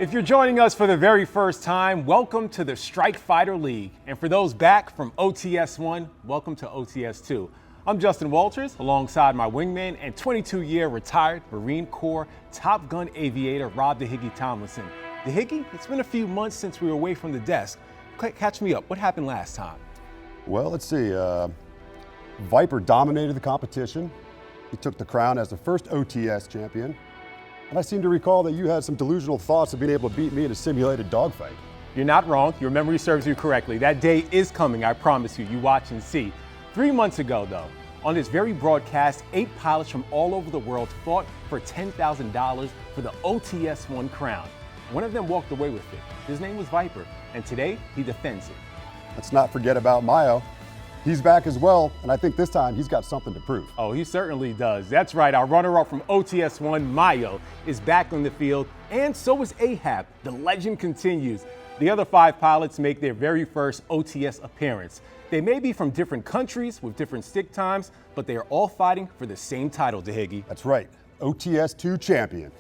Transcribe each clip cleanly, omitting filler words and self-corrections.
If you're joining us for the very first time, welcome to the Strike Fighter League. And for those back from OTS-1, welcome to OTS-2. I'm Justin Walters, alongside my wingman and 22-year retired Marine Corps Top Gun aviator, Rob "DeHiggy" Tomlinson. DeHiggy, it's been a few months since we were away from the desk. Catch me up. What happened last time? Well, let's see. Viper dominated the competition. He took the crown as the first OTS champion. And I seem to recall that you had some delusional thoughts of being able to beat me in a simulated dogfight. You're not wrong. Your memory serves you correctly. That day is coming, I promise you. You watch and see. 3 months ago, though, on this very broadcast, 8 pilots from all over the world fought for $10,000 for the OTS-1 crown. One of them walked away with it. His name was Viper, and today he defends it. Let's not forget about Mayo. He's back as well, and I think this time he's got something to prove. Oh, he certainly does. That's right, our runner-up from OTS-1, Mayo, is back on the field, and so is Ahab. The legend continues. The other 5 pilots make their very first OTS appearance. They may be from different countries with different stick times, but they are all fighting for the same title, DeHiggy. That's right, OTS-2 champion.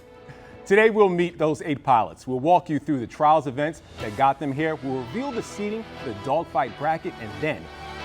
Today we'll meet those 8 pilots. We'll walk you through the trials events that got them here. We'll reveal the seating for the dogfight bracket, and then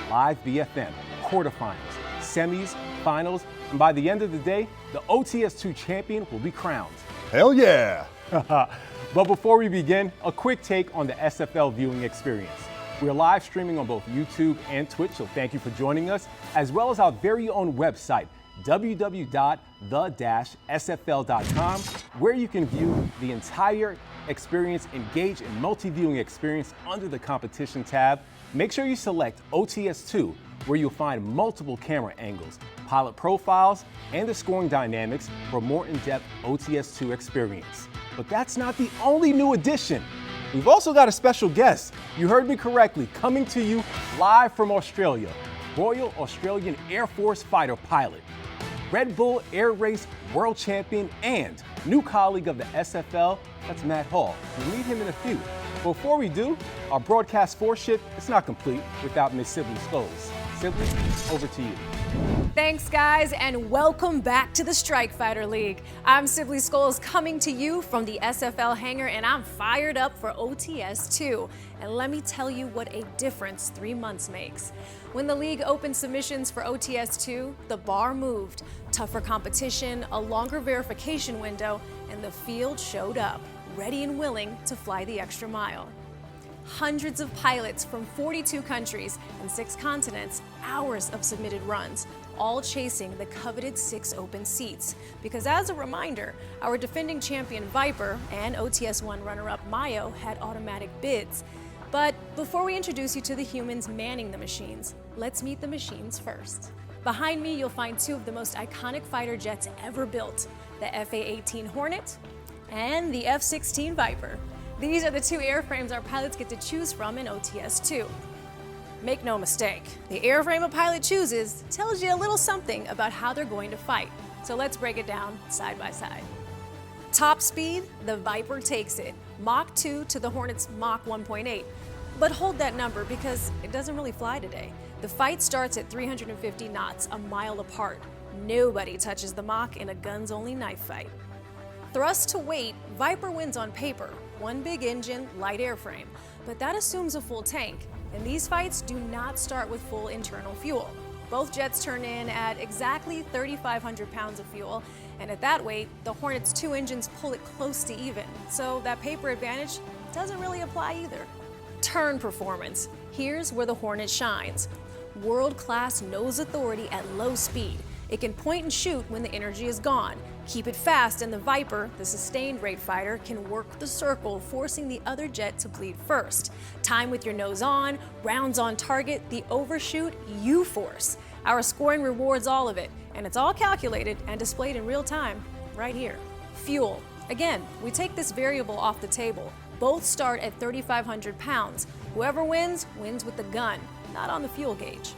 live BFM, quarterfinals, semis, finals, and by the end of the day, the OTS-2 champion will be crowned. Hell yeah! But before we begin, a quick take on the SFL viewing experience. We're live streaming on both YouTube and Twitch, so thank you for joining us, as well as our very own website, www.the-sfl.com, where you can view the entire experience, engage in multi-viewing experience under the competition tab. Make sure you select OTS-2, where you'll find multiple camera angles, pilot profiles, and the scoring dynamics for more in-depth OTS-2 experience. But that's not the only new addition. We've also got a special guest. You heard me correctly, coming to you live from Australia, Royal Australian Air Force fighter pilot, Red Bull Air Race world champion, and new colleague of the SFL, that's Matt Hall. We'll meet him in a few. Before we do, our broadcast foreship is not complete without Miss Sibley Scholes. Sibley, over to you. Thanks, guys, and welcome back to the Strike Fighter League. I'm Sibley Scholes, coming to you from the SFL hangar, and I'm fired up for OTS-2. And let me tell you what a difference 3 months makes. When the league opened submissions for OTS-2, the bar moved. Tougher competition, a longer verification window, and the field showed up, ready and willing to fly the extra mile. Hundreds of pilots from 42 countries and 6 continents, hours of submitted runs, all chasing the coveted 6 open seats. Because as a reminder, our defending champion Viper and OTS-1 runner-up Mayo had automatic bids. But before we introduce you to the humans manning the machines, let's meet the machines first. Behind me, you'll find 2 of the most iconic fighter jets ever built, the FA-18 Hornet and the F-16 Viper. These are the 2 airframes our pilots get to choose from in OTS-2. Make no mistake, the airframe a pilot chooses tells you a little something about how they're going to fight. So let's break it down side by side. Top speed, the Viper takes it. Mach 2 to the Hornet's Mach 1.8. But hold that number because it doesn't really fly today. The fight starts at 350 knots, a mile apart. Nobody touches the Mach in a guns-only knife fight. Thrust to weight, Viper wins on paper. 1 big engine, light airframe. But that assumes a full tank, and these fights do not start with full internal fuel. Both jets turn in at exactly 3,500 pounds of fuel, and at that weight, the Hornet's 2 engines pull it close to even. So that paper advantage doesn't really apply either. Turn performance. Here's where the Hornet shines. World-class nose authority at low speed. It can point and shoot when the energy is gone. Keep it fast, and the Viper, the sustained rate fighter, can work the circle, forcing the other jet to bleed first. Time with your nose on, rounds on target, the overshoot, you force. Our scoring rewards all of it, and it's all calculated and displayed in real time, right here. Fuel. Again, we take this variable off the table. Both start at 3,500 pounds. Whoever wins, wins with the gun, not on the fuel gauge.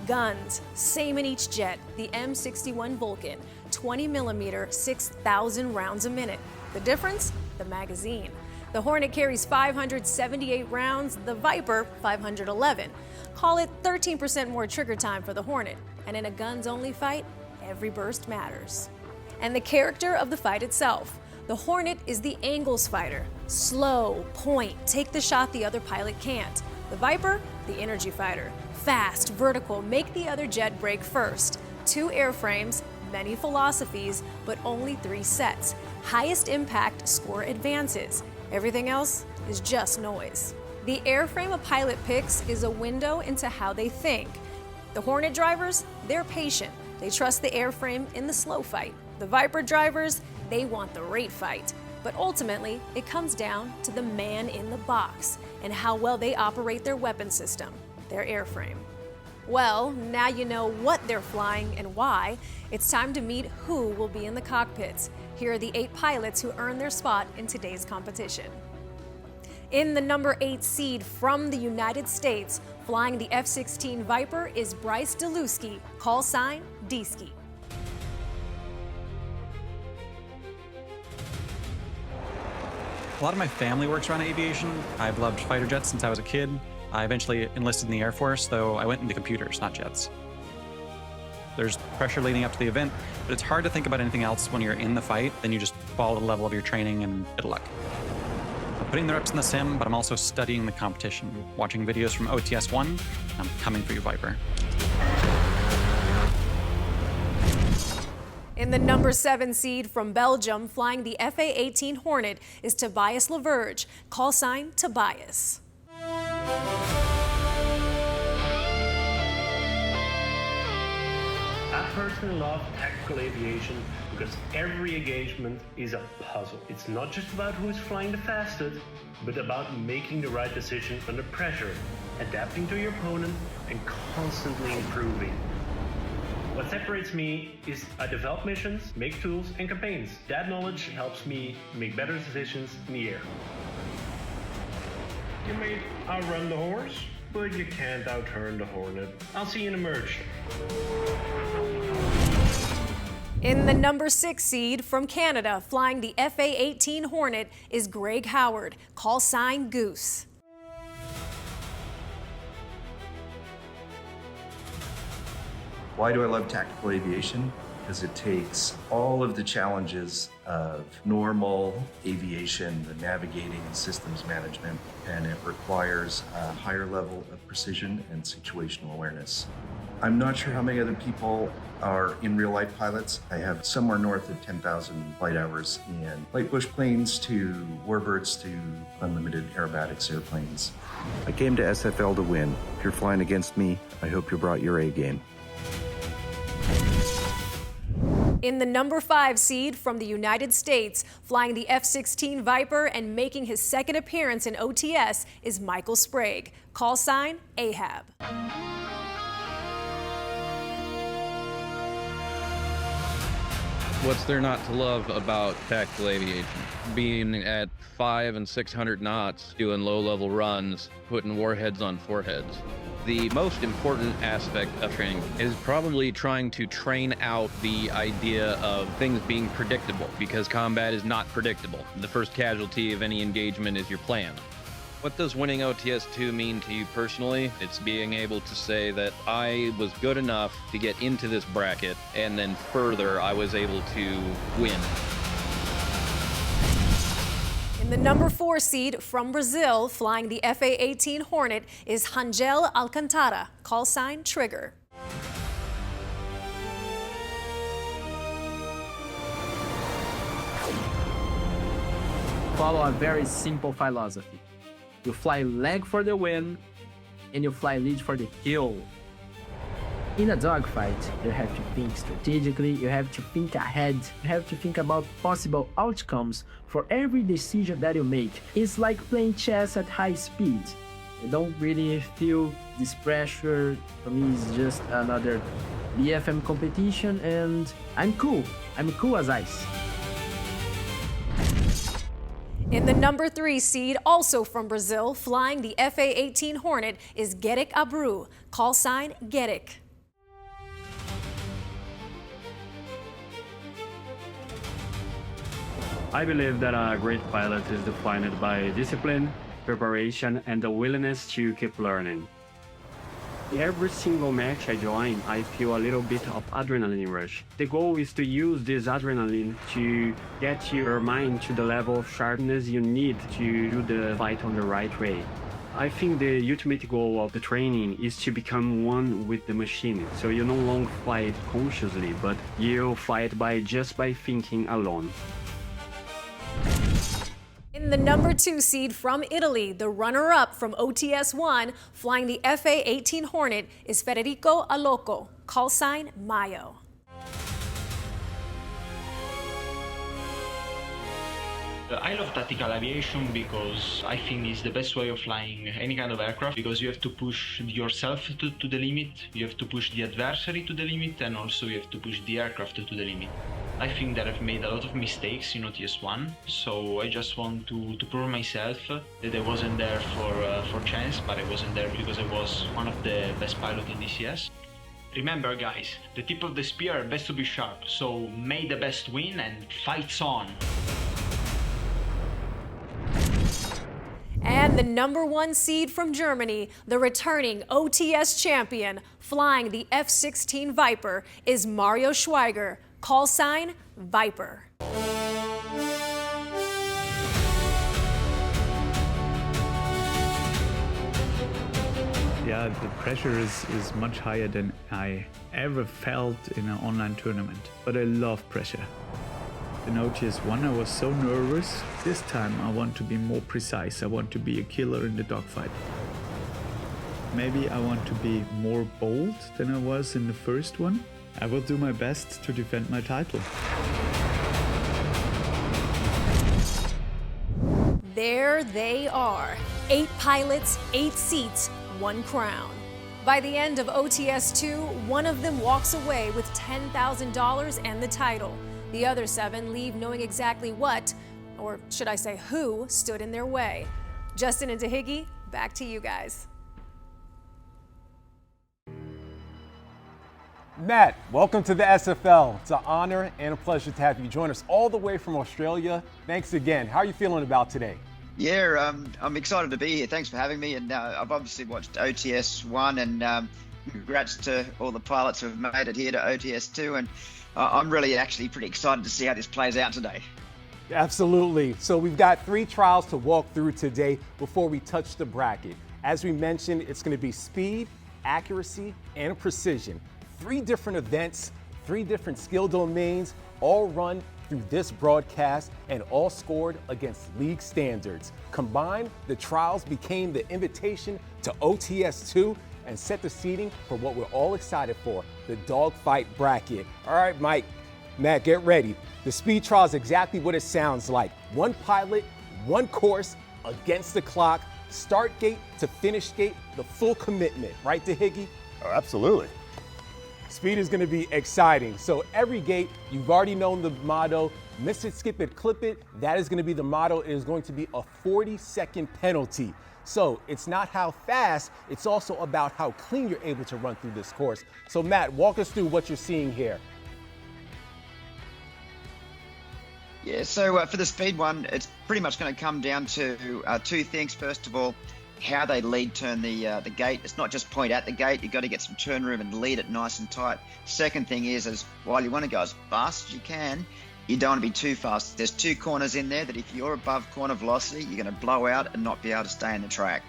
Guns, same in each jet. The M61 Vulcan, 20mm, 6,000 rounds a minute. The difference? The magazine. The Hornet carries 578 rounds, the Viper 511. Call it 13% more trigger time for the Hornet. And in a guns-only fight, every burst matters. And the character of the fight itself. The Hornet is the angles fighter. Slow, point, take the shot the other pilot can't. The Viper, the energy fighter. Fast, vertical, make the other jet break first. 2 airframes, many philosophies, but only 3 sets. Highest impact score advances. Everything else is just noise. The airframe a pilot picks is a window into how they think. The Hornet drivers, they're patient. They trust the airframe in the slow fight. The Viper drivers, they want the rate fight. But ultimately, it comes down to the man in the box and how well they operate their weapon system, their airframe. Well, now you know what they're flying and why. It's time to meet who will be in the cockpits. Here are the 8 pilots who earned their spot in today's competition. In the number 8 seed from the United States, flying the F-16 Viper is Bryce Deluski, call sign D-Ski. A lot of my family works around aviation. I've loved fighter jets since I was a kid. I eventually enlisted in the Air Force, though I went into computers, not jets. There's pressure leading up to the event, but it's hard to think about anything else when you're in the fight. Then you just follow the level of your training and good luck. I'm putting the reps in the sim, but I'm also studying the competition, watching videos from OTS-1. I'm coming for you, Viper. In the number 7 seed from Belgium, flying the FA-18 Hornet is Tobias Laverge, call sign Tobias. I personally love tactical aviation because every engagement is a puzzle. It's not just about who's flying the fastest, but about making the right decision under pressure, adapting to your opponent, and constantly improving. What separates me is I develop missions, make tools, and campaigns. That knowledge helps me make better decisions in the air. You may outrun the horse, but you can't outturn the Hornet. I'll see you in a merge. In the number 6 seed from Canada, flying the FA-18 Hornet is Greg Howard, call sign Goose. Why do I love tactical aviation? Because it takes all of the challenges of normal aviation, the navigating and systems management, and it requires a higher level of precision and situational awareness. I'm not sure how many other people are in real life pilots. I have somewhere north of 10,000 flight hours in light bush planes to warbirds to unlimited aerobatics airplanes. I came to SFL to win. If you're flying against me, I hope you brought your A game. In the number 5 seed from the United States, flying the F-16 Viper and making his second appearance in OTS is Michael Sprague, call sign Ahab. What's there not to love about tactical aviation? Being at 500 and 600 knots, doing low-level runs, putting warheads on foreheads. The most important aspect of training is probably trying to train out the idea of things being predictable, because combat is not predictable. The first casualty of any engagement is your plan. What does winning OTS-2 mean to you personally? It's being able to say that I was good enough to get into this bracket, and then further, I was able to win. In the number 4 seed from Brazil, flying the FA-18 Hornet is Rangel Alcantara, call sign Trigger. Follow a very simple philosophy. You fly leg for the win, and you fly lead for the kill. In a dogfight, you have to think strategically, you have to think ahead, you have to think about possible outcomes for every decision that you make. It's like playing chess at high speed. You don't really feel this pressure. For me, it's just another BFM competition, and I'm cool. I'm cool as ice. In the number 3 seed, also from Brazil, flying the FA-18 Hornet is Gerek Abreu, call sign Gerek. I believe that a great pilot is defined by discipline, preparation, and the willingness to keep learning. Every single match I join, I feel a little bit of adrenaline rush. The goal is to use this adrenaline to get your mind to the level of sharpness you need to do the fight on the right way. I think the ultimate goal of the training is to become one with the machine. So you no longer fight consciously, but you fight just by thinking alone. In the number 2 seed from Italy, the runner-up from OTS-1, flying the FA-18 Hornet, is Federico Aloco, call sign Mayo. I love tactical aviation because I think it's the best way of flying any kind of aircraft, because you have to push yourself to the limit, you have to push the adversary to the limit, and also you have to push the aircraft to the limit. I think that I've made a lot of mistakes in OTS-1, so I just want to prove myself that I wasn't there for chance, but I wasn't there because I was one of the best pilots in DCS. Remember guys, the tip of the spear best to be sharp, so may the best win and fights on! And the number 1 seed from Germany, the returning OTS champion, flying the F-16 Viper, is Mario Schweiger, call sign Viper. Yeah, the pressure is much higher than I ever felt in an online tournament, but I love pressure. In OTS-1 I was so nervous. This time I want to be more precise. I want to be a killer in the dogfight. Maybe I want to be more bold than I was in the first one. I will do my best to defend my title. There they are. 8 pilots, 8 seats, 1 crown. By the end of OTS-2, one of them walks away with $10,000 and the title. The other 7 leave knowing exactly what, or should I say who, stood in their way. Justin and Tahigi, back to you guys. Matt, welcome to the SFL. It's an honor and a pleasure to have you join us all the way from Australia. Thanks again. How are you feeling about today? Yeah, I'm excited to be here. Thanks for having me. And I've obviously watched OTS-1, and congrats to all the pilots who have made it here to OTS-2. And I'm really actually pretty excited to see how this plays out today. Absolutely. So we've got 3 trials to walk through today before we touch the bracket. As we mentioned, it's going to be speed, accuracy, and precision. 3 different events, 3 different skill domains, all run through this broadcast and all scored against league standards. Combined, the trials became the invitation to OTS-2 and set the seating for what we're all excited for, the dogfight bracket. All right, Matt, get ready. The speed trial is exactly what it sounds like. 1 pilot, 1 course, against the clock, start gate to finish gate, the full commitment. Right, Tahigi? Oh, absolutely. Speed is going to be exciting. So every gate, you've already known the motto, miss it, skip it, clip it. That is going to be the motto. It is going to be a 40-second penalty. So it's not how fast, it's also about how clean you're able to run through this course. So Matt, walk us through what you're seeing here. Yeah, so for the speed one, it's pretty much going to come down to 2 things. First of all, how they lead turn the gate. It's not just point at the gate, you've got to get some turn room and lead it nice and tight. Second thing is while you want to go as fast as you can, you don't want to be too fast. There's 2 corners in there that if you're above corner velocity, you're going to blow out and not be able to stay in the track.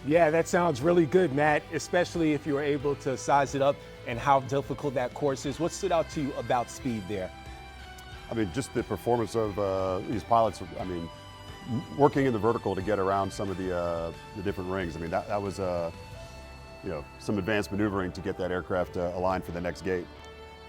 Yeah, that sounds really good, Matt, especially if you were able to size it up and how difficult that course is. What stood out to you about speed there? I mean, just the performance of these pilots. I mean, working in the vertical to get around some of the different rings. I mean, that was some advanced maneuvering to get that aircraft aligned for the next gate.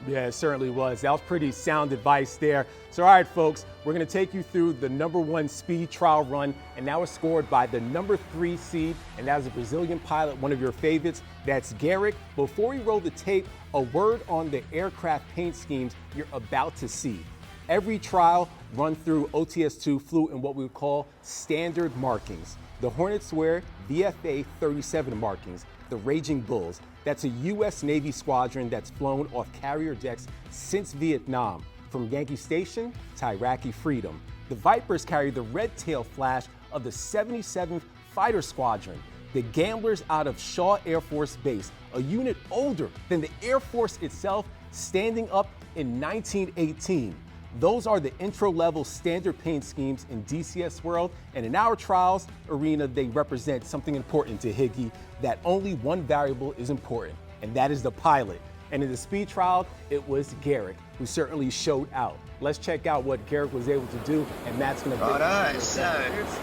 Yeah, it certainly was. That was pretty sound advice there. So, all right, folks, we're going to take you through the number 1 speed trial run, and now it's scored by the number 3 seed, and that is a Brazilian pilot, one of your favorites. That's Garrick. Before we roll the tape, a word on the aircraft paint schemes you're about to see. Every trial run through OTS-2 flew in what we would call standard markings. The Hornets wear VFA 37 markings, the Raging Bulls. That's a U.S. Navy squadron that's flown off carrier decks since Vietnam, from Yankee Station to Iraqi Freedom. The Vipers carry the red tail flash of the 77th Fighter Squadron. the gamblers out of Shaw Air Force Base, a unit older than the Air Force itself, standing up in 1918. Those are the intro-level standard paint schemes in DCS world, and in our trials arena, they represent something important to Higgy, that only one variable is important, and that is the pilot. And in the speed trial, it was Garrick, who certainly showed out. Let's check out what Garrick was able to do, and Matt's gonna be. Righto, so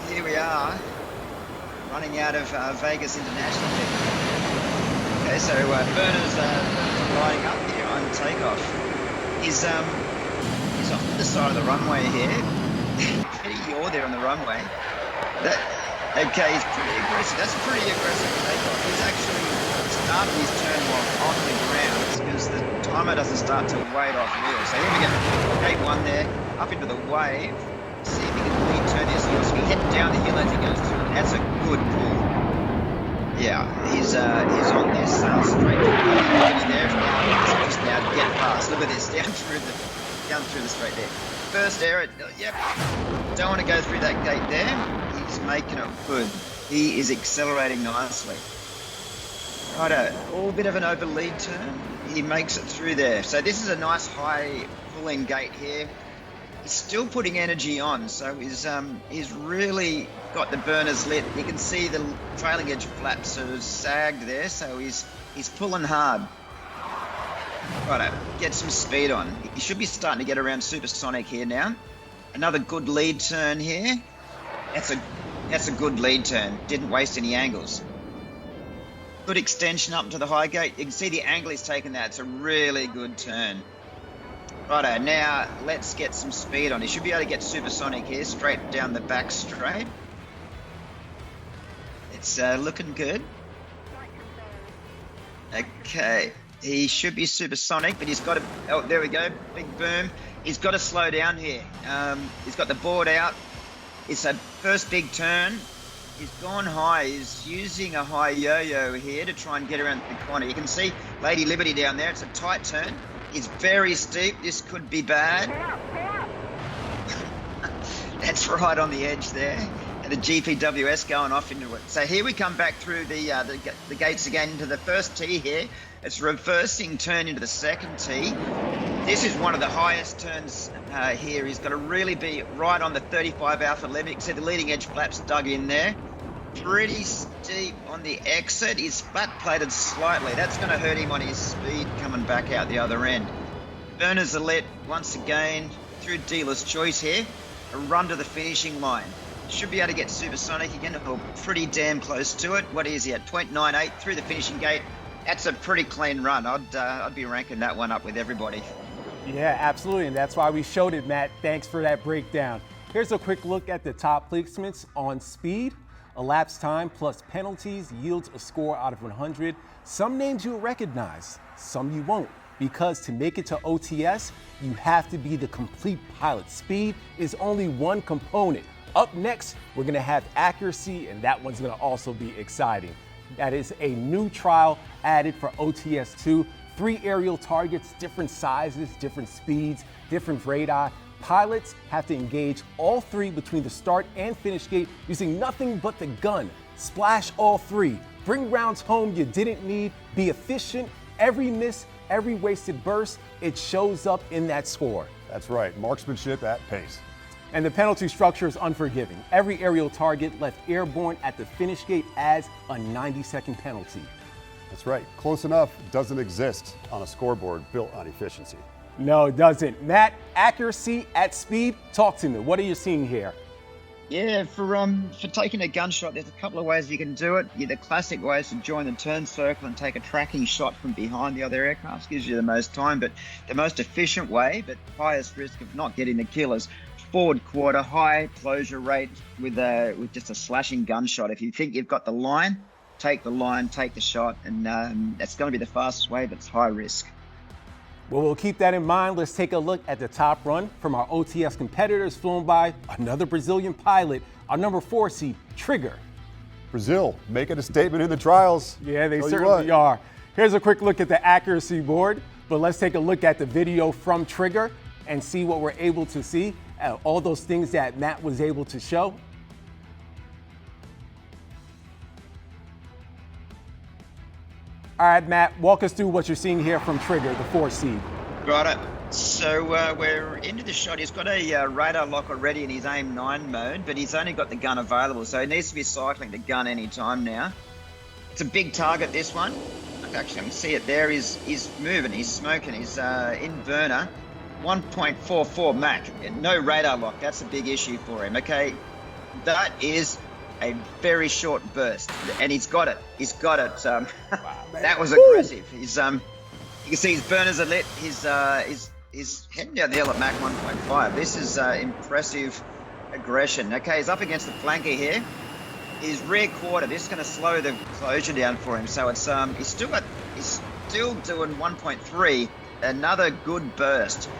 here we are, running out of Vegas International. Okay, so Berners lining up here on takeoff. He's off to the side of the runway here. Pretty yaw there on the runway. Okay, he's pretty aggressive. That's a pretty aggressive takeoff. He's actually started his turn while on the ground because the timer doesn't start to wade off wheel. So here we go. Gate 1 there, up into the wave. See if he can lead turn this. He'll be heading down the hill as he goes through. That's a good pull. Yeah, he's on this straight through there. Just now to get past. Look at this, down through the straight there. First error, yep. Don't want to go through that gate there. He's making it good. He is accelerating nicely. Righto, a bit of an over lead turn. He makes it through there. So this is a nice high pulling gate here. He's still putting energy on, so he's really got the burners lit. You can see the trailing edge flaps are sagged there, so he's pulling hard. Righto, get some speed on. He should be starting to get around supersonic here now. Another good lead turn here. That's a good lead turn. Didn't waste any angles. Good extension up to the high gate. You can see the angle he's taken there. It's a really good turn. Righto, now let's get some speed on. He should be able to get supersonic here, straight down the back straight. It's looking good. Okay, he should be supersonic, but he's got to, oh, there we go, big boom. He's got to slow down here. He's got the board out. It's a first big turn. He's gone high. He's using a high yo-yo here to try and get around the corner. You can see Lady Liberty down there. It's a tight turn. It's very steep. This could be bad. That's right on the edge there. And the GPWS going off into it. So here we come back through the gates again into the first tee here. It's reversing turn into the second tee. This is one of the highest turns here. He's got to really be right on the 35 Alpha 11. You can see the leading edge flaps dug in there. Pretty steep on the exit. He's flat-plated slightly. That's going to hurt him on his speed coming back out the other end. Burners are lit once again through dealer's choice here. A run to the finishing line. Should be able to get supersonic again, or pretty damn close to it. What is he at? 0.98 through the finishing gate. That's a pretty clean run. I'd be ranking that one up with everybody. Yeah, absolutely, and that's why we showed it, Matt. Thanks for that breakdown. Here's a quick look at the top placements on speed. Elapsed time plus penalties yields a score out of 100. Some names you'll recognize, some you won't, because to make it to OTS, you have to be the complete pilot. Speed is only one component. Up next, we're gonna have accuracy, and that one's gonna also be exciting. That is a new trial added for OTS-2. 3 aerial targets, different sizes, different speeds, different radii. Pilots have to engage all 3 between the start and finish gate using nothing but the gun. Splash all 3. Bring rounds home you didn't need. Be efficient. Every miss, every wasted burst, it shows up in that score. That's right, marksmanship at pace. And the penalty structure is unforgiving. Every aerial target left airborne at the finish gate adds a 90-second penalty. That's right, close enough doesn't exist on a scoreboard built on efficiency. No, it doesn't. Matt, accuracy at speed, talk to me. What are you seeing here? Yeah, for taking a gunshot, there's a couple of ways you can do it. The classic way is to join the turn circle and take a tracking shot from behind the other aircraft. Gives you the most time, but the most efficient way, but highest risk of not getting the kill is forward quarter, high closure rate with just a slashing gunshot. If you think you've got the line, take the line, take the shot, and that's going to be the fastest way, but it's high risk. Well, we'll keep that in mind. Let's take a look at the top run from our OTS competitors, flown by another Brazilian pilot, our number 4 seed, Trigger. Brazil making a statement in the trials. Yeah, they certainly are. Here's a quick look at the accuracy board, but let's take a look at the video from Trigger and see what we're able to see. All those things that Matt was able to show. All right, Matt, walk us through what you're seeing here from Trigger, the 4 seed. Got it. So we're into the shot. He's got a radar lock already in his aim 9 mode, but he's only got the gun available, so he needs to be cycling the gun any time now. It's a big target, this one. Actually, I can see it there. He's moving, he's smoking, he's in burner. 1.44 Mach, no radar lock. That's a big issue for him. Okay, that is a very short burst, and he's got it. He's got it. Wow, that was aggressive. He's you can see his burners are lit. He's heading down the hill at Mach 1.5. This is impressive aggression. Okay, he's up against the flanker here. His rear quarter. This is going to slow the closure down for him. So it's he's still doing 1.3. Another good burst.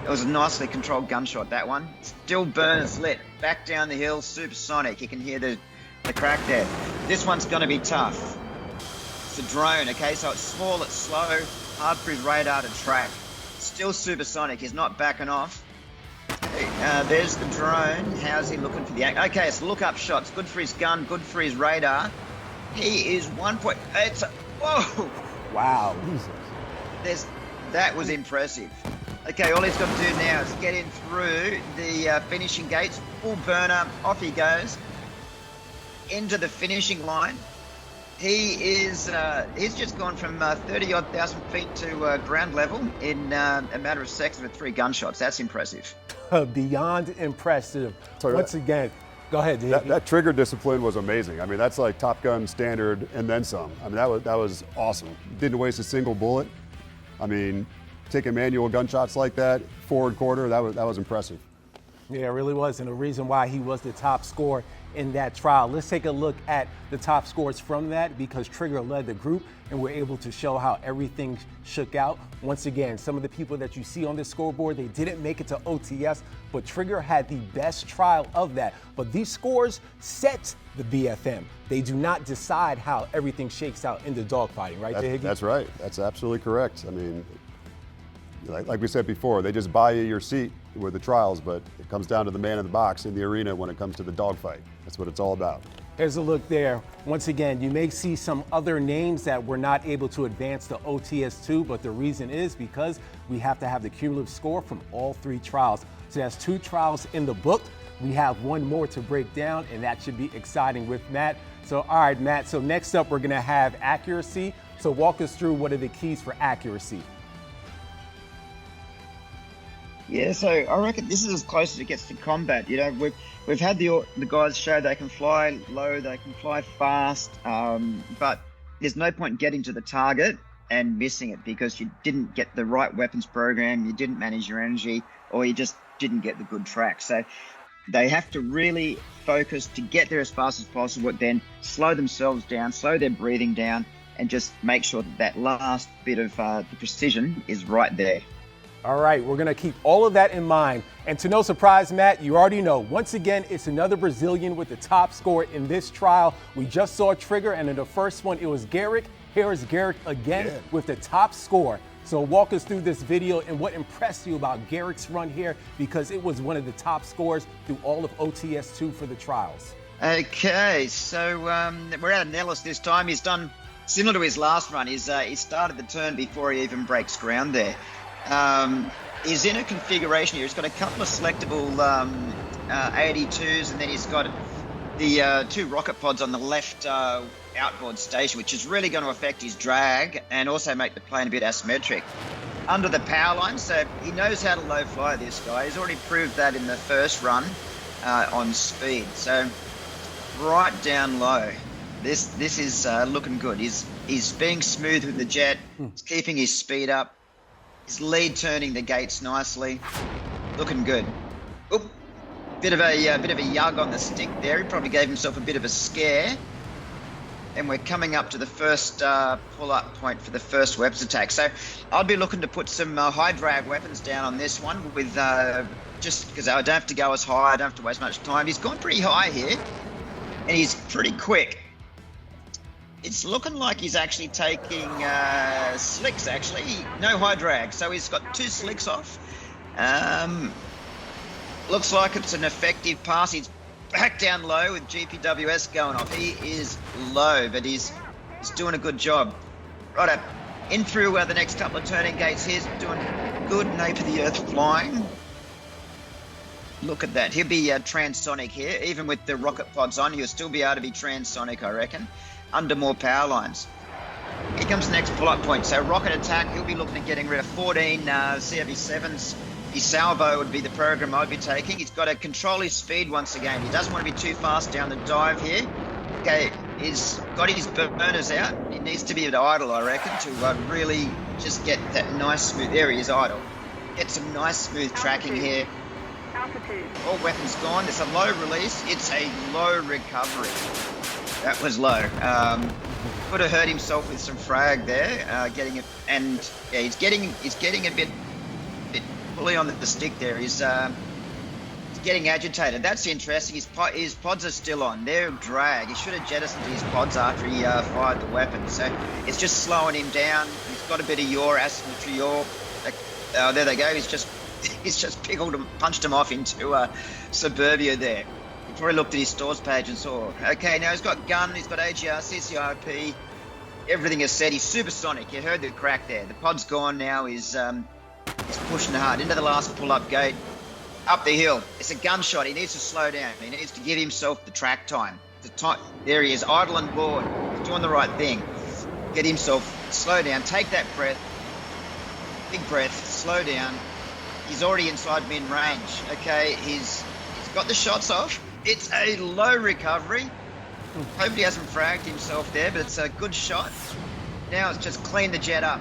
It was a nicely controlled gunshot, that one. Still burners lit. Back down the hill, supersonic. You can hear the crack there. This one's going to be tough. It's a drone, okay? So it's small, it's slow, hard for his radar to track. Still supersonic. He's not backing off. There's the drone. How's he looking for the... Okay, it's look-up shots. Good for his gun, good for his radar. He is 1 point... Whoa! Wow. That was impressive. Okay, all he's got to do now is get in through the finishing gates, full burner, off he goes, into the finishing line. He's just gone from 30-odd thousand feet to ground level in a matter of seconds with 3 gunshots. That's impressive. Beyond impressive. Once again, go ahead, Dave. That trigger discipline was amazing. I mean, that's like Top Gun standard and then some. I mean, that was awesome. Didn't waste a single bullet. I mean, taking manual gunshots like that, forward quarter, that was impressive. Yeah, it really was, and the reason why he was the top scorer in that trial. Let's take a look at the top scores from that, because Trigger led the group and we're able to show how everything shook out. Once again, some of the people that you see on this scoreboard, they didn't make it to OTS, but Trigger had the best trial of that. But these scores set the BFM. They do not decide how everything shakes out in the dogfighting, right, Higgy? That's right. That's absolutely correct. I mean, like we said before, they just buy you your seat with the trials, but it comes down to the man in the box in the arena when it comes to the dogfight. That's what it's all about. Here's a look there. Once again, you may see some other names that were not able to advance to OTS-2, but the reason is because we have to have the cumulative score from all 3 trials. So that's 2 trials in the book. We have 1 more to break down, and that should be exciting with Matt. So, all right, Matt, so next up, we're gonna have accuracy. So walk us through what are the keys for accuracy. Yeah, so I reckon this is as close as it gets to combat. You know, we've had the guys show they can fly low, they can fly fast, but there's no point getting to the target and missing it because you didn't get the right weapons program, you didn't manage your energy, or you just didn't get the good track. So they have to really focus to get there as fast as possible, then slow themselves down, slow their breathing down, and just make sure that last bit of the precision is right there. All right, we're gonna keep all of that in mind. And to no surprise, Matt, you already know, once again, it's another Brazilian with the top score in this trial. We just saw Trigger, and in the first one, it was Garrick. Here is Garrick again with the top score. So walk us through this video and what impressed you about Garrick's run here, because it was one of the top scores through all of OTS-2 for the trials. Okay, so we're out of Nellis this time. He's done similar to his last run. He started the turn before he even breaks ground there. He's in a configuration here. He's got a couple of selectable 82s, and then he's got the 2 rocket pods on the left outboard station, which is really going to affect his drag and also make the plane a bit asymmetric. Under the power line, so he knows how to low fly, this guy. He's already proved that in the first run on speed. So right down low. This is looking good. He's being smooth with the jet. He's keeping his speed up. He's lead turning the gates nicely, looking good. Oop, bit of a yug on the stick there. He probably gave himself a bit of a scare. And we're coming up to the first pull-up point for the first weapons attack. So I'll be looking to put some high drag weapons down on this one with just because I don't have to go as high. I don't have to waste much time. He's gone pretty high here, and he's pretty quick. It's looking like he's actually taking slicks, actually. No high drag, so he's got 2 slicks off. Looks like it's an effective pass. He's back down low with GPWS going off. He is low, but he's doing a good job. Right up. In through the next couple of turning gates. Here's doing good nape of the earth flying. Look at that. He'll be transonic here. Even with the rocket pods on, he'll still be able to be transonic, I reckon, under more power lines. Here comes the next pull-up point. So rocket attack, he'll be looking at getting rid of 14 CRV7s. His salvo would be the program I'd be taking. He's got to control his speed once again. He doesn't want to be too fast down the dive here. Okay, he's got his burners out. He needs to be at idle, I reckon, to really just get that nice smooth. There he is, idle. Get some nice smooth tracking here. Altitude. All weapons gone. It's a low release. It's a low recovery. That was low. Could have hurt himself with some frag there, getting it, and yeah, he's getting a bit fully on the stick there. He's getting agitated. That's interesting. His pods are still on. They're drag. He should have jettisoned his pods after he fired the weapon. So it's just slowing him down. He's got a bit of yaw, asymmetry yaw. There they go. He's just pickled him, punched him off into suburbia there. He probably looked at his stores page and saw, okay, now he's got gun, he's got AGR, CCIP, everything is set. He's supersonic. You heard the crack there. The pod's gone now. He's pushing hard into the last pull-up gate, up the hill. It's a gunshot. He needs to slow down. He needs to give himself the track time. There he is, idle and bored. He's doing the right thing. Get himself, slow down, take that breath, big breath, slow down. He's already inside mid-range. Okay, he's got the shots off. It's a low recovery. Hope he hasn't fragged himself there, but it's a good shot. Now it's just clean the jet up.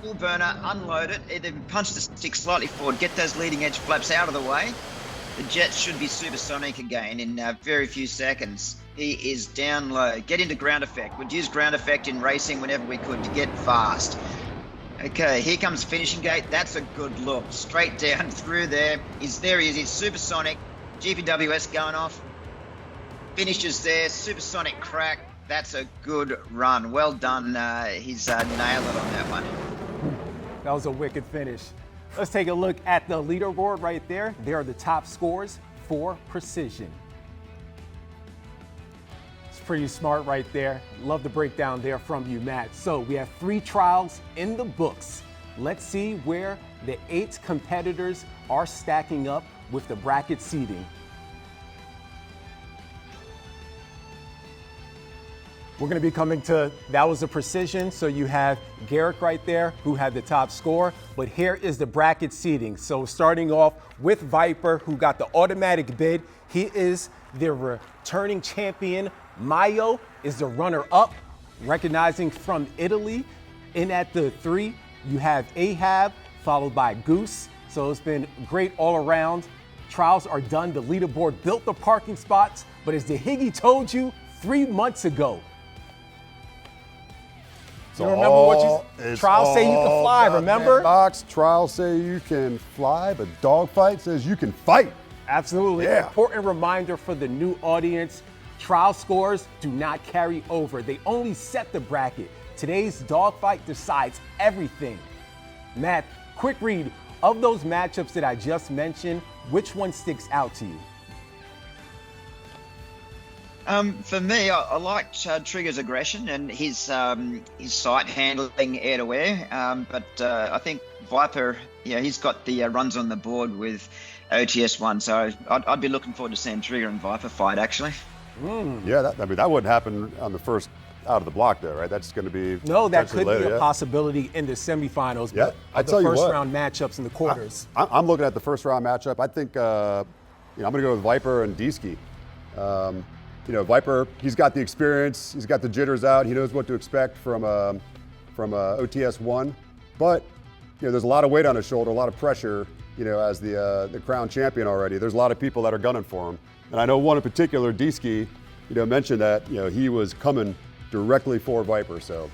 Full burner, unload it, either punch the stick slightly forward, get those leading edge flaps out of the way. The jet should be supersonic again in very few seconds. He is down low. Get into ground effect. We'd use ground effect in racing whenever we could to get fast. Okay, here comes finishing gate. That's a good look. Straight down through there. There he is. He's supersonic. GPWS going off. Finishes there. Supersonic crack. That's a good run. Well done. He's nailed it on that one. That was a wicked finish. Let's take a look at the leaderboard right there. There are the top scores for precision. Pretty smart right there. Love the breakdown there from you, Matt. So we have 3 trials in the books. Let's see where the 8 competitors are stacking up with the bracket seeding. We're going to be coming to, that was the precision. So you have Garrick right there who had the top score, but here is the bracket seeding. So starting off with Viper, who got the automatic bid. He is the returning champion. Mayo is the runner-up, recognizing from Italy. In at the 3, you have Ahab, followed by Goose. So it's been great all around. Trials are done. The leaderboard built the parking spots, but as the Higgy told you 3 months ago, you remember what you trials say you can fly, remember? Box, trials say you can fly, but dogfight says you can fight. Absolutely. Yeah. Important reminder for the new audience. Trial scores do not carry over. They only set the bracket. Today's dogfight decides everything. Matt, quick read of those matchups that I just mentioned. Which one sticks out to you? For me, I liked Trigger's aggression and his sight handling air to air. But I think Viper, he's got the runs on the board with OTS-1. So I'd be looking forward to seeing Trigger and Viper fight, actually. Yeah, that wouldn't happen on the first out of the block, though, right? That's going to be no. That could later, be a possibility in the semifinals. Yeah, but I tell you what, the first round matchups in the quarters. I'm looking at the first round matchup. I think I'm going to go with Viper and Deesky. Viper, he's got the experience, he's got the jitters out, he knows what to expect from OTS-1. But there's a lot of weight on his shoulder, a lot of pressure. As the crown champion already, there's a lot of people that are gunning for him. And I know one in particular, Deesky, mentioned that he was coming directly for Viper. So,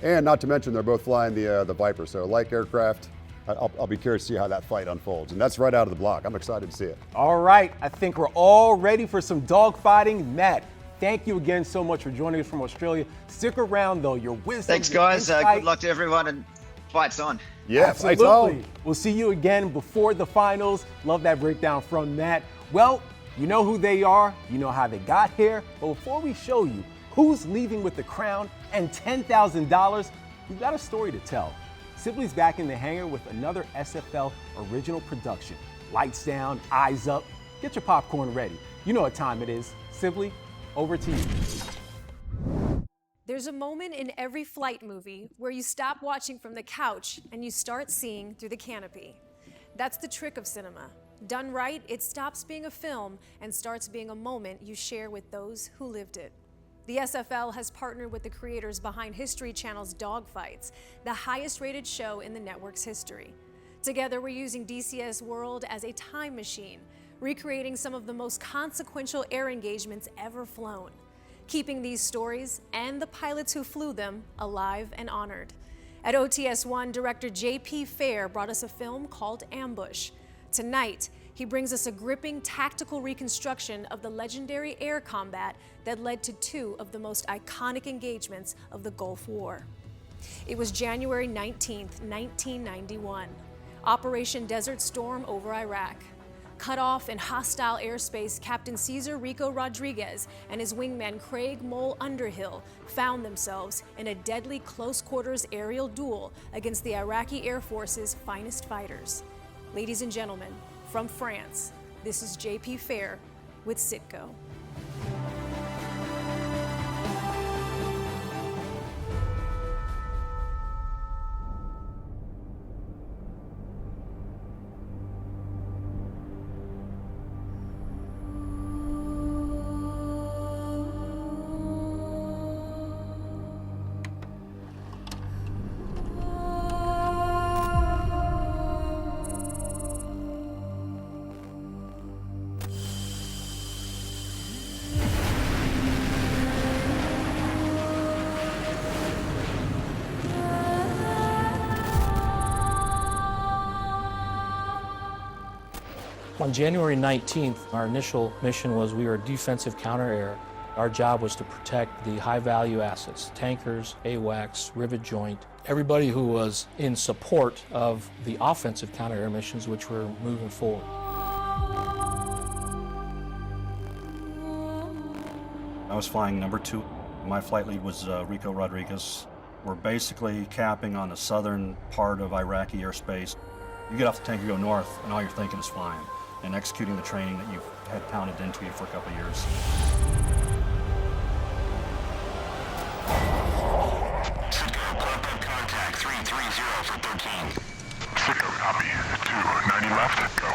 and not to mention they're both flying the Viper. So, like aircraft, I'll be curious to see how that fight unfolds. And that's right out of the block. I'm excited to see it. All right, I think we're all ready for some dogfighting. Matt, thank you again so much for joining us from Australia. Stick around though. Your wisdom. Thanks, guys. Good luck to everyone, and fight's on. Yeah, absolutely. fight's on. We'll see you again before the finals. Love that breakdown from Matt. Well, you know who they are, you know how they got here, but before we show you who's leaving with the crown and $10,000, We've got a story to tell. Sibley's back in the hangar with another SFL original production. Lights down, eyes up. Get your popcorn ready. You know what time it is. Sibley, over to you. There's a moment in every flight movie where you stop watching from the couch and you start seeing through the canopy. That's the trick of cinema. Done right, it stops being a film and starts being a moment you share with those who lived it. The SFL has partnered with the creators behind History Channel's Dogfights, the highest rated show in the network's history. Together, we're using DCS World as a time machine, recreating some of the most consequential air engagements ever flown, keeping these stories and the pilots who flew them alive and honored. At OTS-1, director J.P. Fair brought us a film called Ambush. Tonight, he brings us a gripping tactical reconstruction of the legendary air combat that led to two of the most iconic engagements of the Gulf War. It was January 19th, 1991. Operation Desert Storm over Iraq. Cut off in hostile airspace, Captain Cesar Rico Rodriguez and his wingman Craig Mole Underhill found themselves in a deadly close-quarters aerial duel against the Iraqi Air Force's finest fighters. Ladies and gentlemen, from France, this is J.P. Fair with Sitco. On January 19th, our initial mission was we were defensive counter-air. Our job was to protect the high-value assets, tankers, AWACS, rivet joint, everybody who was in support of the offensive counter-air missions which were moving forward. I was flying number 2. My flight lead was Rico Rodriguez. We're basically capping on the southern part of Iraqi airspace. You get off the tanker, go north, and all you're thinking is flying and executing the training that you've had pounded into you for a couple of years. Contact 330 for 13. Sitco, copy. 290 left, go.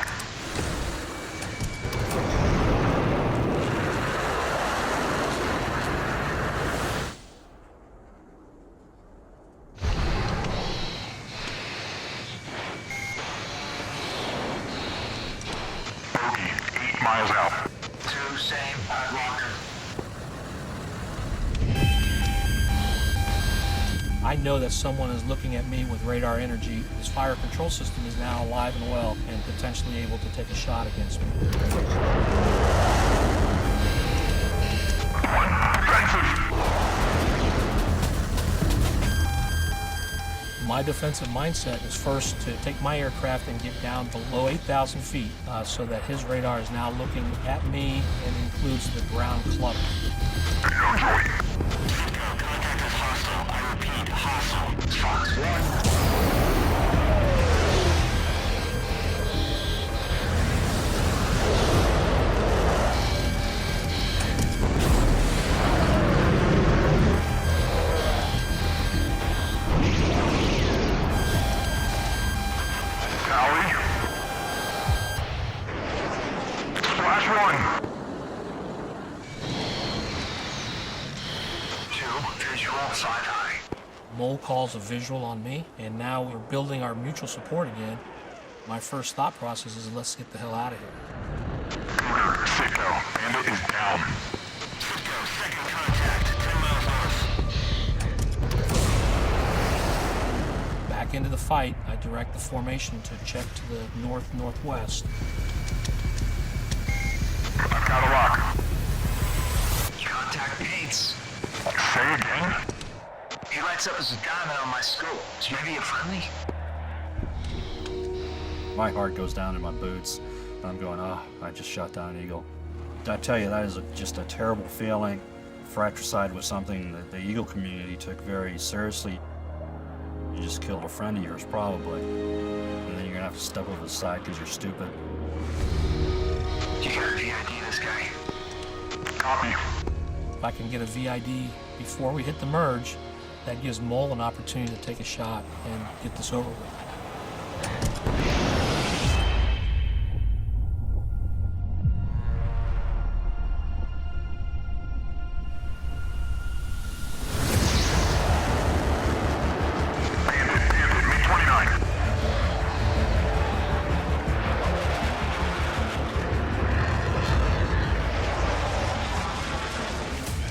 Bogey, 8 miles out. 2, same, locker. I know that someone is looking at me with radar energy. His fire control system is now alive and well and potentially able to take a shot against me. My defensive mindset is first to take my aircraft and get down below 8,000 feet so that his radar is now looking at me and includes the ground clutter. Fox 1. Tally. Flash 1. 2, visual, side high. Mole calls a visual on me, and now we're building our mutual support again. My first thought process is let's get the hell out of here. Sitco, bandit is down. Sitco, second contact, 10 miles north. Back into the fight, I direct the formation to check to the north-northwest. I've got a lock. Contact Pates. Say again? He lights up as a diamond on my skull. Is maybe a friendly? My heart goes down in my boots. I'm going, I just shot down an eagle. I tell you, that is just a terrible feeling. Fratricide was something that the Eagle community took very seriously. You just killed a friend of yours, probably. And then you're gonna have to step over the side because you're stupid. You gotta VID this guy. Copy. If I can get a VID before we hit the merge, that gives Mole an opportunity to take a shot and get this over with.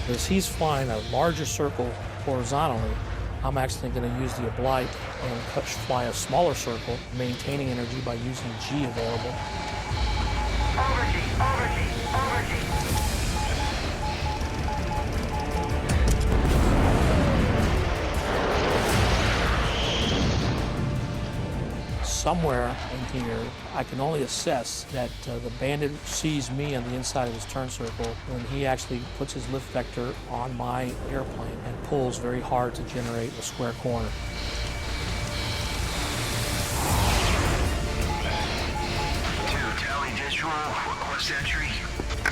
As he's flying a larger circle horizontally, I'm actually going to use the oblique and fly a smaller circle, maintaining energy by using G available. Somewhere in here, I can only assess that the bandit sees me on the inside of his turn circle when he actually puts his lift vector on my airplane and pulls very hard to generate a square corner. Tally visual, request entry.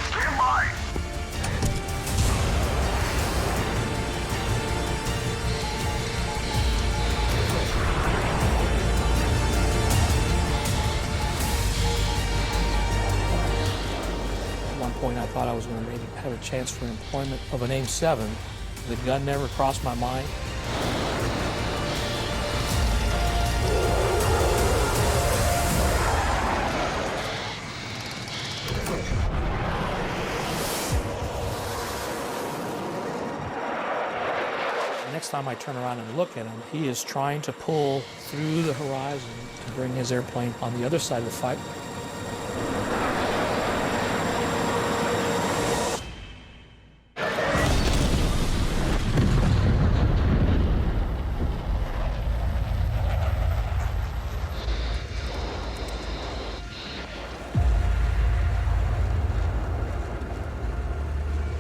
Stand by. Point I thought I was going to maybe have a chance for employment of an AIM-7. The gun never crossed my mind. The next time I turn around and look at him, he is trying to pull through the horizon to bring his airplane on the other side of the fight.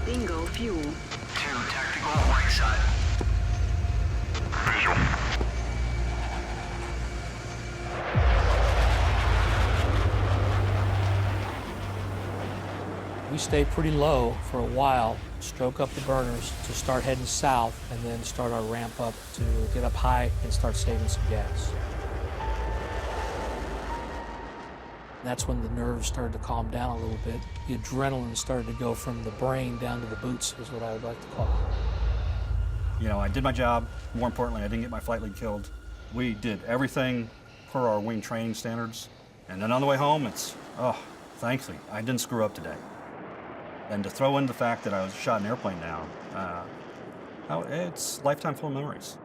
Bingo fuel. 2 tactical right side. Visual. We stay pretty low for a while, stroke up the burners to start heading south, and then start our ramp up to get up high and start saving some gas. That's when the nerves started to calm down a little bit. The adrenaline started to go from the brain down to the boots, is what I would like to call it. You know, I did my job. More importantly, I didn't get my flight lead killed. We did everything per our wing training standards. And then on the way home, it's, oh, thankfully, I didn't screw up today. And to throw in the fact that I was shot an airplane down, it's lifetime full of memories.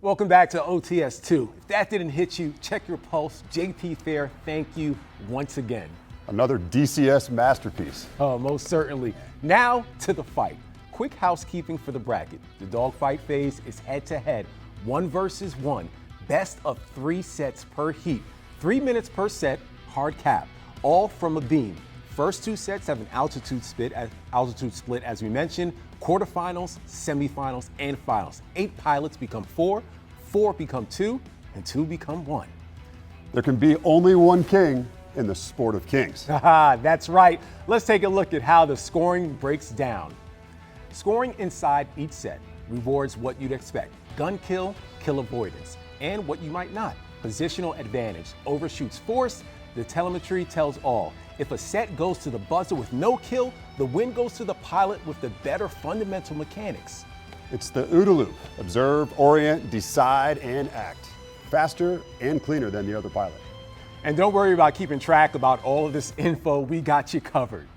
Welcome back to OTS-2. If that didn't hit you, check your pulse. JP Fair, thank you once again. Another DCS masterpiece. Oh, most certainly. Now to the fight. Quick housekeeping for the bracket. The dogfight phase is head-to-head, 1 versus 1. Best of 3 sets per heat. 3 minutes per set, hard cap. All from a beam. First 2 sets have an altitude split, as we mentioned. Quarterfinals, semifinals, and finals. 8 pilots become 4, 4 become 2, and 2 become 1. There can be only one king in the sport of kings. That's right. Let's take a look at how the scoring breaks down. Scoring inside each set rewards what you'd expect. Gun kill, kill avoidance, and what you might not. Positional advantage, overshoots force, the telemetry tells all. If a set goes to the buzzer with no kill, the win goes to the pilot with the better fundamental mechanics. It's the OODA loop. Observe, orient, decide, and act. Faster and cleaner than the other pilot. And don't worry about keeping track about all of this info. We got you covered.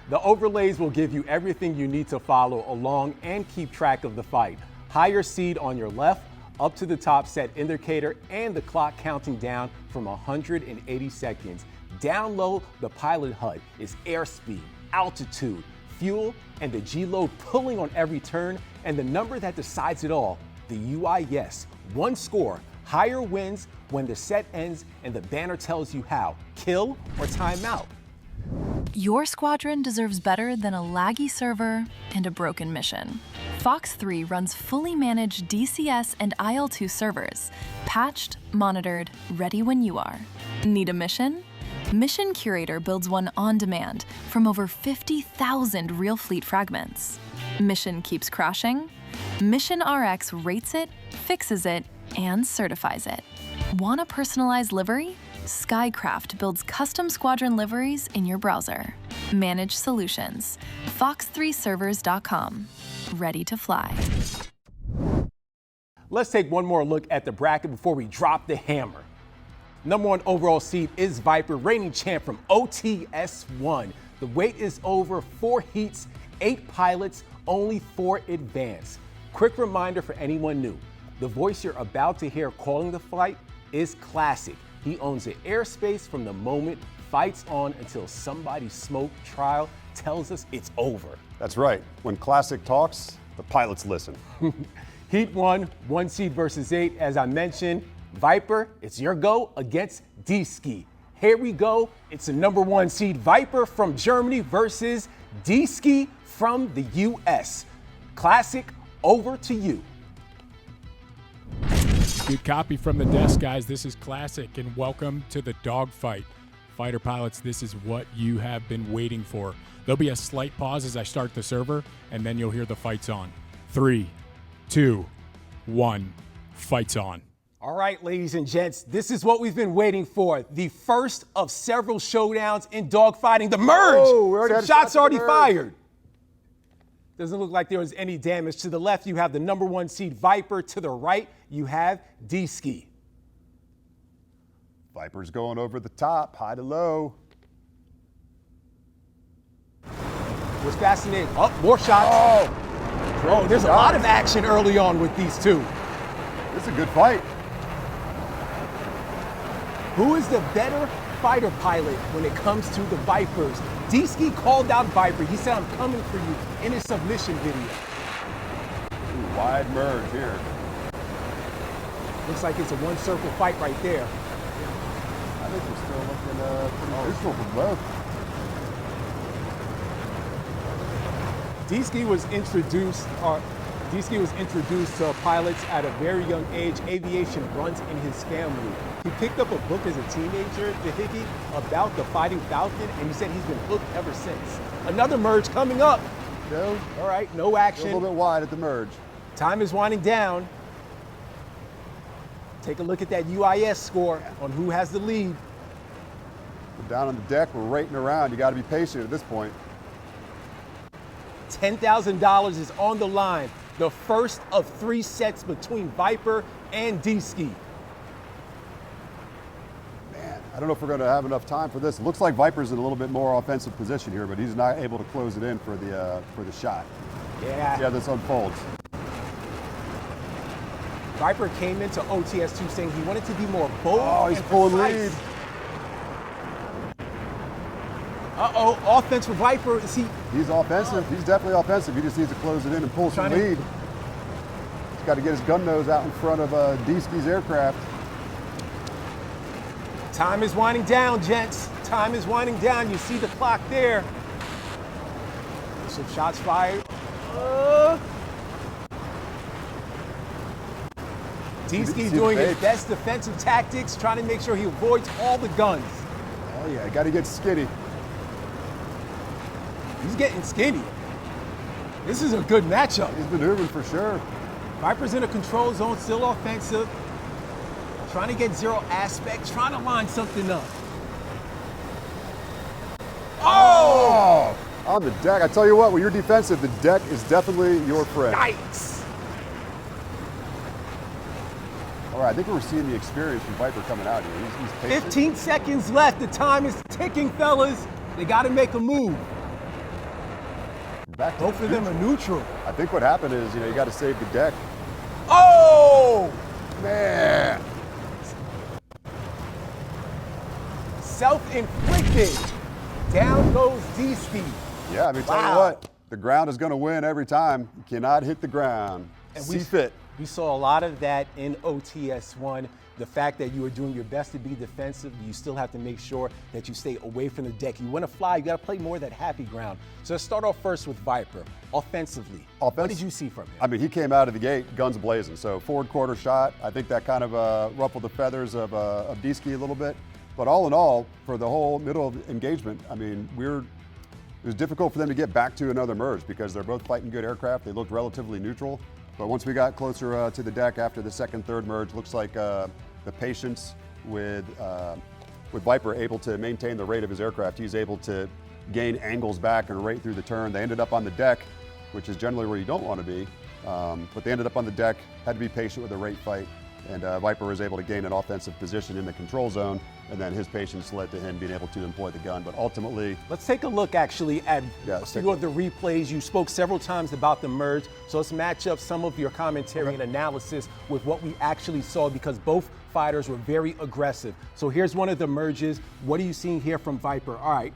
The overlays will give you everything you need to follow along and keep track of the fight. Higher seed on your left, up to the top set indicator, and the clock counting down from 180 seconds. Down low, the pilot HUD is airspeed, altitude, fuel, and the G-load pulling on every turn, and the number that decides it all, the UIS. One score, higher wins when the set ends and the banner tells you how, kill or time out. Your squadron deserves better than a laggy server and a broken mission. Fox 3 runs fully managed DCS and IL-2 servers, patched, monitored, ready when you are. Need a mission? Mission Curator builds one on demand from over 50,000 real fleet fragments. Mission keeps crashing? Mission RX rates it, fixes it, and certifies it. Want a personalized livery? Skycraft builds custom squadron liveries in your browser. Manage solutions. Fox3servers.com. Ready to fly. Let's take one more look at the bracket before we drop the hammer. Number 1 overall seed is Viper, reigning champ from OTS-1. The wait is over, 4 heats, 8 pilots, only 4 advance. Quick reminder for anyone new, the voice you're about to hear calling the flight is Classic. He owns the airspace from the moment fight's on until somebody's smoke trial tells us it's over. That's right. When Classic talks, the pilots listen. Heat 1 seed versus 8. As I mentioned, Viper, it's your go against D-Ski. Here we go. It's the number 1 seed Viper from Germany versus D-Ski from the US. Classic, over to you. Good copy from the desk, guys. This is Classic, and welcome to the dogfight. Fighter pilots, this is what you have been waiting for. There'll be a slight pause as I start the server, and then you'll hear the fights on. 3, 2, 1, fights on. All right, ladies and gents, this is what we've been waiting for. The first of several showdowns in dogfighting. The merge! Some shots already fired. Doesn't look like there was any damage. To the left, you have the number 1 seed Viper. To the right, you have D-Ski. Viper's going over the top, high to low. What's fascinating? Oh, more shots. Oh, there's a lot of action early on with these two. This is a good fight. Who is the better fighter pilot when it comes to the Vipers? D-Ski called out Viper. He said, I'm coming for you in his submission video. Ooh, wide merge here. Looks like it's a one-circle fight right there. I think we're still looking pretty neutral from both. D-Ski was introduced to pilots at a very young age. Aviation runs in his family. He picked up a book as a teenager, Dahiki, about the Fighting Falcon, and he said he's been hooked ever since. Another merge coming up. No. All right, no action. A little bit wide at the merge. Time is winding down. Take a look at that UIS score on who has the lead. We're down on the deck, we're rating around. You got to be patient at this point. $10,000 is on the line. The first of 3 sets between Viper and D-Ski. Man, I don't know if we're going to have enough time for this. It looks like Viper's in a little bit more offensive position here, but he's not able to close it in for the shot. Yeah. See how this unfolds. Viper came into OTS-2 saying he wanted to be more bold. Oh, he's pulling lead. Uh-oh, offense for Viper. Is he? He's offensive. He's definitely offensive. He just needs to close it in and pull some lead. He's got to get his gun nose out in front of D-Ski's aircraft. Time is winding down, gents. Time is winding down. You see the clock there. Some shots fired. D-Ski doing his best defensive tactics, trying to make sure he avoids all the guns. Oh yeah, got to get skinny. He's getting skinny. This is a good matchup. He's maneuvering for sure. Viper's in a control zone, still offensive. Trying to get zero aspect, trying to line something up. Oh! On the deck. I tell you what, when you're defensive, the deck is definitely your friend. Yikes! All right, I think we're seeing the experience from Viper coming out here. He's patient. 15 seconds left. The time is ticking, fellas. They got to make a move. Back to Both of them are neutral. I think what happened is, you got to save the deck. Oh! Man! Self-inflicted. Down goes D-Ski. Yeah, tell you what, the ground is going to win every time. You cannot hit the ground. And See fit. We saw a lot of that in OTS-1. The fact that you are doing your best to be defensive, you still have to make sure that you stay away from the deck. You want to fly, you got to play more of that happy ground. So let's start off first with Viper. Offensively, what did you see from him? He came out of the gate, guns blazing. So forward quarter shot, I think that kind of ruffled the feathers of D-Ski a little bit. But all in all, for the whole middle of engagement, it was difficult for them to get back to another merge because they're both fighting good aircraft. They looked relatively neutral. But once we got closer to the deck after the second, third merge, looks like the patience with Viper able to maintain the rate of his aircraft. He's able to gain angles back and rate through the turn. They ended up on the deck, which is generally where you don't want to be. But they ended up on the deck, had to be patient with the rate fight. And Viper was able to gain an offensive position in the control zone, and then his patience led to him being able to employ the gun. But ultimately, let's take a look actually at a few of the replays. You spoke several times about the merge, so let's match up some of your commentary and analysis with what we actually saw because both fighters were very aggressive. So here's one of the merges. What are you seeing here from Viper? All right,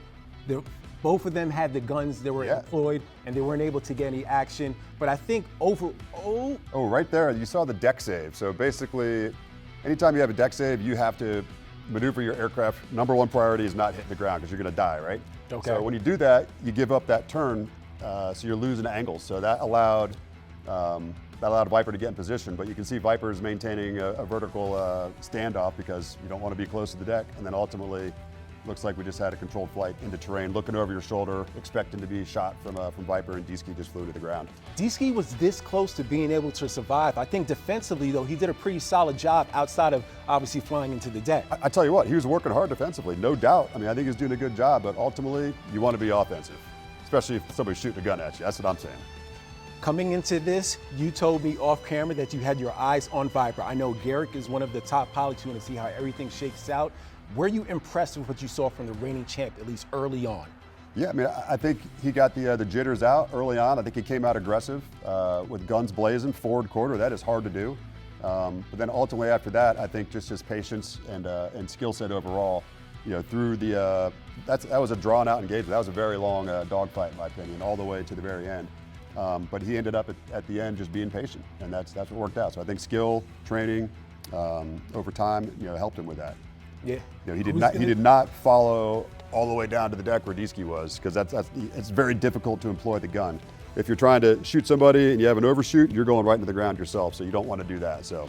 both of them had the guns that were employed, and they weren't able to get any action. But I think Oh, right there, you saw the deck save. So basically, anytime you have a deck save, you have to maneuver your aircraft. Number one priority is not hitting the ground because you're going to die, right? Okay. So when you do that, you give up that turn, so you're losing angles. So that allowed Viper to get in position. But you can see Viper is maintaining a vertical standoff because you don't want to be close to the deck. And then ultimately, looks like we just had a controlled flight into terrain, looking over your shoulder, expecting to be shot from Viper, and D-Ski just flew to the ground. D-Ski was this close to being able to survive. I think defensively, though, he did a pretty solid job outside of obviously flying into the deck. I tell you what, he was working hard defensively, no doubt. I think he's doing a good job, but ultimately, you want to be offensive, especially if somebody's shooting a gun at you. That's what I'm saying. Coming into this, you told me off camera that you had your eyes on Viper. I know Garrick is one of the top pilots. You want to see how everything shakes out. Were you impressed with what you saw from the reigning champ, at least early on? Yeah, I think he got the jitters out early on. I think he came out aggressive with guns blazing, forward quarter. That is hard to do. But then ultimately after that, I think just his patience and skill set overall, through that was a drawn out engagement. That was a very long dogfight, in my opinion, all the way to the very end. But he ended up at the end just being patient, and that's what worked out. So I think skill, training, over time, helped him with that. Yeah. He did not follow all the way down to the deck where D-Ski was, because it's very difficult to employ the gun. If you're trying to shoot somebody and you have an overshoot, you're going right into the ground yourself, so you don't want to do that. So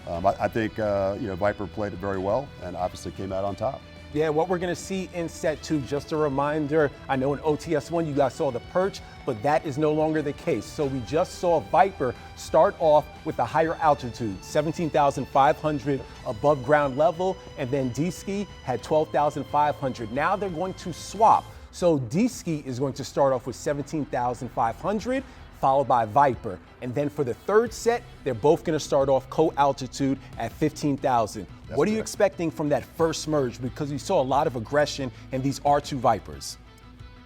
I think Viper played it very well and obviously came out on top. Yeah, what we're going to see in set 2, just a reminder, I know in OTS-1 you guys saw the perch, but that is no longer the case. So we just saw Viper start off with a higher altitude, 17,500 above ground level, and then D-Ski had 12,500. Now they're going to swap. So D-Ski is going to start off with 17,500, followed by Viper. And then for the third set, they're both going to start off co-altitude at 15,000. What are you expecting from that first merge? Because you saw a lot of aggression in these R2 Vipers.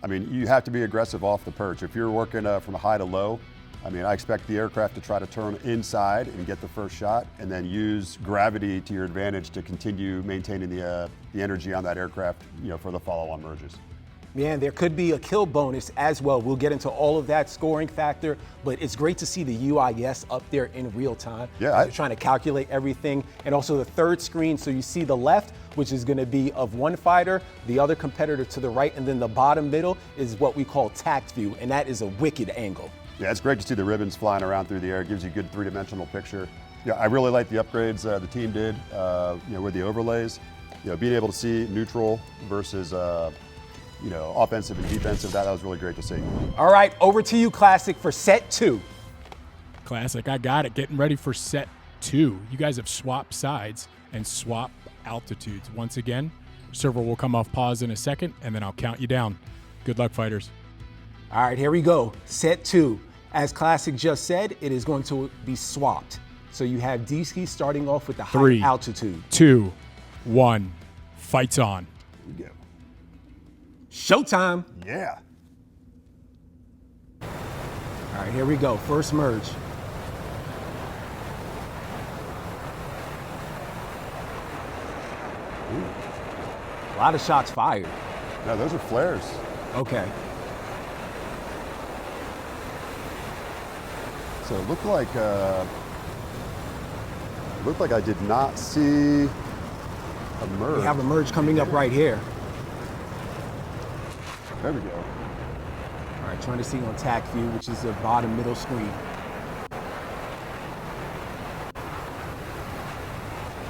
You have to be aggressive off the perch. If you're working from high to low, I expect the aircraft to try to turn inside and get the first shot, and then use gravity to your advantage to continue maintaining the energy on that aircraft, for the follow-on merges. Yeah, and there could be a kill bonus as well. We'll get into all of that scoring factor, but it's great to see the UIS up there in real time. Yeah, you're trying to calculate everything. And also the third screen, so you see the left, which is going to be of one fighter, the other competitor to the right, and then the bottom middle is what we call tact view, and that is a wicked angle. Yeah, it's great to see the ribbons flying around through the air. It gives you a good three-dimensional picture. Yeah, I really like the upgrades the team did, with the overlays. Being able to see neutral versus offensive and defensive, that was really great to see. All right, over to you, Classic, for set 2. Classic, I got it. Getting ready for set 2. You guys have swapped sides and swapped altitudes. Once again, server will come off pause in a second, and then I'll count you down. Good luck, fighters. All right, here we go. Set 2. As Classic just said, it is going to be swapped. So you have D-Ski starting off with the high altitude. 3, 2, 1, fights on. Here we go. Showtime. Yeah. right, here we go. First merge. Ooh. A lot of shots fired. No, those are flares. Okay. So it looked like I did not see a merge. We have a merge coming up right here. There we go. All right, trying to see on tack view, which is the bottom middle screen.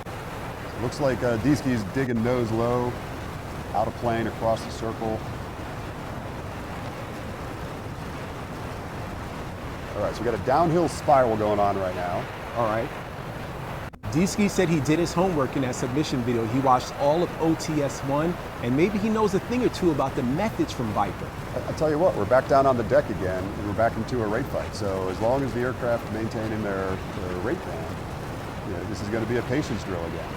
It looks like Dieske's digging nose low, out of plane across the circle. All right, so we got a downhill spiral going on right now. All right. Dieske said he did his homework in that submission video. He watched all of OTS-1, and maybe he knows a thing or two about the methods from Viper. I tell you what, we're back down on the deck again, and we're back into a rate fight. So as long as the aircraft maintaining their rate band, this is going to be a patience drill again.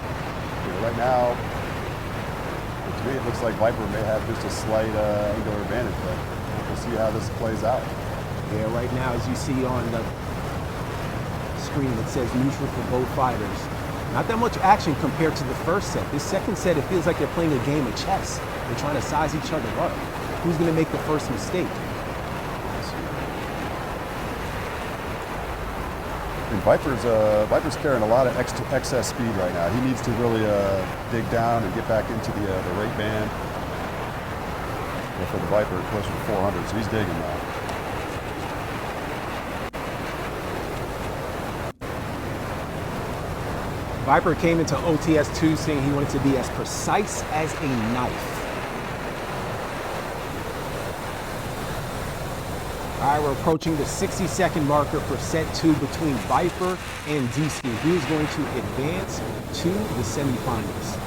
Right now, to me, it looks like Viper may have just a slight angular advantage, but we'll see how this plays out. Yeah, right now, as you see on the screen, it says neutral for both fighters. Not that much action compared to the first set. This second set, it feels like they're playing a game of chess. They're trying to size each other up. Who's going to make the first mistake? And Viper's carrying a lot of excess speed right now. He needs to really dig down and get back into the rate band. For the Viper, closer to 400, so he's digging now. Viper came into OTS-2 saying he wanted to be as precise as a knife. All right, we're approaching the 60-second marker for set 2 between Viper and Dieske. Who is going to advance to the semifinals?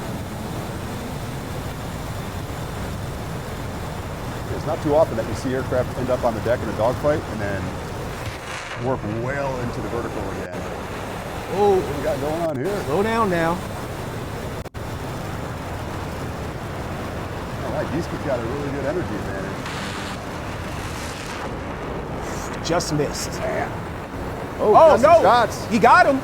It's not too often that you see aircraft end up on the deck in a dogfight and then work well into the vertical again. Oh, what do we got going on here? Slow down now. All right, Dieske's got a really good energy advantage. Just missed. Man. Oh no! Shots. He got him.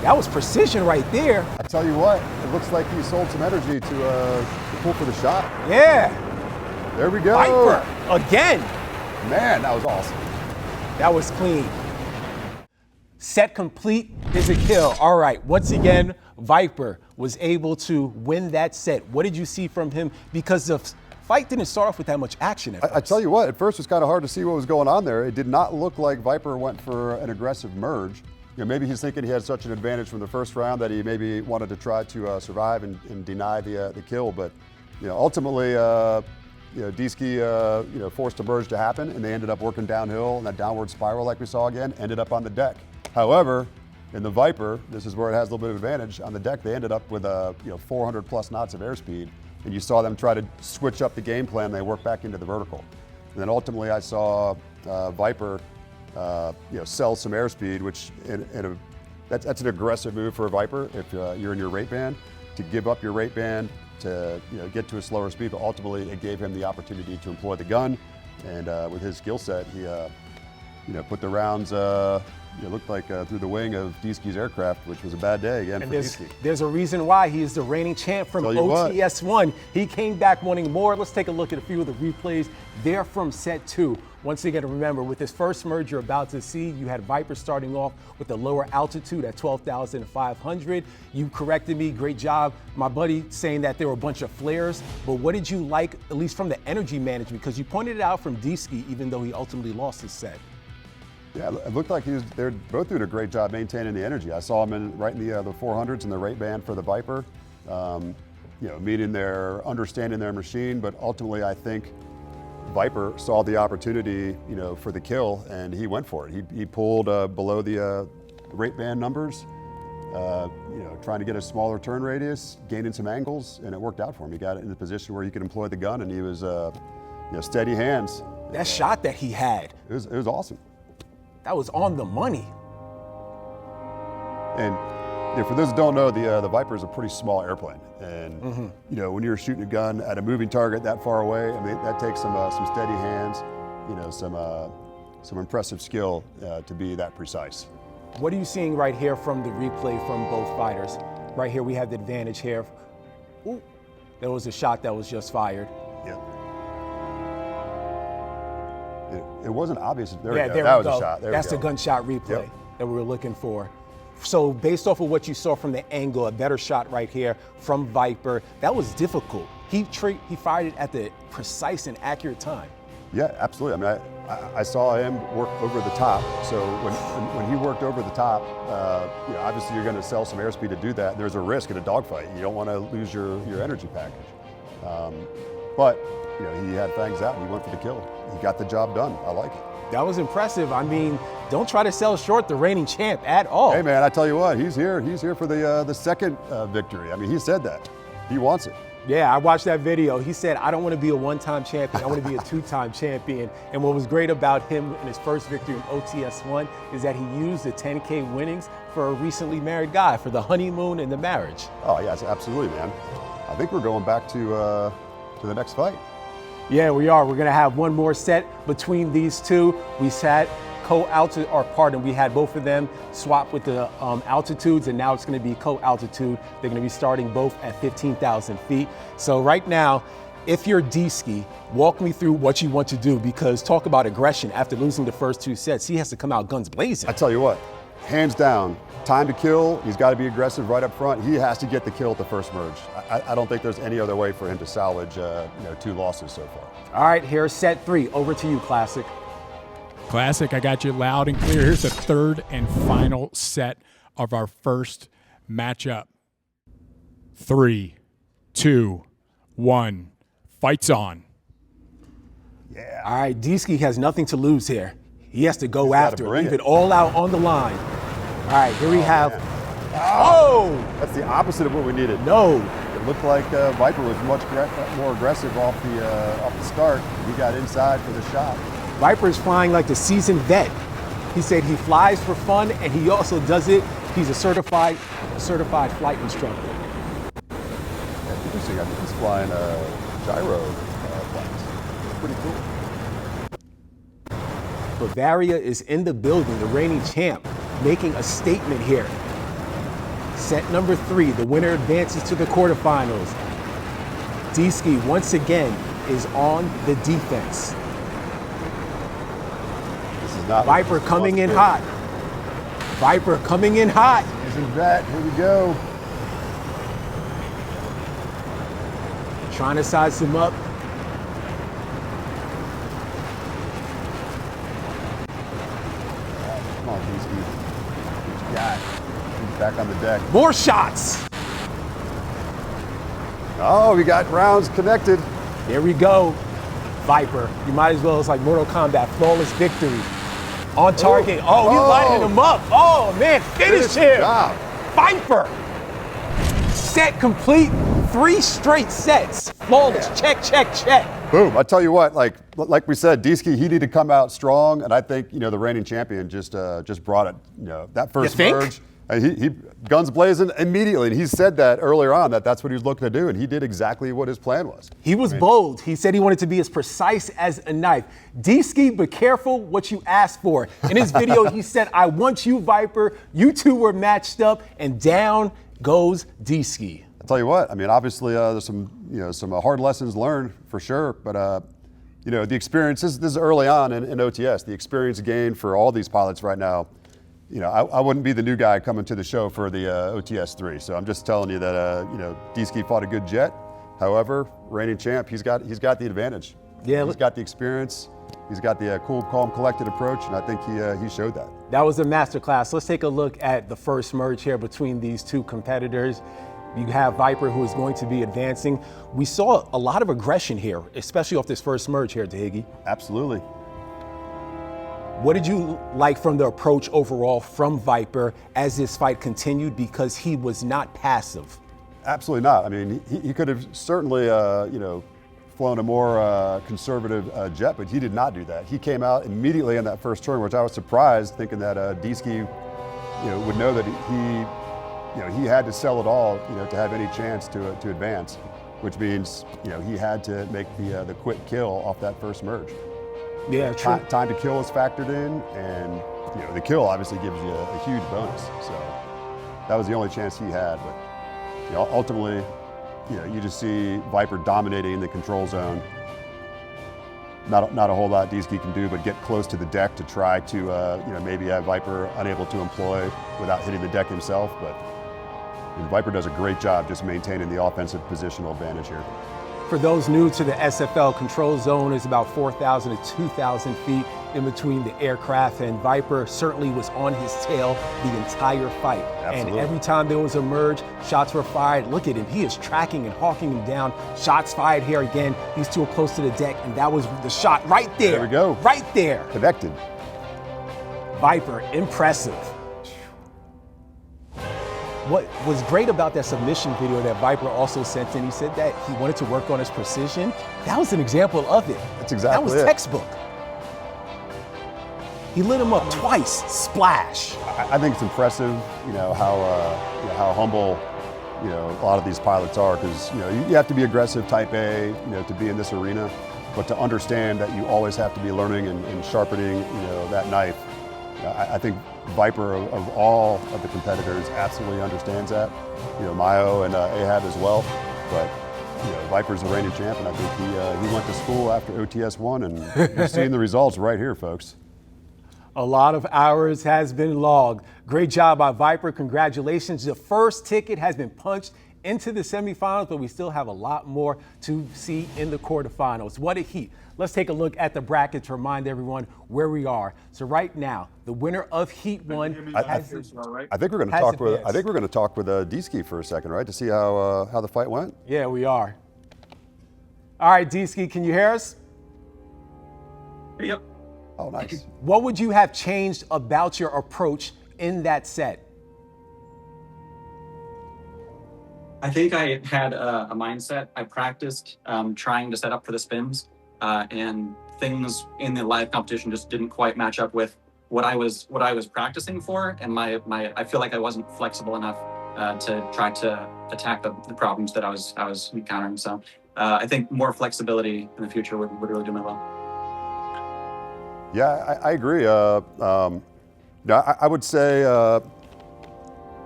That was precision right there. I tell you what, it looks like he sold some energy to pull for the shot. Yeah. There we go. Viper again. Man, that was awesome. That was clean. Set complete is a kill. All right, once again, Viper was able to win that set. What did you see from him? Because the fight didn't start off with that much action at first. I tell you what, at first it was kind of hard to see what was going on there. It did not look like Viper went for an aggressive merge. Maybe he's thinking he had such an advantage from the first round that he maybe wanted to try to survive and deny the kill. But ultimately, Dieske forced a merge to happen, and they ended up working downhill, and that downward spiral, like we saw again, ended up on the deck. However, in the Viper, this is where it has a little bit of advantage. On the deck, they ended up with 400 plus knots of airspeed, and you saw them try to switch up the game plan. And they worked back into the vertical, and then ultimately I saw Viper, sell some airspeed, which that's an aggressive move for a Viper if you're in your rate band, to give up your rate band to get to a slower speed. But ultimately, it gave him the opportunity to employ the gun, and with his skill set, he put the rounds. It looked like through the wing of Dieske's aircraft, which was a bad day again for Dieske. There's a reason why he is the reigning champ from OTS-1. He came back wanting more. Let's take a look at a few of the replays there from set 2. Once again, remember, with this first merge you're about to see, you had Viper starting off with a lower altitude at 12,500. You corrected me, great job, my buddy, saying that there were a bunch of flares. But what did you like, at least from the energy management? Because you pointed it out from Dieske, even though he ultimately lost his set. Yeah, it looked like they're both doing a great job maintaining the energy. I saw him right in the 400s in the rate band for the Viper, meeting understanding their machine, but ultimately I think Viper saw the opportunity, for the kill, and he went for it. He pulled below the rate band numbers, trying to get a smaller turn radius, gaining some angles, and it worked out for him. He got in the position where he could employ the gun, and he was, steady hands. That shot that he had. It was awesome. That was on the money. And for those that don't know, the Viper is a pretty small airplane, and when you're shooting a gun at a moving target that far away, I mean that takes some steady hands. some impressive skill to be that precise. What are you seeing right here from the replay from both fighters? Right here we have the advantage here. Ooh, there was a shot that was just fired. Yep. It wasn't obvious. There yeah, we go. there That we was go. a shot. There That's we the go. gunshot replay Yep. that we were looking for. So based off of what you saw from the angle, a better shot right here from Viper. That was difficult. He fired it at the precise and accurate time. Yeah, absolutely. I mean, I saw him work over the top. So when he worked over the top, obviously you're going to sell some airspeed to do that. There's a risk in a dogfight. You don't want to lose your energy package. But he had fangs out. And he went for the kill. He got the job done. I like it. That was impressive. I mean, don't try to sell short the reigning champ at all. Hey man, I tell you what, he's here. He's here for the second victory. I mean, he said that. He wants it. Yeah, I watched that video. He said, I don't want to be a one-time champion. I want to be a two-time champion. And what was great about him in his first victory in OTS-1 is that he used the 10K winnings for a recently married guy, for the honeymoon and the marriage. Oh, yes, absolutely, man. I think we're going back to the next fight. Yeah, we are. We're going to have one more set between these two. We sat we had both of them swap with the altitudes, and now it's going to be co-altitude. They're going to be starting both at 15,000 feet. So right now, if you're D-Ski, walk me through what you want to do, because talk about aggression. After losing the first two sets, he has to come out guns blazing. I tell you what, hands down, time to kill. He's got to be aggressive right up front. He has to get the kill at the first merge. I don't think there's any other way for him to salvage 2 losses so far. All right, here's set 3. Over to you, Classic. Classic, I got you loud and clear. Here's the third and final set of our first matchup. 3, 2, 1, fights on. Yeah. All right, D-Ski has nothing to lose here. He has to go after it, leave it all out on the line. All right, here we have. Oh! That's the opposite of what we needed. No. It looked like Viper was much more aggressive off the start. He got inside for the shot. Viper is flying like the seasoned vet. He said he flies for fun, and he also does it. He's a certified flight instructor. Yeah, interesting. I think he's flying gyro flights. Pretty cool. Bavaria is in the building, the reigning champ, making a statement here. Set number 3, the winner advances to the quarterfinals. D-Ski once again is on the defense. This is not Viper coming in hot. Viper coming in hot. Isn't that? Here we go. Trying to size him up. Come on, D-Ski. What you got? He's back on the deck. More shots. Oh, we got rounds connected. There we go. Viper, you might as well, it's like Mortal Kombat, flawless victory. On target. Oh, you lighted him up. Oh, man, finish him. Viper. Set complete. 3 straight sets. Flawless. Check, check, check. Boom. I tell you what, like we said, D-Ski, he needed to come out strong, and I think, the reigning champion just brought it. That first merge. He guns blazing immediately, and he said that earlier on, that's what he was looking to do, and he did exactly what his plan was. He was bold. He said he wanted to be as precise as a knife. D-Ski, be careful what you ask for. In his video, he said, I want you, Viper. You two were matched up, and down goes D-Ski. I'll tell you what, I mean, obviously there's some hard lessons learned for sure, but the experience, this is early on in OTS, the experience gained for all these pilots right now. I wouldn't be the new guy coming to the show for the OTS-3. So I'm just telling you that, D-Ski fought a good jet. However, reigning champ, he's got the advantage. Yeah, he's got the experience. He's got the cool, calm, collected approach, and I think he showed that. That was a masterclass. Let's take a look at the first merge here between these two competitors. You have Viper, who is going to be advancing. We saw a lot of aggression here, especially off this first merge here, Dahigi. Absolutely. What did you like from the approach overall from Viper as this fight continued, because he was not passive? Absolutely not. I mean, he could have certainly, flown a more conservative jet, but he did not do that. He came out immediately in that first turn, which I was surprised, thinking that D-Ski, would know that he had to sell it all, to have any chance to advance, which means, he had to make the quick kill off that first merge. Yeah, true. Time to kill is factored in, and you know the kill obviously gives you a huge bonus. So that was the only chance he had. But you know, ultimately, you know, you just see Viper dominating the control zone. Not a whole lot Dieske can do, but get close to the deck to try to you know, maybe have Viper unable to employ without hitting the deck himself. But Viper does a great job just maintaining the offensive positional advantage here. For those new to the SFL, control zone is about 4,000 to 2,000 feet in between the aircraft, and Viper certainly was on his tail the entire fight. Absolutely. And every time there was a merge, shots were fired. Look at him, he is tracking and hawking him down. Shots fired here again. These two are close to the deck, and that was the shot right there. There we go. Right there. Connected. Viper, impressive. What was great about that submission video that Viper also sent in, he said that he wanted to work on his precision. That was an example of it. That's exactly That was it. textbook. He lit him up twice, splash. I think it's impressive, you know, how humble, you know, a lot of these pilots are, because you know you have to be aggressive, type A, you know, to be in this arena, but to understand that you always have to be learning and sharpening, you know, that knife. I think Viper, of all of the competitors, absolutely understands that. You know, Mayo and Ahab as well. But you know, Viper's the reigning champ, and I think he went to school after OTS-1, and you're seeing the results right here, folks. A lot of hours has been logged. Great job by Viper. Congratulations. The first ticket has been punched into the semifinals, but we still have a lot more to see in the quarterfinals. What a heat. Let's take a look at the bracket to remind everyone where we are. So right now, the winner of Heat 1 I think we're going to talk with Dieske for a second, right, to see how the fight went. Yeah, we are. All right, Dieske, can you hear us? Yep. Oh, nice. What would you have changed about your approach in that set? I think I had a mindset. I practiced trying to set up for the spins, and things in the live competition just didn't quite match up with what I was practicing for, and I feel like I wasn't flexible enough to try to attack the problems that I was encountering. So I think more flexibility in the future would really do me well. Yeah, I agree. I would say, you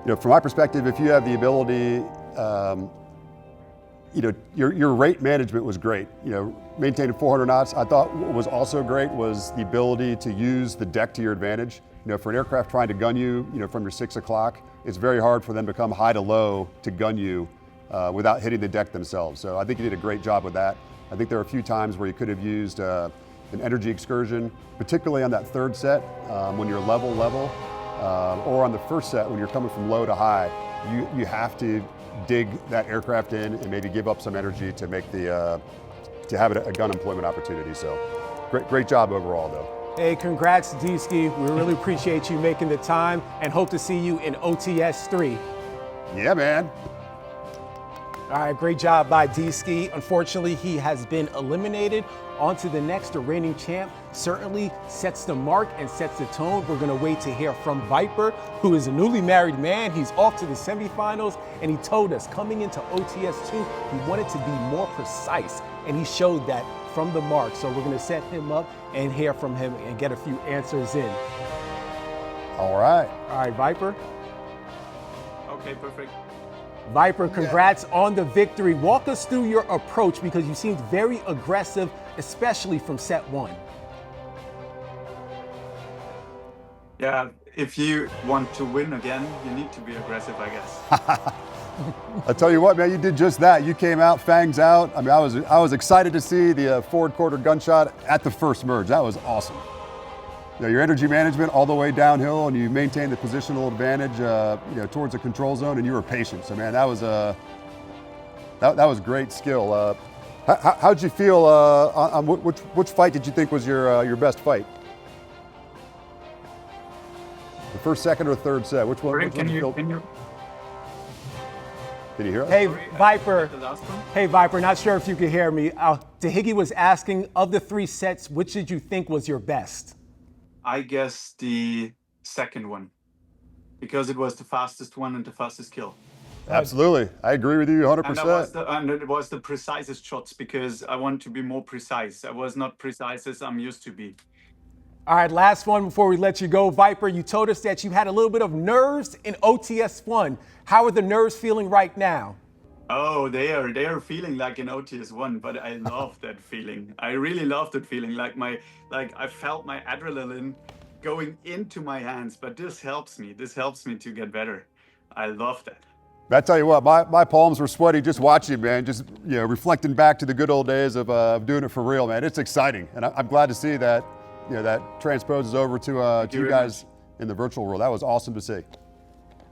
know, from my perspective, if you have the ability, you know, your rate management was great. You know, maintaining 400 knots. I thought what was also great was the ability to use the deck to your advantage. You know, for an aircraft trying to gun you, you know, from your 6 o'clock, it's very hard for them to come high to low to gun you without hitting the deck themselves. So I think you did a great job with that. I think there were a few times where you could have used an energy excursion, particularly on that third set when you're level, or on the first set when you're coming from low to high. You have to dig that aircraft in and maybe give up some energy to make to have a gun employment opportunity. So great job overall, though. Hey, congrats, Dieske. We really appreciate you making the time and hope to see you in OTS-3. Yeah, man. All right, great job by Dieske. Unfortunately, he has been eliminated. On to the next. The reigning champ certainly sets the mark and sets the tone. We're going to wait to hear from Viper, who is a newly married man. He's off to the semifinals, and he told us coming into OTS-2, he wanted to be more precise, and he showed that from the mark. So we're going to set him up and hear from him and get a few answers in. All right. All right, Viper. Okay, perfect. Viper, congrats on the victory. Walk us through your approach, because you seemed very aggressive, especially from set 1. Yeah, if you want to win again, you need to be aggressive, I guess. I tell you what, man, you did just that. You came out, fangs out. I mean, I was excited to see the forward quarter gunshot at the first merge. That was awesome. You know, your energy management all the way downhill, and you maintained the positional advantage, you know, towards the control zone, and you were patient. So, man, that was great skill. How'd you feel on which fight did you think was your best fight? The first, second, or third set? Which one? Can you hear us? Hey, Viper. Hey, Viper. Not sure if you can hear me. Dehiggy was asking, of the 3 sets, which did you think was your best? I guess the second one, because it was the fastest one and the fastest kill. Absolutely. I agree with you 100%. And it was the precisest shots because I want to be more precise. I was not precise as I'm used to be. All right, last one before we let you go. Viper, you told us that you had a little bit of nerves in OTS-1. How are the nerves feeling right now? Oh, they are feeling like an OTS-1, but I love that feeling. I really love that feeling. Like I felt my adrenaline going into my hands, but this helps me. This helps me to get better. I love that. I tell you what, my palms were sweaty just watching, man. Just reflecting back to the good old days of doing it for real, man. It's exciting, and I'm glad to see that that transposes over to you guys in the virtual world. That was awesome to see.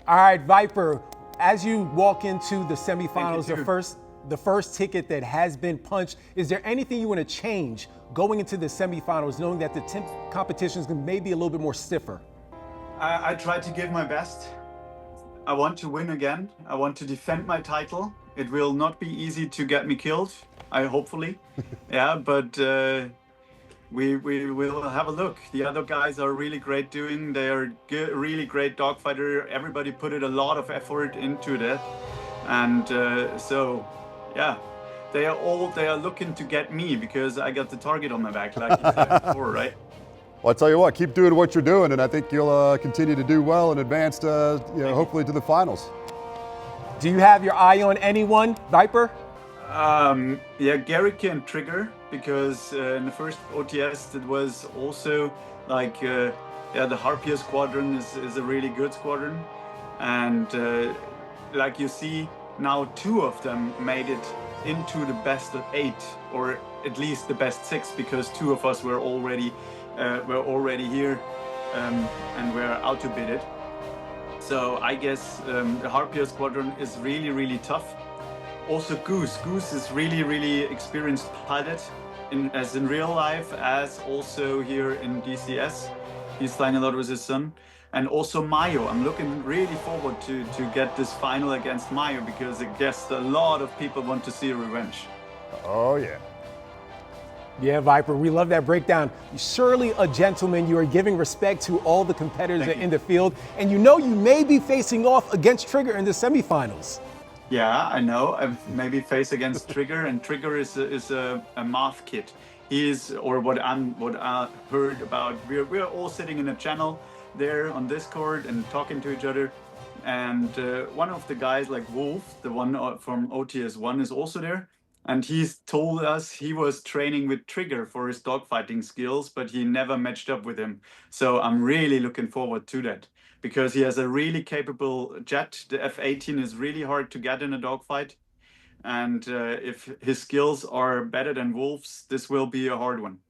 All right, Viper. As you walk into the semifinals, the first ticket that has been punched, is there anything you want to change going into the semifinals, knowing that the competition is maybe a little bit more stiffer? I tried to give my best. I want to win again. I want to defend my title. It will not be easy to get me killed, hopefully. Yeah, but we will have a look. The other guys are really great doing. They are really great dogfighter. Everybody put a lot of effort into that. And so, yeah, they are looking to get me because I got the target on my back, like you said before, right? Well, I tell you what, keep doing what you're doing, and I think you'll continue to do well and advance to, hopefully to the finals. Do you have your eye on anyone, Viper? Yeah, Garrick and Trigger, because in the first OTS it was also like, the Harpier squadron is a really good squadron, and like you see now, 2 of them made it into the best of 8, or at least the best 6, because 2 of us were already here and were outbid. So I guess the Harpier squadron is really, really tough. Also Goose is really experienced pilot, as in real life, as also here in DCS. He's flying a lot with his son. And also Mayo. I'm looking really forward to get this final against Mayo, because I guess a lot of people want to see a revenge. Oh yeah. Yeah, Viper, we love that breakdown. You're surely a gentleman. You are giving respect to all the competitors in the field, and you may be facing off against Trigger in the semifinals. Yeah, I know. I maybe face against Trigger, and Trigger is a math kid. He is, or what I heard about. We're all sitting in a channel there on Discord and talking to each other, and one of the guys, like Wolf, the one from OTS-1, is also there. And he's told us he was training with Trigger for his dogfighting skills, but he never matched up with him. So I'm really looking forward to that, because he has a really capable jet. The F-18 is really hard to get in a dogfight. And if his skills are better than Wolf's, this will be a hard one.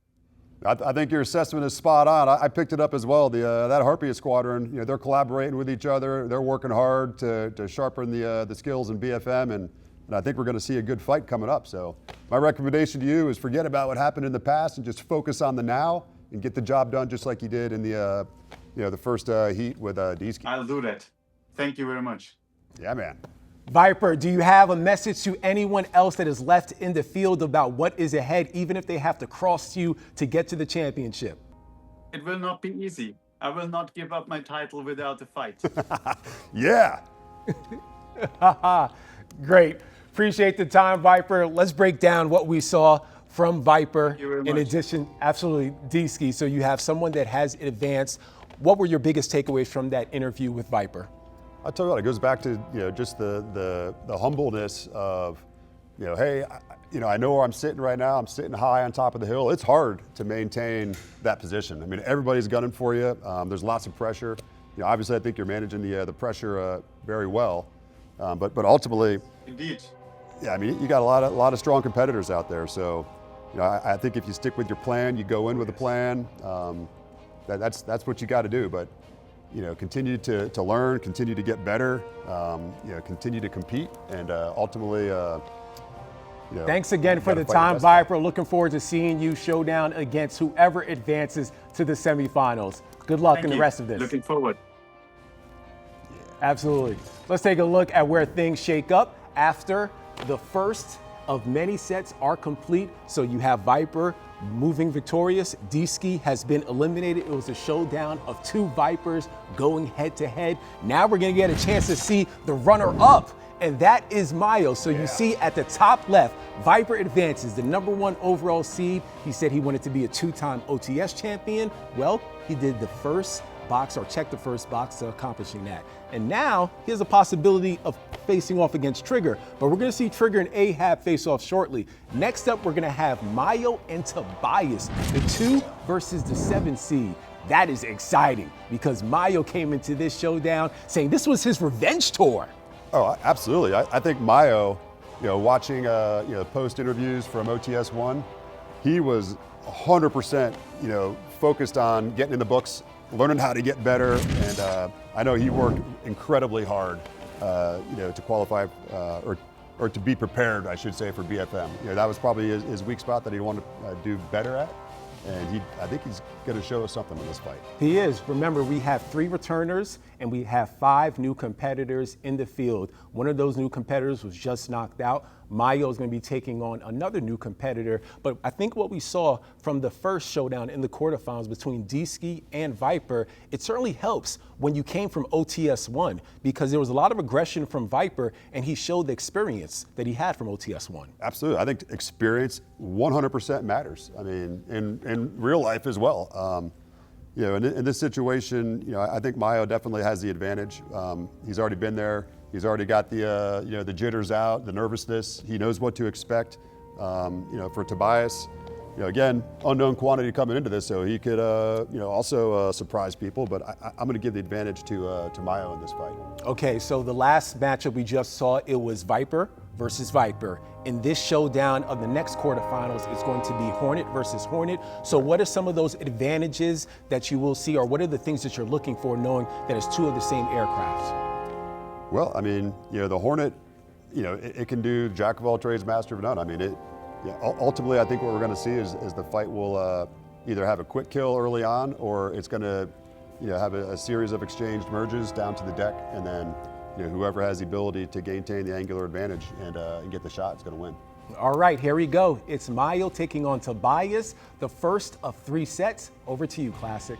I think your assessment is spot on. I picked it up as well. That Harpier squadron, they're collaborating with each other. They're working hard to sharpen the skills in BFM, and I think we're going to see a good fight coming up. So my recommendation to you is forget about what happened in the past and just focus on the now and get the job done just like you did in the first heat with Diesky. I'll do that. Thank you very much. Yeah, man. Viper, do you have a message to anyone else that is left in the field about what is ahead, even if they have to cross you to get to the championship? It will not be easy. I will not give up my title without a fight. Yeah. Great. Appreciate the time, Viper. Let's break down what we saw from Viper. Thank you very much. In addition, absolutely, Diesky. So you have someone that has advanced. What were your biggest takeaways from that interview with Viper? I'll tell you what, it goes back to just the humbleness of, hey, I know where I'm sitting right now. I'm sitting high on top of the hill. It's hard to maintain that position. I mean, everybody's gunning for you. There's lots of pressure. Obviously, I think you're managing the pressure very well. But ultimately, indeed. Yeah, I mean, you got a lot of strong competitors out there. So, I think if you stick with your plan, you go in with a plan. That's what you got to do. But continue to learn, continue to get better, continue to compete, and ultimately, Thanks again for the time, Viper. Looking forward to seeing you showdown against whoever advances to the semifinals. Good luck in the rest of this. Looking forward. Absolutely. Let's take a look at where things shake up after the first of many sets are complete. So you have Viper moving victorious. Diesky has been eliminated. It was a showdown of 2 Vipers going head to head. Now we're going to get a chance to see the runner-up And that is Mayo. So you see at the top left, Viper advances, the #1 overall seed. He said he wanted to be a 2-time OTS champion. Well, he did the first box, or checked the first box to accomplishing that. And now he has a possibility of facing off against Trigger, but we're gonna see Trigger and Ahab face off shortly. Next up, we're gonna have Mayo and Tobias, the 2 versus the 7 seed. That is exciting because Mayo came into this showdown saying this was his revenge tour. Oh, absolutely. I think Mayo, watching post interviews from OTS-1, he was 100% focused on getting in the books, learning how to get better, and I know he worked incredibly hard, to qualify or to be prepared, I should say, for BFM. That was probably his weak spot that he wanted to do better at. And I think he's going to show us something in this fight. He is. Remember, we have 3 returners and we have 5 new competitors in the field. One of those new competitors was just knocked out. Mayo is going to be taking on another new competitor. But I think what we saw from the first showdown in the quarterfinals between D-Ski and Viper, it certainly helps when you came from OTS-1 because there was a lot of aggression from Viper and he showed the experience that he had from OTS-1. Absolutely. I think experience 100% matters. I mean, in real life as well. In this situation, I think Mayo definitely has the advantage. He's already been there. He's already got the jitters out, the nervousness. He knows what to expect. For Tobias, again, unknown quantity coming into this, so he could also surprise people. But I'm going to give the advantage to Mayo in this fight. Okay, so the last matchup we just saw, it was Viper versus Viper. In this showdown of the next quarterfinals, it's going to be Hornet versus Hornet. So what are some of those advantages that you will see, or what are the things that you're looking for knowing that it's 2 of the same aircraft? Well, I mean, the Hornet, it can do jack of all trades, master of none. I mean, ultimately, I think what we're going to see is the fight will either have a quick kill early on, or it's going to, have a series of exchanged merges down to the deck, and then whoever has the ability to maintain the angular advantage and get the shot is going to win. All right, here we go. It's Mayo taking on Tobias, the first of 3 sets. Over to you, Classic.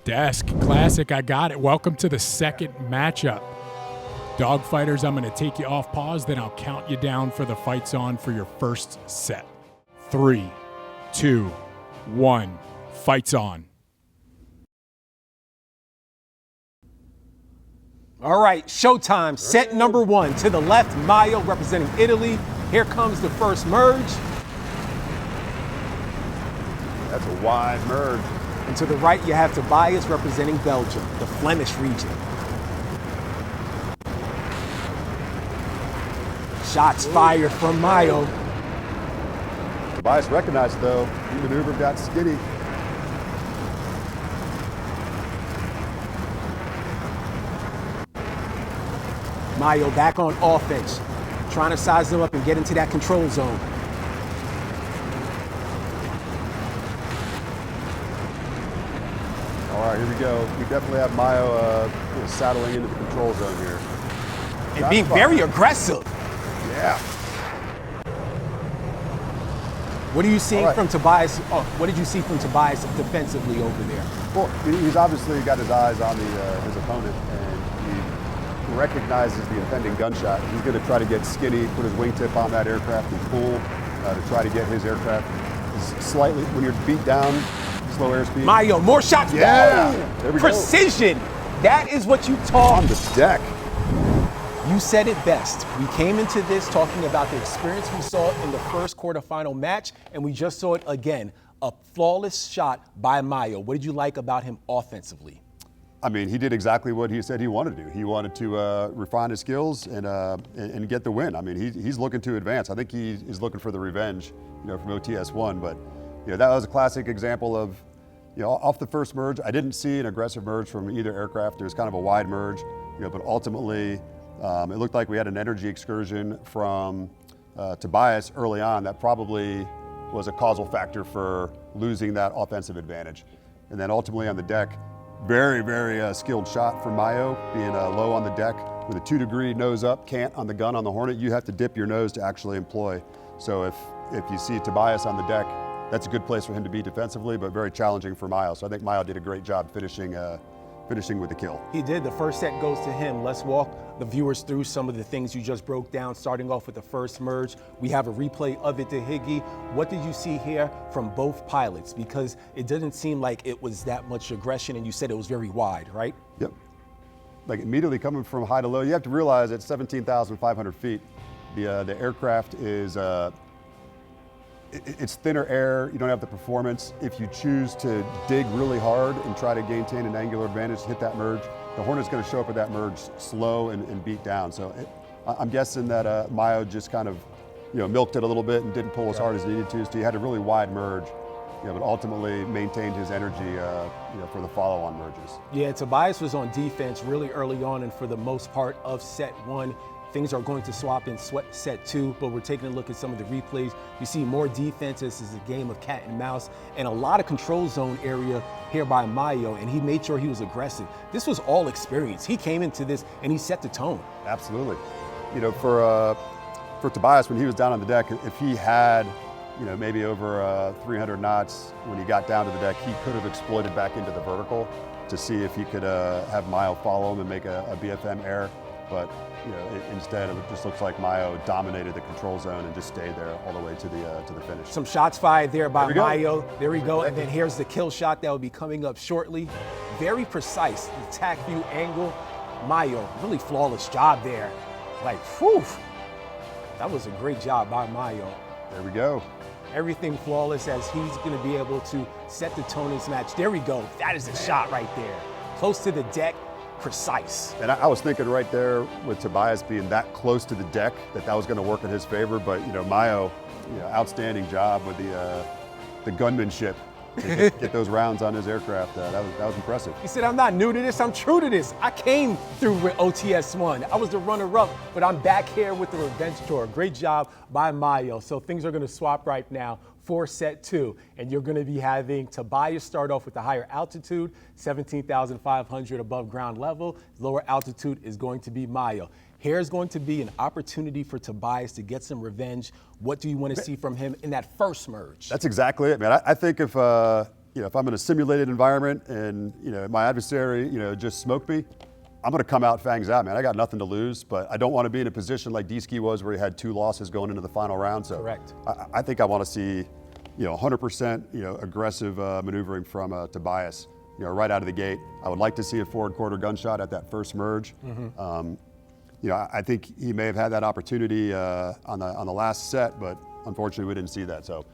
Desk, Classic, I got it. Welcome to the second matchup. Dogfighters, I'm going to take you off pause, then I'll count you down for the fights on for your first set. 3, 2, 1, fights on. All right, showtime. Set number 1. To the left, Mayo representing Italy. Here comes the first merge. That's a wide merge. And to the right, you have Tobias representing Belgium, the Flemish region. Shots fired from Mayo. Tobias recognized, though, he maneuvered, got skinny. Mayo back on offense, trying to size them up and get into that control zone. All right, here we go. We definitely have Mayo saddling into the control zone here. And being very aggressive. Yeah. What are you seeing from Tobias? Oh, what did you see from Tobias defensively over there? Well, he's obviously got his eyes on his opponent, and he recognizes the impending gunshot. He's going to try to get skinny, put his wingtip on that aircraft and pull to try to get his aircraft slightly, when you're beat down, slow airspeed. Mayo, more shots. Yeah, there we Precision. That is what you taught. On the deck. You said it best. We came into this talking about the experience we saw in the first quarterfinal match, and we just saw it again. A flawless shot by Mayo. What did you like about him offensively? I mean, he did exactly what he said he wanted to do. He wanted to refine his skills and get the win. I mean, he's looking to advance. I think he is looking for the revenge, from OTS-1. But that was a classic example of, off the first merge. I didn't see an aggressive merge from either aircraft. There was kind of a wide merge, but ultimately it looked like we had an energy excursion from Tobias early on that probably was a causal factor for losing that offensive advantage. And then ultimately on the deck, very, very skilled shot from Mayo, being low on the deck with a 2-degree nose up, cant on the gun on the Hornet. You have to dip your nose to actually employ. So if you see Tobias on the deck, that's a good place for him to be defensively, but very challenging for Mayo. So I think Mayo did a great job finishing finishing with the kill. He did. The first set goes to him. Let's walk the viewers through some of the things you just broke down, starting off with the first merge. We have a replay of it to Higgy. What did you see here from both pilots? Because it didn't seem like it was that much aggression, and you said it was very wide, right? Yep. Like immediately coming from high to low, you have to realize at 17,500 feet, the aircraft is it's thinner air. You don't have the performance. If you choose to dig really hard and try to maintain an angular advantage, hit that merge, the Hornet's going to show up at that merge slow and beat down. So I'm guessing that Mayo just kind of, milked it a little bit and didn't pull as hard as he needed to. So he had a really wide merge, but ultimately maintained his energy, for the follow-on merges. Yeah, Tobias was on defense really early on, and for the most part of set one. Things are going to swap in set two, but we're taking a look at some of the replays. You see more defense. This is a game of cat and mouse, and a lot of control zone area here by Mayo, and he made sure he was aggressive. This was all experience. He came into this and he set the tone. Absolutely. For Tobias, when he was down on the deck, if he had, maybe over 300 knots when he got down to the deck, he could have exploited back into the vertical to see if he could have Mayo follow him and make a BFM air. But instead, it just looks like Mayo dominated the control zone and just stayed there all the way to the finish. Some shots fired there by Mayo. There we go. And then here's the kill shot that will be coming up shortly. Very precise, the tack view angle. Mayo, really flawless job there. Like, whew. That was a great job by Mayo. There we go. Everything flawless as he's going to be able to set the tone in this match. There we go. That is a shot right there. Close to the deck. Precise. And I was thinking right there with Tobias being that close to the deck that was going to work in his favor, but Mayo, outstanding job with the gunmanship to get those rounds on his aircraft. That was impressive. He said, I'm not new to this, I'm true to this. I came through with OTS-1. I was the runner-up, but I'm back here with the revenge tour. Great job by Mayo. So things are going to swap right now for set two, and you're going to be having Tobias start off with the higher altitude, 17,500 above ground level. Lower altitude is going to be Mayo. Here's going to be an opportunity for Tobias to get some revenge. What do you want to see from him in that first merge? That's exactly it, man. I think if if I'm in a simulated environment and my adversary just smoked me, I'm going to come out fangs out, man. I got nothing to lose, but I don't want to be in a position like D-Ski was where he had 2 losses going into the final round. So correct. I think I want to see 100% aggressive maneuvering from Tobias right out of the gate. I would like to see a forward quarter gunshot at that first merge. I think he may have had that opportunity on the last set, but unfortunately we didn't see that. So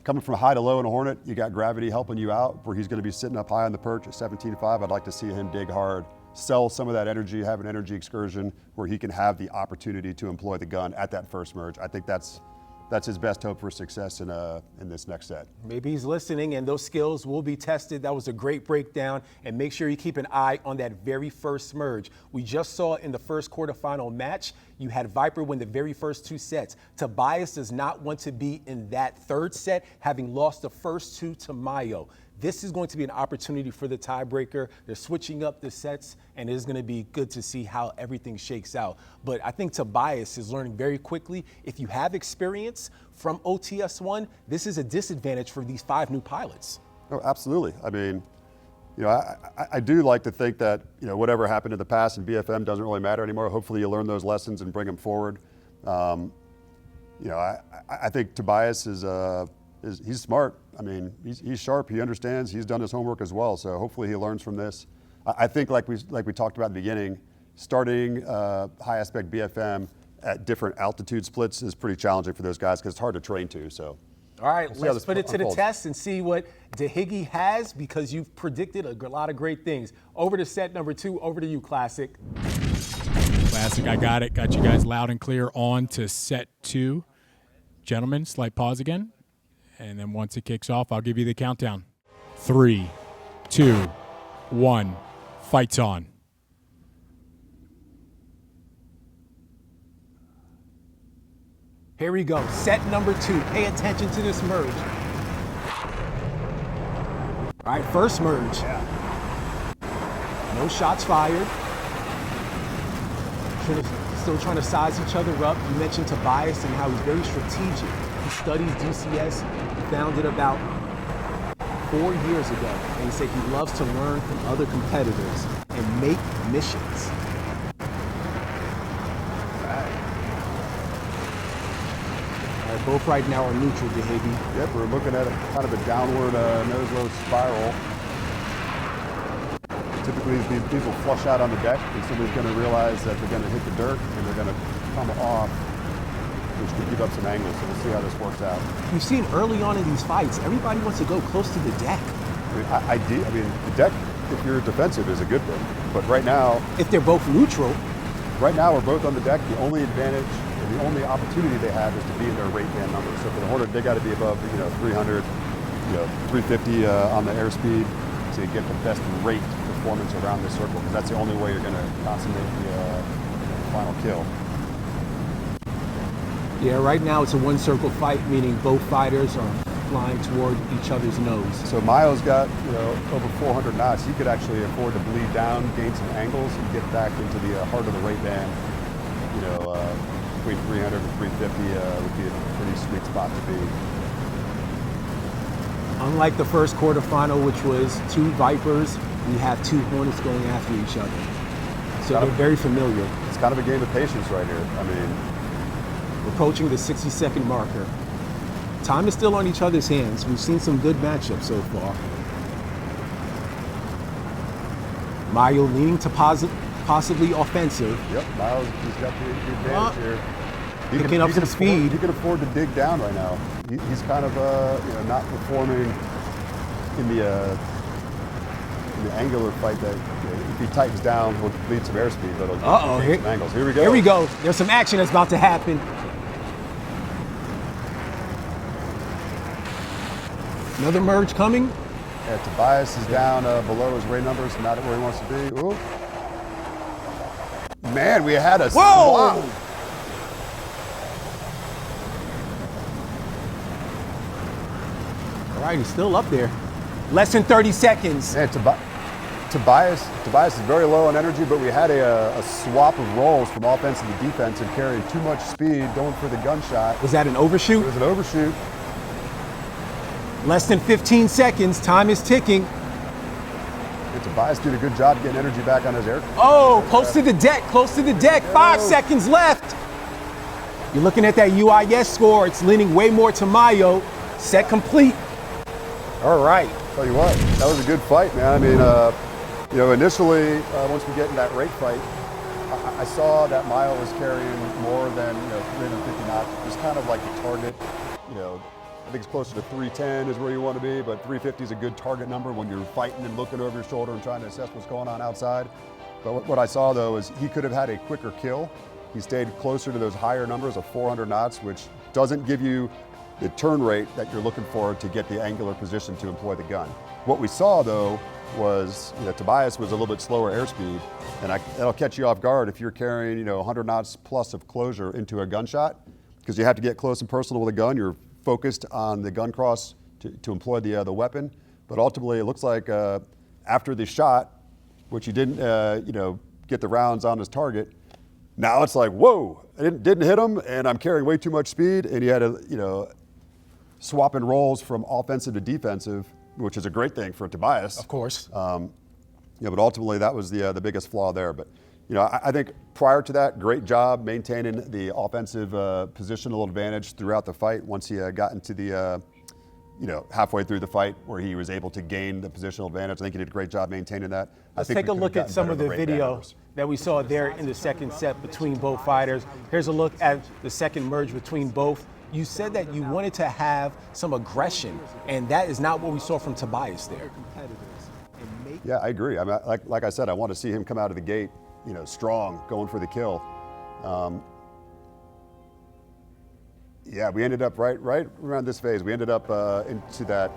coming from high to low in a Hornet, you got gravity helping you out where he's going to be sitting up high on the perch at 17.5. I'd like to see him dig hard, sell some of that energy, have an energy excursion where he can have the opportunity to employ the gun at that first merge. I think that's his best hope for success in this next set. Maybe he's listening and those skills will be tested. That was a great breakdown, and make sure you keep an eye on that very first merge. We just saw in the first quarterfinal match, you had Viper win the very first 2 sets. Tobias does not want to be in that third set, having lost the first 2 to Mayo. This is going to be an opportunity for the tiebreaker. They're switching up the sets, and it is going to be good to see how everything shakes out. But I think Tobias is learning very quickly. If you have experience from OTS-1, this is a disadvantage for these 5 new pilots. Oh, absolutely. I mean, I do like to think that, whatever happened in the past in BFM doesn't really matter anymore. Hopefully you learn those lessons and bring them forward. I think Tobias he's smart. I mean, he's sharp. He understands. He's done his homework as well. So hopefully he learns from this. I think, like we talked about at the beginning, starting high aspect BFM at different altitude splits is pretty challenging for those guys because it's hard to train to. So, all right, let's put it to the test and see what DeHiggy has, because you've predicted a lot of great things. Over to set number 2. Over to you, Classic. Classic, I got it. Got you guys loud and clear on to set 2. Gentlemen, slight pause again. And then once it kicks off, I'll give you the countdown. 3, 2, 1, fights on. Here we go, set number 2. Pay attention to this merge. All right, first merge. No shots fired. Still trying to size each other up. You mentioned Tobias and how he's very strategic. He studies DCS, found it about 4 years ago, and he said he loves to learn from other competitors and make missions. All right, both right now are neutral, Jahibi. Yep, we're looking at kind of a downward nose-low spiral. Typically, these people flush out on the deck, and somebody's going to realize that they're going to hit the dirt, and they're going to come off, which could give up some angles. So we'll see how this works out. You've seen early on in these fights, everybody wants to go close to the deck. I mean, the deck, if you're defensive, is a good thing. But right now, if they're both neutral, right now we're both on the deck. The only advantage and the only opportunity they have is to be in their rate band numbers. So for the Hornet, they got to be above 300, 350 on the airspeed to get the best rate performance around this circle, because that's the only way you're going to consummate the final kill. Yeah, right now it's a one-circle fight, meaning both fighters are flying toward each other's nose. So Mayo's got over 400 knots. He could actually afford to bleed down, gain some angles, and get back into the heart of the rate band. Between 300 and 350 would be a pretty sweet spot to be. Unlike the first quarterfinal, which was 2 Vipers, we have 2 Hornets going after each other. So they're very familiar. It's kind of a game of patience right here. I mean, we're approaching the 60-second marker. Time is still on each other's hands. We've seen some good matchups so far. Mayo leaning to possibly offensive. Yep, Mayo's he's got the advantage here. Picking up some speed. He can afford to dig down right now. He's kind of not performing in the angular fight that if he tightens down, he'll lead some airspeed, but he'll gain some angles. Here we go. Here we go. There's some action that's about to happen. Another merge coming. Yeah, Tobias is down below his rate numbers, not where he wants to be. Ooh. Man, we had a swap. All right, he's still up there. Less than 30 seconds. Yeah, Tobias is very low on energy, but we had a swap of roles from offense to defense and carrying too much speed, going for the gunshot. Was that an overshoot? It was an overshoot. Less than 15 seconds. Time is ticking. Yeah, Tobias did a good job getting energy back on his air. Oh, close to the deck, close to the deck. 5 seconds left. You're looking at that UIS score. It's leaning way more to Mayo. Set complete. All right. Tell you what, that was a good fight, man. I mean, initially, once we get in that rate fight, I saw that Mayo was carrying more than 350 knots. It was kind of like the target. I think it's closer to 310 is where you want to be, but 350 is a good target number when you're fighting and looking over your shoulder and trying to assess what's going on outside. But what I saw, though, is he could have had a quicker kill. He stayed closer to those higher numbers of 400 knots, which doesn't give you the turn rate that you're looking for to get the angular position to employ the gun. What we saw, though, was Tobias was a little bit slower airspeed, and that'll catch you off guard if you're carrying 100 knots plus of closure into a gunshot, because you have to get close and personal with a gun. You're focused on the gun cross to employ the weapon, but ultimately it looks like after the shot, which he didn't get the rounds on his target, now it's like, whoa, I didn't hit him, and I'm carrying way too much speed, and he had to swapping roles from offensive to defensive, which is a great thing for Tobias. Of course. But ultimately that was the biggest flaw there. But I think prior to that, great job maintaining the offensive positional advantage throughout the fight. Once he got into the halfway through the fight where he was able to gain the positional advantage, I think he did a great job maintaining that. Let's take a look at some of the video that we saw there in the second set between both fighters. Here's a look at the second merge between both. You said that you wanted to have some aggression, and that is not what we saw from Tobias there. Yeah, I agree. I mean, like I said, I want to see him come out of the gate, strong, going for the kill. Yeah, we ended up right around this phase. We ended up into that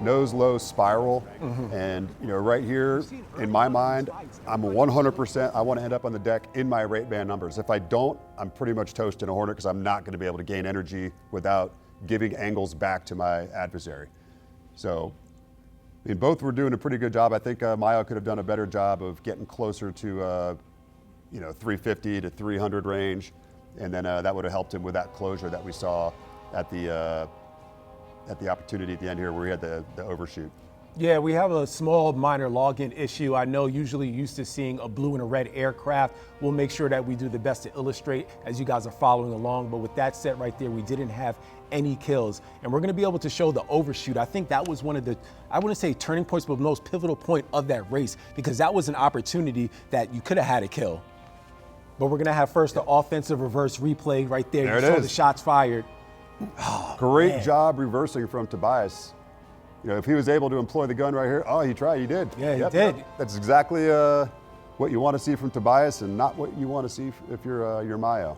nose-low spiral, and right here, in my mind, I'm 100%. I want to end up on the deck in my rate band numbers. If I don't, I'm pretty much toast in a Hornet because I'm not going to be able to gain energy without giving angles back to my adversary. So, I mean, both were doing a pretty good job. I think Mayo could have done a better job of getting closer to 350 to 300 range, and then that would have helped him with that closure that we saw at the opportunity at the end here where he had the overshoot. Yeah, we have a small minor login issue. I know usually used to seeing a blue and a red aircraft. We'll make sure that we do the best to illustrate as you guys are following along. But with that set right there, we didn't have any kills. And we're going to be able to show the overshoot. I think that was one of the, I wouldn't say turning points, but the most pivotal point of that race, because that was an opportunity that you could have had a kill. But we're going to have first the offensive reverse replay right there. You saw the shots fired. Oh, great job reversing from Tobias. You know, if he was able to employ the gun right here, oh, he tried, he did. Yeah, he did. Yep. That's exactly what you want to see from Tobias and not what you want to see if you're Mayo.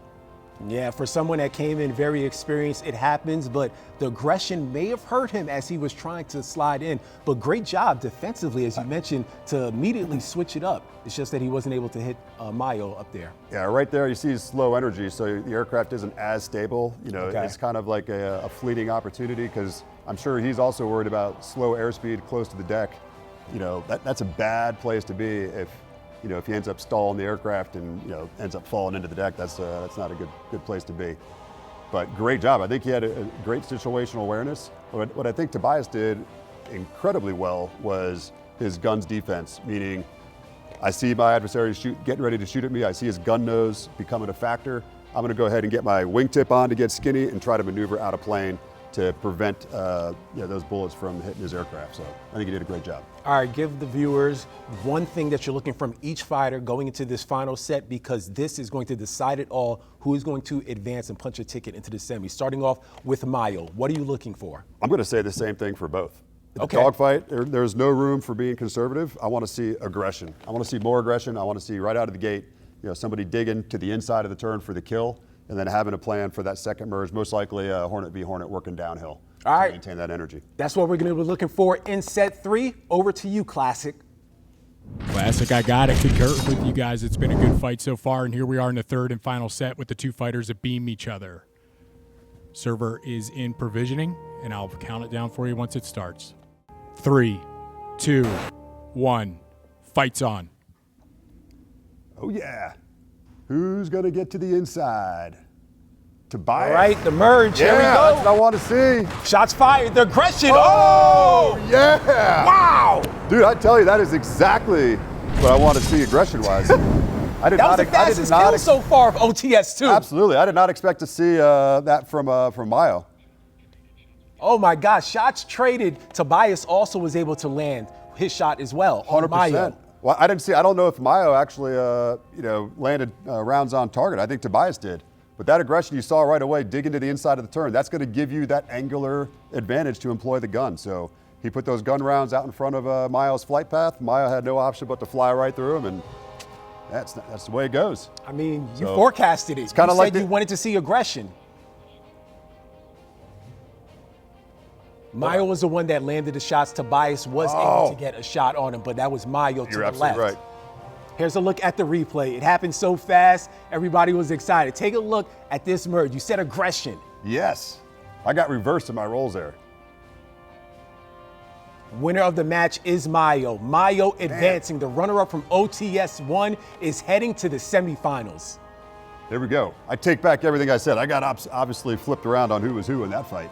Yeah, for someone that came in very experienced, it happens, but the aggression may have hurt him as he was trying to slide in. But great job defensively, as you mentioned, to immediately switch it up. It's just that he wasn't able to hit Mayo up there. Yeah, right there you see his slow energy, so the aircraft isn't as stable. You know, it's kind of like a fleeting opportunity, because I'm sure he's also worried about slow airspeed close to the deck. You know, that's a bad place to be if he ends up stalling the aircraft and, ends up falling into the deck. That's not a good place to be. But great job. I think he had a great situational awareness. What I think Tobias did incredibly well was his guns defense, meaning I see my adversary getting ready to shoot at me. I see his gun nose becoming a factor. I'm going to go ahead and get my wingtip on to get skinny and try to maneuver out of plane to prevent those bullets from hitting his aircraft. So I think he did a great job. All right, give the viewers one thing that you're looking from each fighter going into this final set, because this is going to decide it all, who is going to advance and punch a ticket into the semi. Starting off with Mayo, what are you looking for? I'm going to say the same thing for both. The dogfight, there's no room for being conservative. I want to see aggression. I want to see more aggression. I want to see right out of the gate, somebody digging to the inside of the turn for the kill, and then having a plan for that second merge, most likely Hornet v Hornet working downhill. All right. To maintain that energy. That's what we're going to be looking for in set 3. Over to you, Classic. Classic, I got to concur with you guys. It's been a good fight so far, and here we are in the third and final set with the two fighters that beam each other. Server is in provisioning, and I'll count it down for you once it starts. 3, 2, 1, fight's on. Oh yeah. Who's going to get to the inside? Tobias. All right, the merge. Yeah, here we go. That's what I want to see. Shots fired. The aggression. Oh, yeah. Wow. Dude, I tell you, that is exactly what I want to see aggression-wise. That was the fastest kill so far of OTS-2. Absolutely. I did not expect to see that from Mayo. Oh, my gosh. Shots traded. Tobias also was able to land his shot as well on 100%. Mayo. Well, I don't know if Mayo actually, landed rounds on target. I think Tobias did. But that aggression you saw right away, dig into the inside of the turn, that's going to give you that angular advantage to employ the gun. So he put those gun rounds out in front of Mayo's flight path. Mayo had no option but to fly right through him, and that's the way it goes. I mean, you forecasted it. It's kind of like you wanted to see aggression. Mayo was the one that landed the shots. Tobias was able to get a shot on him, but that was Mayo to the left. You're absolutely right. Here's a look at the replay. It happened so fast, everybody was excited. Take a look at this merge. You said aggression. Yes. I got reversed in my rolls there. Winner of the match is Mayo. Mayo advancing. The runner-up from OTS-1 is heading to the semifinals. There we go. I take back everything I said. I got obviously flipped around on who was who in that fight.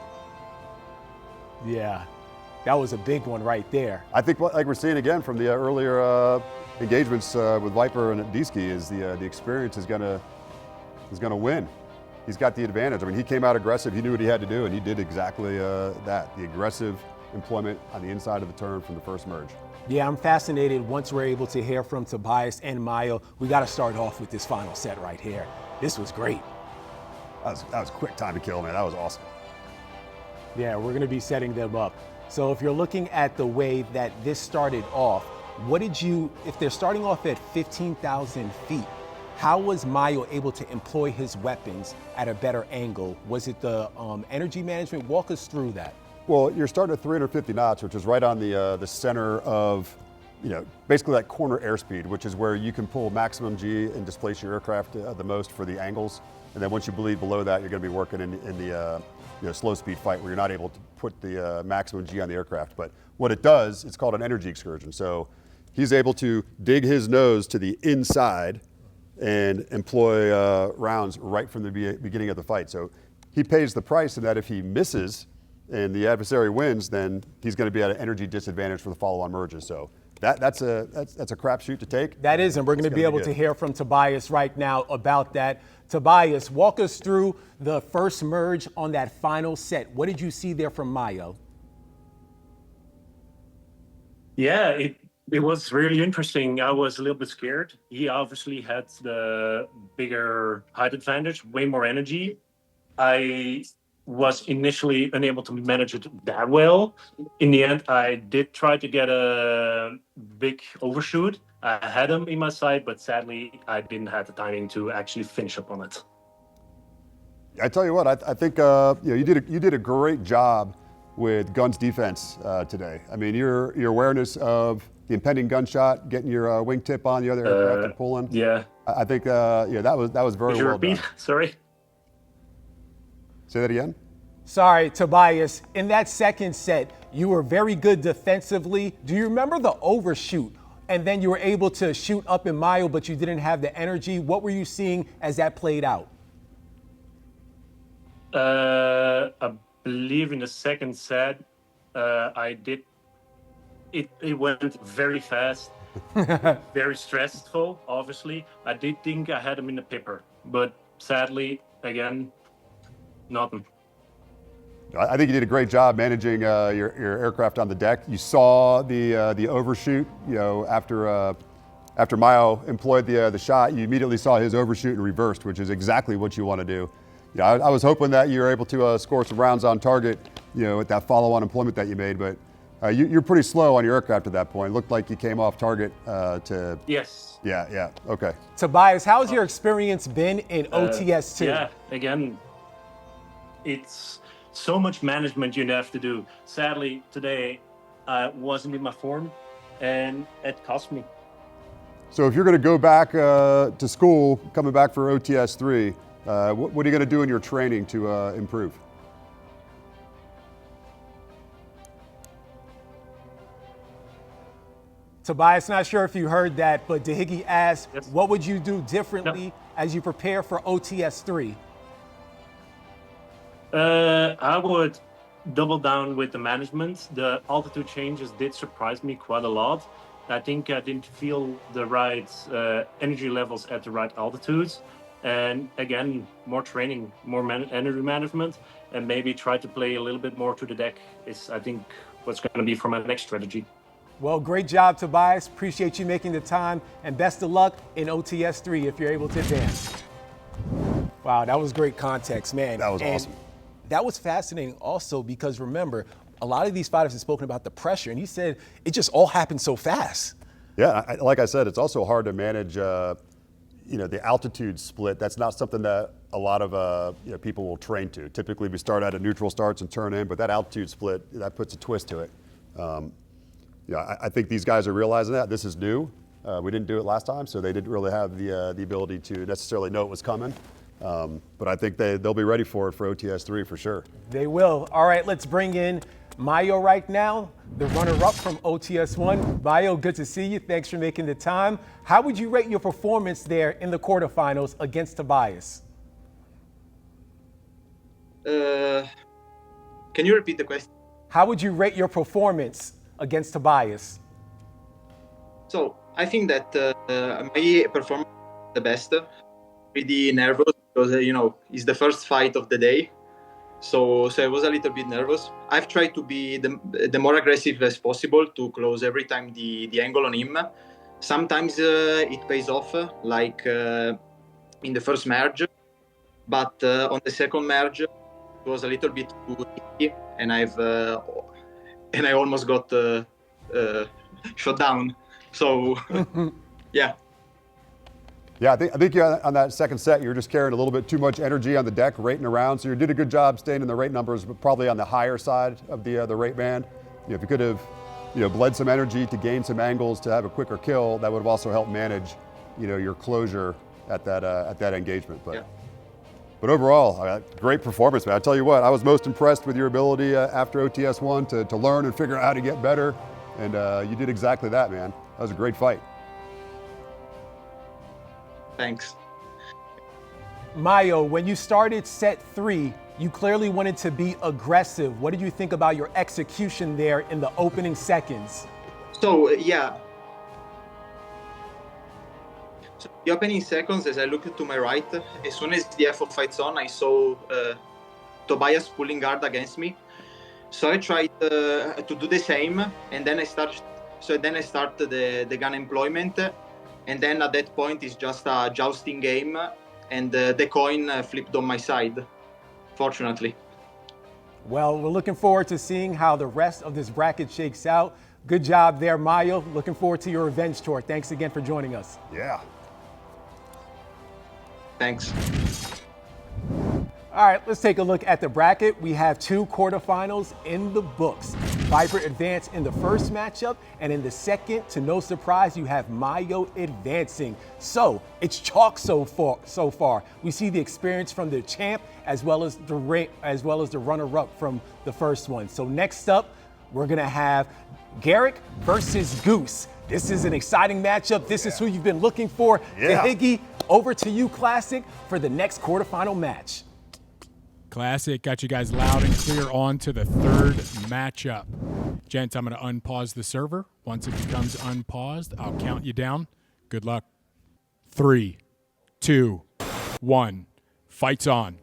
Yeah, that was a big one right there. I think like we're seeing again from the earlier engagements with Viper and Diesky is the experience is gonna win. He's got the advantage. I mean, he came out aggressive. He knew what he had to do, and he did exactly that. The aggressive employment on the inside of the turn from the first merge. Yeah, I'm fascinated once we're able to hear from Tobias and Mayo. We got to start off with this final set right here. This was great. That was quick time to kill, man. That was awesome. Yeah, we're going to be setting them up. So if you're looking at the way that this started off, if they're starting off at 15,000 feet, how was Mayo able to employ his weapons at a better angle? Was it the energy management? Walk us through that. Well, you're starting at 350 knots, which is right on the center of, basically that corner airspeed, which is where you can pull maximum G and displace your aircraft the most for the angles. And then once you bleed below that, you're going to be working in the slow speed fight where you're not able to put the maximum G on the aircraft. But what it does, it's called an energy excursion. So he's able to dig his nose to the inside and employ rounds right from the beginning of the fight. So he pays the price in that if he misses, and the adversary wins, then he's going to be at an energy disadvantage for the follow-on merges. So that's a crapshoot to take. That is, and we're going to be able to hear from Tobias right now about that. Tobias, walk us through the first merge on that final set. What did you see there from Mayo? Yeah, it was really interesting. I was a little bit scared. He obviously had the bigger height advantage, way more energy. I was initially unable to manage it that well. In the end, I did try to get a big overshoot. I had him in my sight, but sadly, I didn't have the timing to actually finish up on it. I tell you what, I think you did a great job with guns defense today. I mean, your awareness of the impending gunshot, getting your wingtip on the other aircraft and pulling. Yeah. I think that was very well done. Sorry. Say that again. Sorry, Tobias. In that second set, you were very good defensively. Do you remember the overshoot? And then you were able to shoot up in Mayo, but you didn't have the energy. What were you seeing as that played out? I believe in the second set, I did. It went very fast, very stressful. Obviously, I did think I had him in the pipper, but sadly, again, nothing. I think you did a great job managing your aircraft on the deck. You saw the overshoot. After Mayo employed the shot, you immediately saw his overshoot and reversed, which is exactly what you want to do. Yeah, I was hoping that you were able to score some rounds on target, with that follow-on employment that you made, but you're pretty slow on your aircraft at that point. It looked like you came off target to. Yes. Yeah. Okay. Tobias, how's your experience been in OTS-2? Yeah, again, it's so much management you have to do. Sadly, today I wasn't in my form, and it cost me. So if you're going to go back to school, coming back for OTS-3, what are you going to do in your training to improve? Tobias, not sure if you heard that, but Dehigi asked, what would you do differently as you prepare for OTS-3? I would double down with the management. The altitude changes did surprise me quite a lot. I think I didn't feel the right energy levels at the right altitudes. And again, more training, more energy management, and maybe try to play a little bit more to the deck is, I think, what's going to be for my next strategy. Well, great job, Tobias. Appreciate you making the time, and best of luck in OTS-3 if you're able to advance. Wow, that was great context, man. That was awesome. That was fascinating also because, remember, a lot of these fighters have spoken about the pressure, and he said it just all happened so fast. Yeah, like I said, it's also hard to manage the altitude split. That's not something that a lot of people will train to. Typically, we start at a neutral starts and turn in, but that altitude split, that puts a twist to it. I think these guys are realizing that. This is new. We didn't do it last time, so they didn't really have the ability to necessarily know it was coming. But I think they'll be ready for it for OTS-3 for sure. They will. All right, let's bring in Mayo right now, the runner-up from OTS-1. Mayo, good to see you. Thanks for making the time. How would you rate your performance there in the quarterfinals against Tobias? Can you repeat the question? How would you rate your performance against Tobias? So I think that my performance is the best. Pretty nervous because it's the first fight of the day. So I was a little bit nervous. I've tried to be the more aggressive as possible to close every time the angle on him. Sometimes it pays off, like in the first merge, but on the second merge it was a little bit too easy, and I almost got shot down. So yeah. Yeah, I think on that second set, you're just carrying a little bit too much energy on the deck, rating around. So you did a good job staying in the rate numbers, but probably on the higher side of the rate band. If you could have, bled some energy to gain some angles to have a quicker kill, that would have also helped manage, your closure at that engagement. But overall, great performance, man. I tell you what, I was most impressed with your ability after OTS-1 to learn and figure out how to get better, and you did exactly that, man. That was a great fight. Thanks. Mayo, when you started set 3, You clearly wanted to be aggressive. What did you think about your execution there in the opening seconds? So yeah. So the opening seconds, as I looked to my right, as soon as the F fight's on, I saw Tobias pulling guard against me. So I tried to do the same, and then I started. So then I started the gun employment, and then at that point it's just a jousting game, and the coin flipped on my side, fortunately. Well, we're looking forward to seeing how the rest of this bracket shakes out. Good job there, Mayo. Looking forward to your revenge tour. Thanks again for joining us. Yeah. Thanks. All right, let's take a look at the bracket. We have 2 quarterfinals in the books. Viper advanced in the first matchup, and in the second, to no surprise, you have Mayo advancing. So it's chalk so far. We see the experience from the champ as well as the runner-up from the first one. So next up, we're gonna have Garrick versus Goose. This is an exciting matchup. This is who you've been looking for. Yeah. Higgy, over to you, Classic, for the next quarterfinal match. Classic, got you guys loud and clear on to the third matchup. Gents, I'm going to unpause the server. Once it becomes unpaused, I'll count you down. Good luck. 3, 2, 1. Fights on.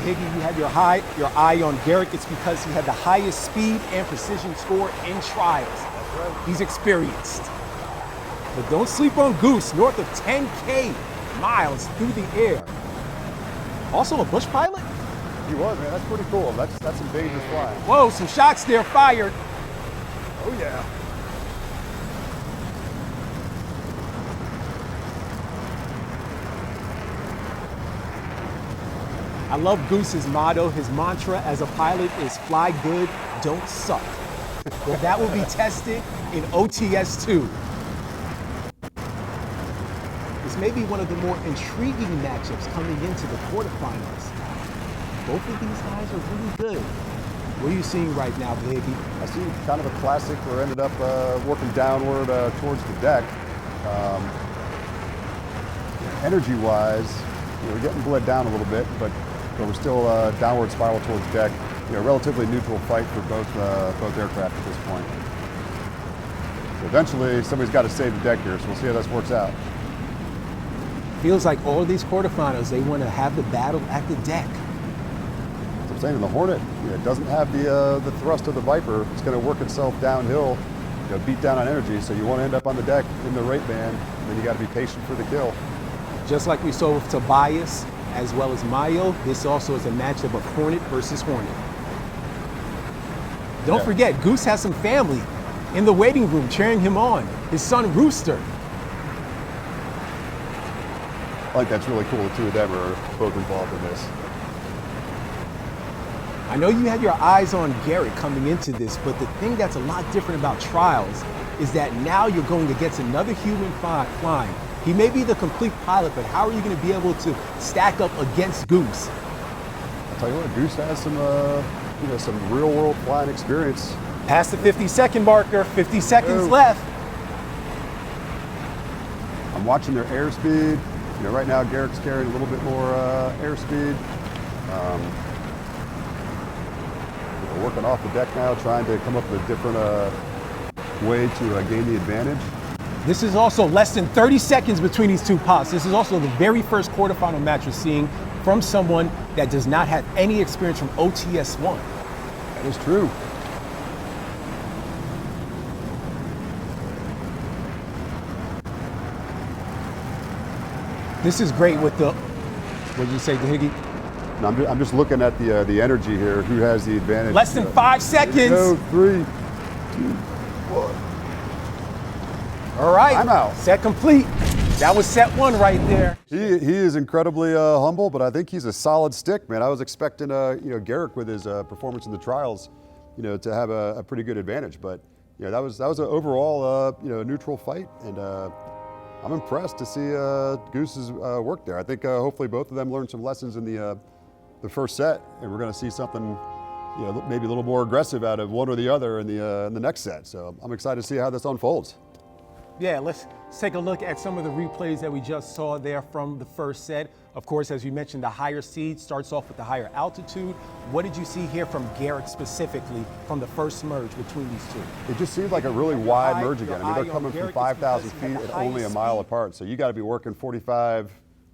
Higgy, you had your eye on Garrick. It's because he had the highest speed and precision score in trials. That's right. He's experienced. But don't sleep on Goose, north of 10K miles through the air. Also a bush pilot? He was, man. That's pretty cool. That's some dangerous flying. Whoa, some shots there fired. Oh, yeah. I love Goose's motto. His mantra as a pilot is fly good, don't suck. Well, that will be tested in OTS-2. This may be one of the more intriguing matchups coming into the quarterfinals. Both of these guys are really good. What are you seeing right now, baby? I see kind of a classic where I ended up working downward towards the deck. Energy-wise, we're getting bled down a little bit, but we're still downward spiral towards deck. Relatively neutral fight for both aircraft at this point. So eventually, somebody's got to save the deck here, so we'll see how this works out. Feels like all these quarterfinals, they want to have the battle at the deck. As I'm saying, in the Hornet, it doesn't have the thrust of the Viper. It's going to work itself downhill, beat down on energy. So you want to end up on the deck in the right band, and then you got to be patient for the kill. Just like we saw with Tobias as well as Mayo, this also is a matchup of Hornet versus Hornet. Don't forget, Goose has some family in the waiting room cheering him on. His son Rooster. I think that's really cool. The two of them are both involved in this. I know you had your eyes on Garrett coming into this, but the thing that's a lot different about trials is that now you're going against another human flying. He may be the complete pilot, but how are you going to be able to stack up against Goose? I'll tell you what, Goose has some real-world flying experience. Past the 50-second marker, 50 seconds left. I'm watching their airspeed. Right now Garrett's carrying a little bit more airspeed. We're working off the deck now, trying to come up with a different way to gain the advantage. This is also less than 30 seconds between these two pops. This is also the very first quarterfinal match we're seeing from someone that does not have any experience from OTS-1. That is true. This is great with the, what did you say, Higgy? No, I'm just looking at the energy here. Who has the advantage? Less than 5 seconds. Go, 3, 2, 1. All right. I'm out. Set complete. That was set 1 right there. He is incredibly humble, but I think he's a solid stick, man. I was expecting Garrick with his performance in the trials, to have a pretty good advantage, but that was an overall neutral fight, and I'm impressed to see Goose's work there. I think hopefully both of them learned some lessons in the the first set, and we're going to see something, maybe a little more aggressive out of one or the other in the next set. So I'm excited to see how this unfolds. Yeah, let's take a look at some of the replays that we just saw there from the first set. Of course, as you mentioned, the higher seed starts off with the higher altitude. What did you see here from Garrick specifically from the first merge between these two? It just seemed like a really wide merge again. I mean, they're coming from 5,000 feet at only a mile apart. So you got to be working 45,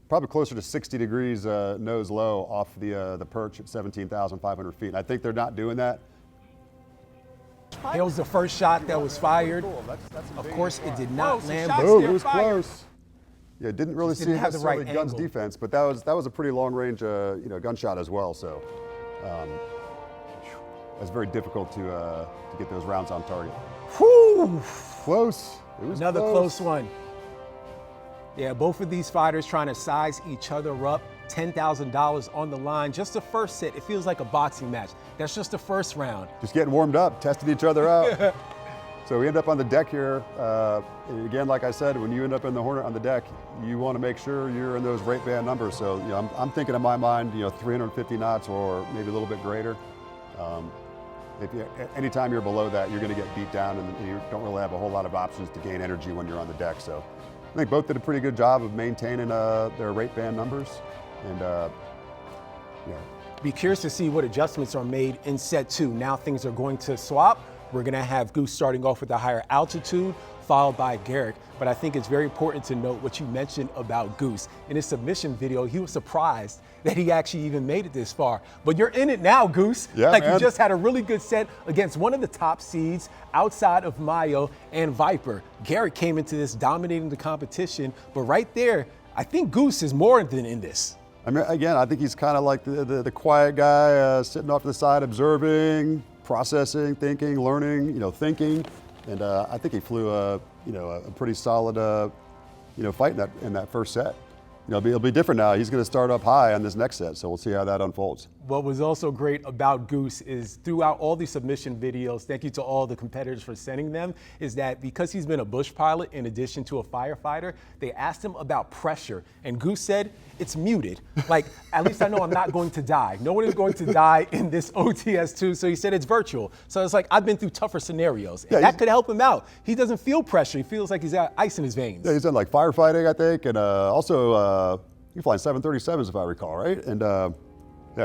probably closer to 60 degrees nose low off the perch at 17,500 feet. And I think they're not doing that. Here was the first shot that was fired. Of course, it did not land. Boom, it was close. Yeah, didn't really see didn't have the necessarily right Gunn's angle. defense, but that was a pretty long range, gunshot as well. So that's very difficult to get those rounds on target. Whew. Close. It was Another close one. Yeah, both of these fighters trying to size each other up. $10,000 on the line. Just the first set. It feels like a boxing match. That's just the first round. Just getting warmed up, testing each other out. So we end up on the deck here. And again, like I said, when you end up in the Hornet on the deck, you want to make sure you're in those rate band numbers. So I'm thinking in my mind, 350 knots or maybe a little bit greater. Anytime you're below that, you're going to get beat down, and you don't really have a whole lot of options to gain energy when you're on the deck. So I think both did a pretty good job of maintaining their rate band numbers. And Be curious to see what adjustments are made in set two. Now things are going to swap. We're going to have Goose starting off with a higher altitude, followed by Garrick. But I think it's very important to note what you mentioned about Goose. In his submission video, he was surprised that he actually even made it this far. But you're in it now, Goose. Yeah, like man. You just had a really good set against one of the top seeds outside of Mayo and Viper. Garrick came into this dominating the competition, but right there, I think Goose is more than in this. I mean, again, I think he's kind of like the quiet guy sitting off to the side, observing, processing, thinking, learning, thinking. And I think he flew a pretty solid, fight in that first set. It'll be different now. He's going to start up high on this next set, so we'll see how that unfolds. What was also great about Goose is throughout all these submission videos, thank you to all the competitors for sending them, is that because he's been a bush pilot in addition to a firefighter, they asked him about pressure. And Goose said, it's muted. Like, at least I know I'm not going to die. No one is going to die in this OTS-2, so he said it's virtual. So it's like, I've been through tougher scenarios. And that could help him out. He doesn't feel pressure. He feels like he's got ice in his veins. Yeah, he's done like firefighting, I think, and also he's flying 737s, if I recall, right? And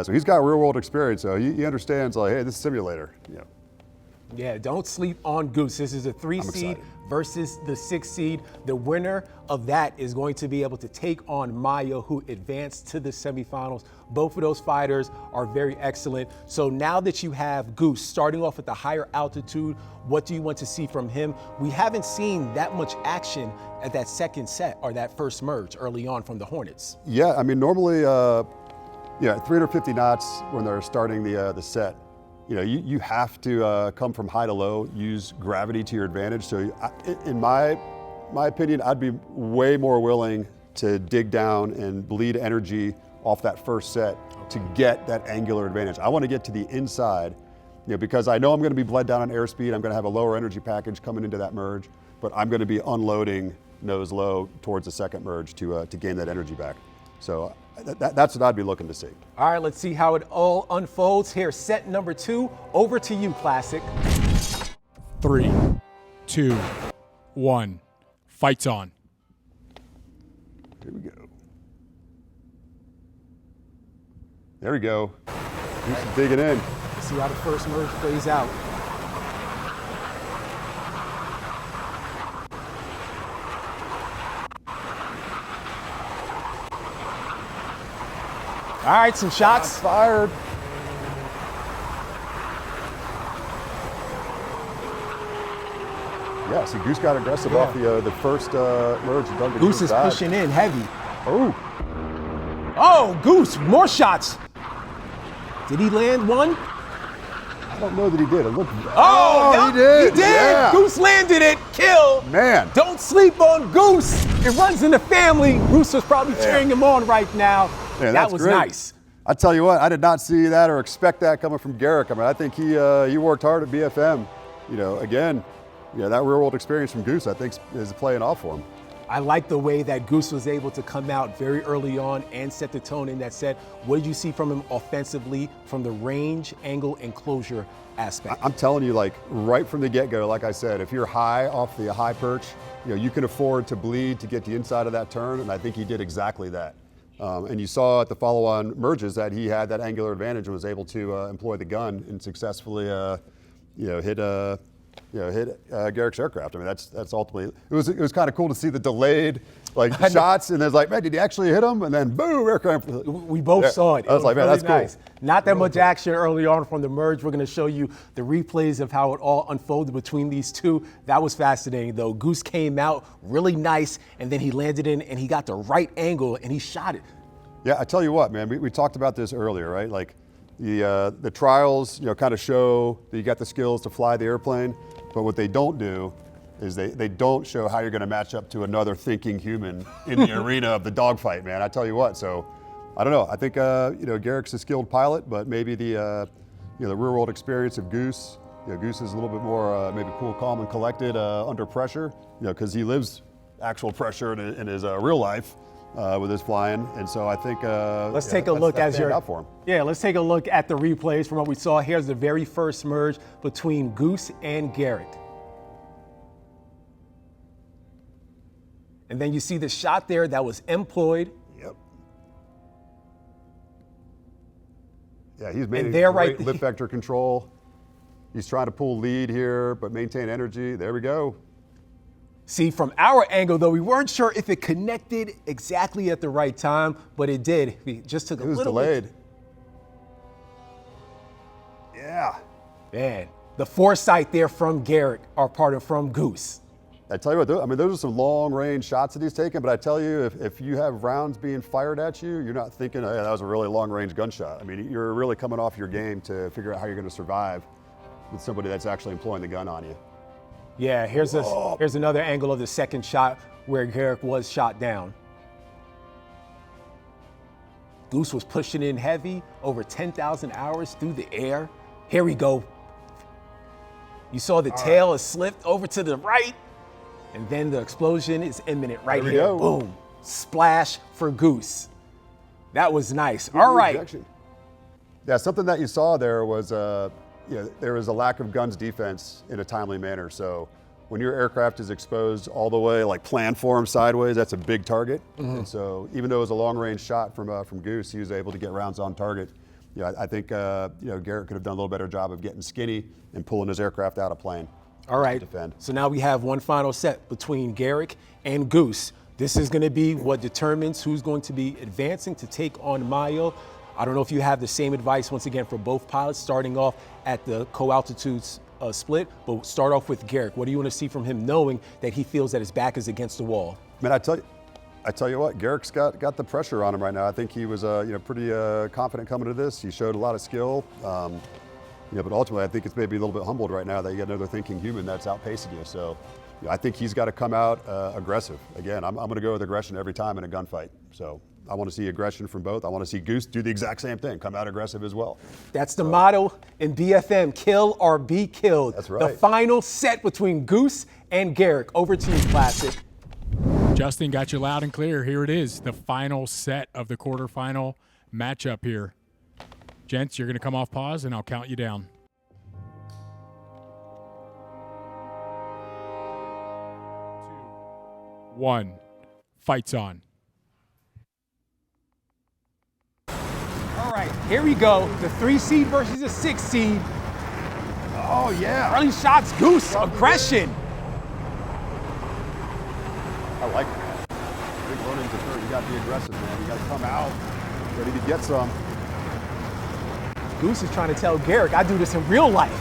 so he's got real world experience, so he understands, like, hey, this is simulator. Yeah, don't sleep on Goose. This is a 3 seed versus the 6 seed. The winner of that is going to be able to take on Mayo, who advanced to the semifinals. Both of those fighters are very excellent. So now that you have Goose starting off at the higher altitude, what do you want to see from him? We haven't seen that much action at that second set or that first merge early on from the Hornets. Yeah, I mean, normally, 350 knots when they're starting the set. You have to come from high to low, use gravity to your advantage. So in my opinion, I'd be way more willing to dig down and bleed energy off that first set to get that angular advantage. I want to get to the inside, because I know I'm going to be bled down on airspeed. I'm going to have a lower energy package coming into that merge, but I'm going to be unloading nose low towards the second merge to gain that energy back. So that's what I'd be looking to see. All right, let's see how it all unfolds here. Set number 2, over to you, Classic. 3, 2, 1, fights on. Here we go. There we go. He's digging in. Let's see how the first merge plays out. All right, some shots. Fired. Yeah, see, Goose got aggressive off the first merge. Goose is pushing in heavy. Oh, Goose, more shots. Did he land one? I don't know that he did. It looked. He did. Yeah. Goose landed it. Kill. Man. Don't sleep on Goose. It runs in the family. Bruce was probably cheering him on right now. Yeah, that was great. nice. I tell you what, I did not see that or expect that coming from Garrick. I mean, I think he worked hard at BFM. Again, that real world experience from Goose, I think, is playing off for him. I like the way that Goose was able to come out very early on and set the tone in that set. What did you see from him offensively from the range, angle, and closure aspect? I'm telling you, like right from the get-go, like I said, if you're high off the high perch, you can afford to bleed to get the inside of that turn, and I think he did exactly that. And you saw at the follow-on merges that he had that angular advantage and was able to employ the gun and successfully, hit Garrick's aircraft. I mean, that's ultimately, it was kind of cool to see the delayed shots, and it's like, man, did he actually hit him? And then boom, aircraft. We both saw it. I was like, man, really that's nice. cool. Not that much action early on from the merge. We're going to show you the replays of how it all unfolded between these two. That was fascinating, though. Goose came out really nice, and then he landed in, and he got the right angle, and he shot it. Yeah, I tell you what, man, we talked about this earlier, right? Like the trials, kind of show that you got the skills to fly the airplane, but what they don't do is they don't show how you're going to match up to another thinking human in the arena of the dogfight, man. I tell you what. So, I don't know. I think Garrick's a skilled pilot, but maybe the real world experience of Goose. Goose is a little bit more maybe cool, calm, and collected under pressure. Because he lives actual pressure in his real life with his flying, and so I think let's take a look as you're out for him. Yeah, let's take a look at the replays from what we saw. Here's the very first merge between Goose and Garrick. And then you see the shot there that was employed. Yep. Yeah, he's made great lift vector control. He's trying to pull lead here, but maintain energy. There we go. See, from our angle, though, we weren't sure if it connected exactly at the right time, but it did. We just took a little delayed. bit. Yeah. Man, the foresight there from Garrick, from Goose. I tell you what, I mean, those are some long-range shots that he's taking, but I tell you, if you have rounds being fired at you, you're not thinking, hey, that was a really long-range gunshot. I mean, you're really coming off your game to figure out how you're going to survive with somebody that's actually employing the gun on you. Yeah, here's another angle of the second shot where Garrick was shot down. Goose was pushing in heavy, over 10,000 hours through the air. Here we go. You saw the tail is slipped over to the right, and then the explosion is imminent right here. Go. Boom. Splash for Goose. That was nice. All right. Rejection. Yeah, something that you saw there was, there was a lack of guns defense in a timely manner. So when your aircraft is exposed all the way, like plan for him sideways, that's a big target. Mm-hmm. And so even though it was a long-range shot from Goose, he was able to get rounds on target. I think Garrick could have done a little better job of getting skinny and pulling his aircraft out of plane. All right, so now we have one final set between Garrick and Goose. This is going to be what determines who's going to be advancing to take on Mayo. I don't know if you have the same advice, once again, for both pilots, starting off at the co-altitude split, but start off with Garrick. What do you want to see from him, knowing that he feels that his back is against the wall? Man, I tell you what, Garrick's got the pressure on him right now. I think he was pretty confident coming to this. He showed a lot of skill. But ultimately, I think it's maybe a little bit humbled right now that you got another thinking human that's outpacing you. So I think he's got to come out aggressive. Again, I'm going to go with aggression every time in a gunfight. So I want to see aggression from both. I want to see Goose do the exact same thing, come out aggressive as well. That's the motto in BFM, kill or be killed. That's right. The final set between Goose and Garrick. Over to you, Classic. Justin got you loud and clear. Here it is, the final set of the quarterfinal matchup here. Gents, you're going to come off pause, and I'll count you down. 2, 1, fight's on. All right, here we go. The 3 seed versus the 6 seed. Oh, yeah. Early shots, Goose, aggression. I like that. Big loading to third. You got to be aggressive, man. You got to come out, ready to get some. Goose is trying to tell Garrick, I do this in real life.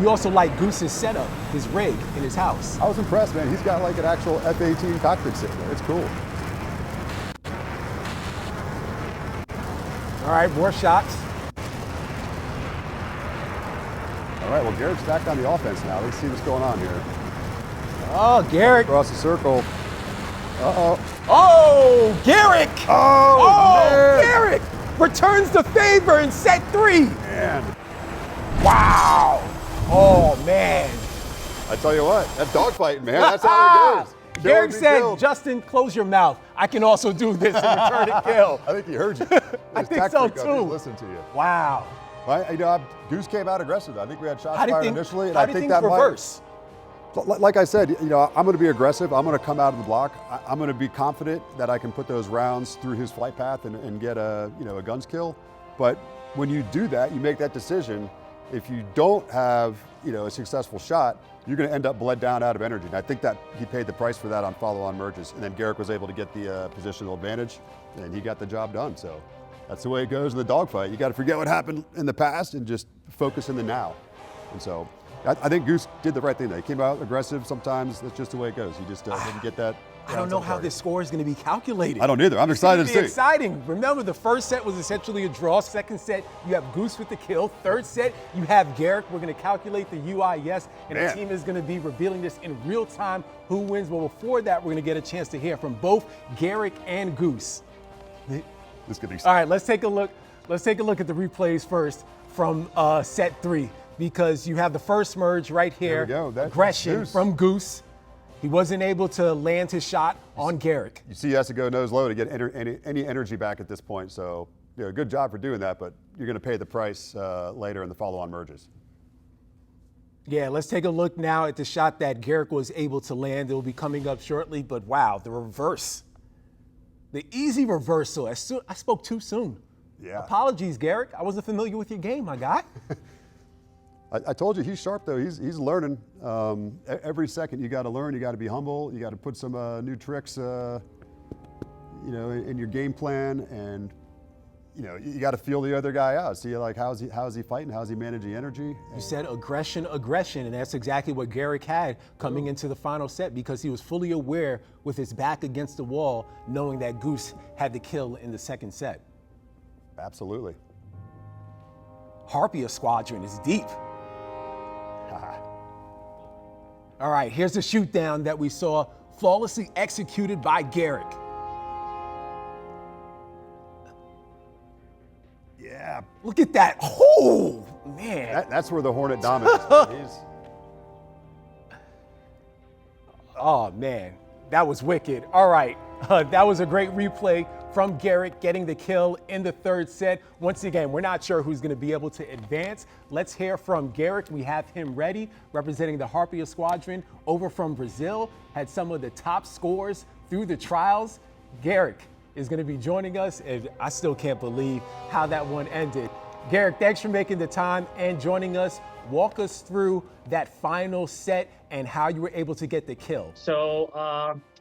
You also like Goose's setup, his rig in his house. I was impressed, man. He's got like an actual F-18 cockpit sitting there. It's cool. All right, more shots. All right, well, Garrick's back on the offense now. Let's see what's going on here. Oh, Garrick. Across the circle. Uh-oh. Oh, Garrick. Oh, man. Garrick returns the favor in set 3. Man. Wow. Oh, man. I tell you what, that's dogfighting, man. That's how it goes. Garrick said, Justin, close your mouth. I can also do this and return a kill. I think he heard you. I think so too. Listen to you. Wow. Goose came out aggressive. I think we had shots How fired did initially, and how I did think things that reverse? Like I said, I'm going to be aggressive. I'm going to come out of the block. I'm going to be confident that I can put those rounds through his flight path and get a guns kill. But when you do that, you make that decision. If you don't have a successful shot, you're going to end up bled down out of energy. And I think that he paid the price for that on follow-on merges. And then Garrick was able to get the positional advantage, and he got the job done. So that's the way it goes in the dogfight. You got to forget what happened in the past and just focus in the now. And so I think Goose did the right thing there. He came out aggressive. Sometimes that's just the way it goes. You just didn't get that. I don't know how this score is going to be calculated. I don't either. I'm excited to see. Exciting. Remember, the first set was essentially a draw. Second set, you have Goose with the kill. Third set, you have Garrick. We're going to calculate the UIS, and the team is going to be revealing this in real time who wins. But before that, we're going to get a chance to hear from both Garrick and Goose. This could be. All right, let's take a look. Let's take a look at the replays first from set 3, because you have the first merge right here. There we go. Aggression Goose. from Goose. He wasn't able to land his shot on Garrick. You see he has to go nose low to get any energy back at this point. So, good job for doing that, but you're going to pay the price later in the follow-on merges. Yeah, let's take a look now at the shot that Garrick was able to land. It will be coming up shortly, but wow, the reverse. The easy reversal. I spoke too soon. Yeah. Apologies, Garrick. I wasn't familiar with your game, my guy. I told you he's sharp though. He's learning. Every second you got to learn. You got to be humble. You got to put some new tricks, in your game plan, and you got to feel the other guy out. See how's he fighting? How's he managing energy? You said aggression, and that's exactly what Garrick had coming into the final set, because he was fully aware with his back against the wall, knowing that Goose had the kill in the second set. Absolutely. Harpia Squadron is deep. All right, here's the shoot down that we saw flawlessly executed by Garrick. Yeah. Look at that. Oh, man. That's where the Hornet dominates. Oh, man. That was wicked. All right. That was a great replay from Garrick getting the kill in the third set. Once again, we're not sure who's going to be able to advance. Let's hear from Garrick. We have him ready, representing the Harpia Squadron over from Brazil. Had some of the top scores through the trials. Garrick is going to be joining us, and I still can't believe how that one ended. Garrick, thanks for making the time and joining us. Walk us through that final set and how you were able to get the kill. So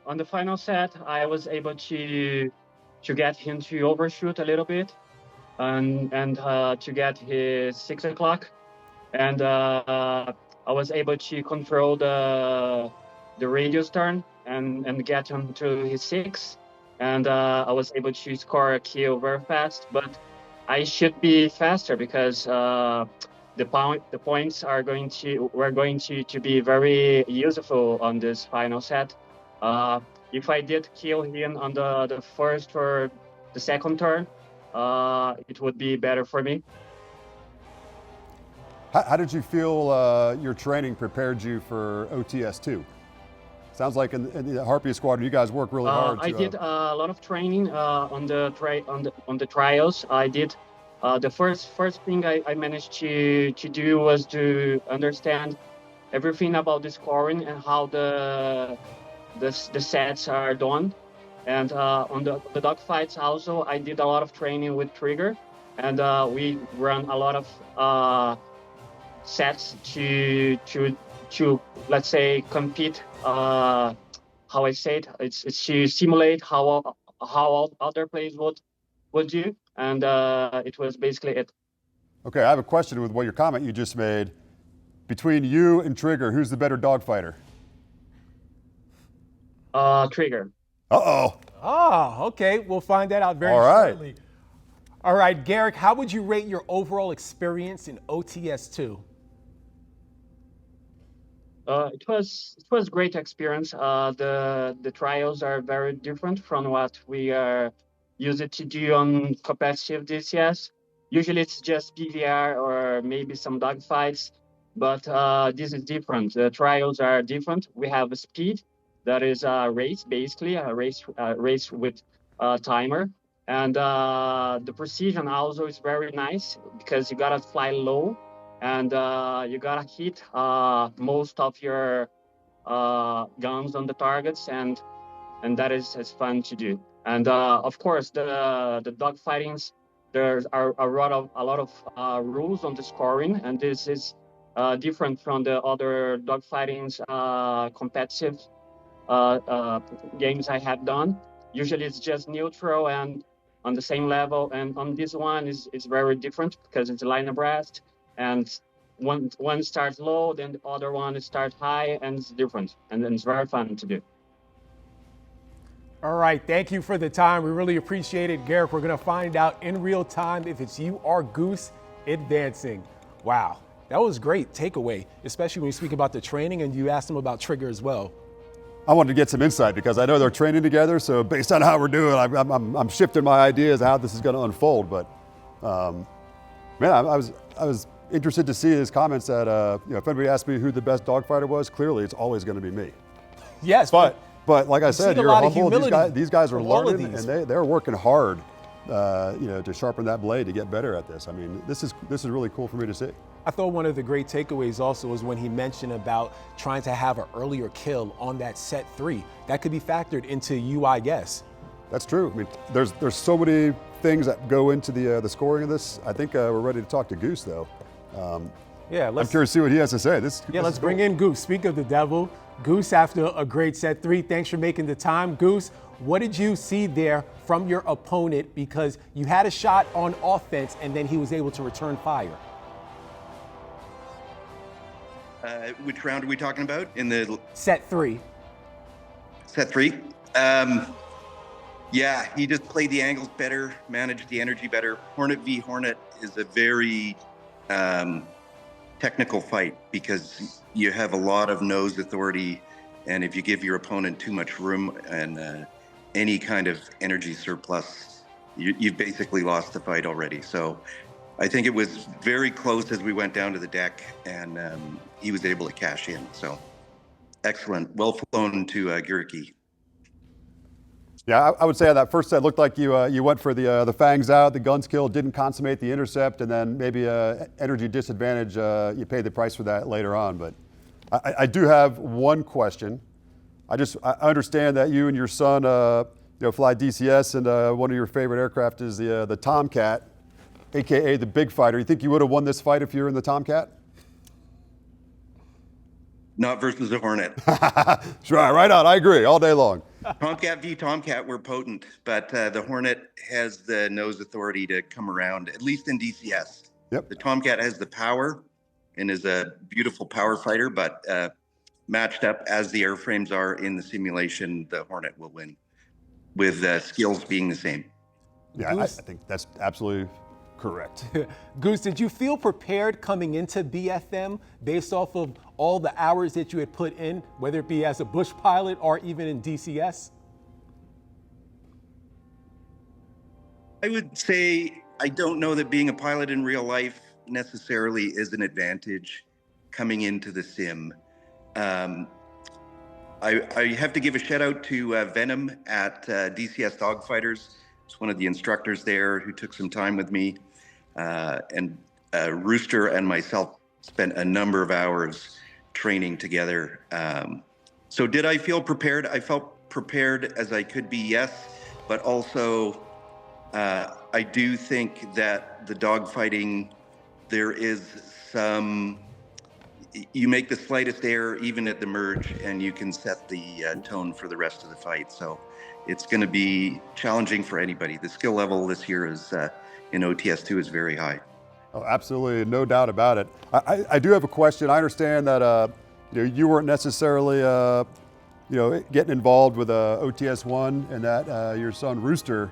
on the final set, I was able to get him to overshoot a little bit and to get his 6 o'clock. And I was able to control the radius turn and get him to his 6. And I was able to score a kill very fast, but I should be faster because the points were going to be very useful on this final set. If I did kill him on the first or the second turn, it would be better for me. How did you feel your training prepared you for OTS-2? Sounds like in the Harpia Squadron, you guys work really hard. I did a lot of training on the trials. I did the first thing I managed to do was to understand everything about the scoring and how the sets are done. And on the dogfights also, I did a lot of training with Trigger, and we run a lot of sets to let's say compete. How I say it, it's to simulate how other players would do, and it was basically it. Okay, I have a question with your comment you just made. Between you and Trigger, who's the better dogfighter? Trigger. Uh-oh. Oh, okay. We'll find that out very shortly. All right, Garrick, how would you rate your overall experience in OTS-2? It was great experience. The trials are very different from what we are used to do on competitive DCS. Usually it's just PVR or maybe some dogfights, but this is different. The trials are different. We have speed, that is a race, basically a race with timer. And the precision also is very nice because you gotta fly low and you gotta hit most of your guns on the targets, and that is fun to do. And of course, the dogfightings, there are a lot of rules on the scoring, and this is different from the other dogfightings competitive games I have done. Usually it's just neutral and on the same level, and on this one it's very different because it's a line abreast, and one starts low, then the other one starts high, and it's different, and then it's very fun to do. All right, thank you for the time. We really appreciate it, Garrick. We're gonna find out in real time if it's you or Goose advancing. Wow, that was great takeaway, especially when you speak about the training and you asked him about trigger as well. I wanted to get some insight because I know they're training together. So based on how we're doing, I'm shifting my ideas how this is going to unfold. But man, I was interested to see his comments that if anybody asked me who the best dogfighter was, clearly it's always going to be me. Yes, but like I said, you're humble. These guys are learning and they're working hard, to sharpen that blade to get better at this. I mean, this is really cool for me to see. I thought one of the great takeaways also was when he mentioned about trying to have an earlier kill on that set 3. That could be factored into UIS. That's true. I mean, there's so many things that go into the scoring of this. I think we're ready to talk to Goose though. Yeah, I'm curious to see what he has to say. Let's bring in Goose. Speak of the devil, Goose, after a great set 3, thanks for making the time. Goose, what did you see there from your opponent? Because you had a shot on offense and then he was able to return fire. Which round are we talking about? In the set 3. Set 3. Yeah, he just played the angles better, managed the energy better. Hornet v Hornet is a very technical fight because you have a lot of nose authority, and if you give your opponent too much room and any kind of energy surplus, you've basically lost the fight already. So I think it was very close as we went down to the deck, and he was able to cash in. So excellent. Well flown to Guriki. Yeah, I would say that first set looked like you went for the fangs out, the guns killed, didn't consummate the intercept, and then maybe energy disadvantage. You paid the price for that later on. But I do have one question. I understand that you and your son fly DCS, and one of your favorite aircraft is the Tomcat, AKA the big fighter. You think you would have won this fight if you were in the Tomcat? Not versus the Hornet. Sure, right on. I agree all day long. Tomcat v Tomcat were potent, but the Hornet has the nose authority to come around, at least in DCS. Yep. The Tomcat has the power and is a beautiful power fighter, but matched up as the airframes are in the simulation, the Hornet will win, with skills being the same. Yeah, I think that's absolutely correct. Goose, did you feel prepared coming into BFM based off of all the hours that you had put in, whether it be as a bush pilot or even in DCS? I would say I don't know that being a pilot in real life necessarily is an advantage coming into the sim. I have to give a shout out to Venom at DCS Dogfighters. It's one of the instructors there who took some time with me. And Rooster and myself spent a number of hours training together. So did I feel prepared? I felt prepared as I could be, yes. But also, I do think that the dogfighting, there is some, you make the slightest error even at the merge and you can set the tone for the rest of the fight. So it's going to be challenging for anybody. The skill level this year is in OTS-2 is very high. Oh, absolutely, no doubt about it. I do have a question. I understand that you weren't necessarily getting involved with OTS-1, and that your son Rooster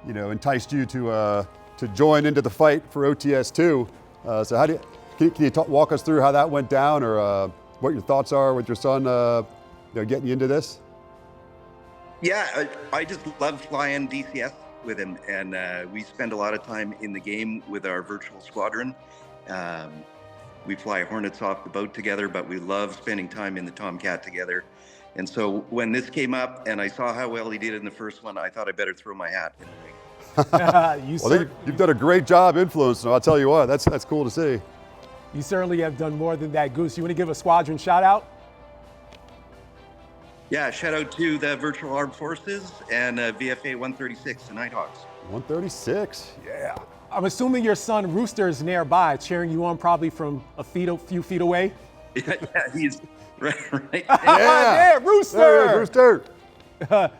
enticed you to join into the fight for OTS-2. So how can you walk us through how that went down, or what your thoughts are with your son getting you into this? Yeah, I just love flying DCS with him, and we spend a lot of time in the game with our virtual squadron. We fly Hornets off the boat together, but we love spending time in the Tomcat together. And so when this came up and I saw how well he did in the first one, I thought I better throw my hat in the ring. You've done a great job influencing him. I'll tell you what, that's cool to see. You certainly have done more than that, Goose. You want to give a squadron shout out? Yeah, shout out to the Virtual Armed Forces and VFA 136, the Nighthawks. 136, yeah. I'm assuming your son Rooster is nearby, cheering you on probably from a few feet away. Yeah, he's right. There, Rooster! There, Rooster! All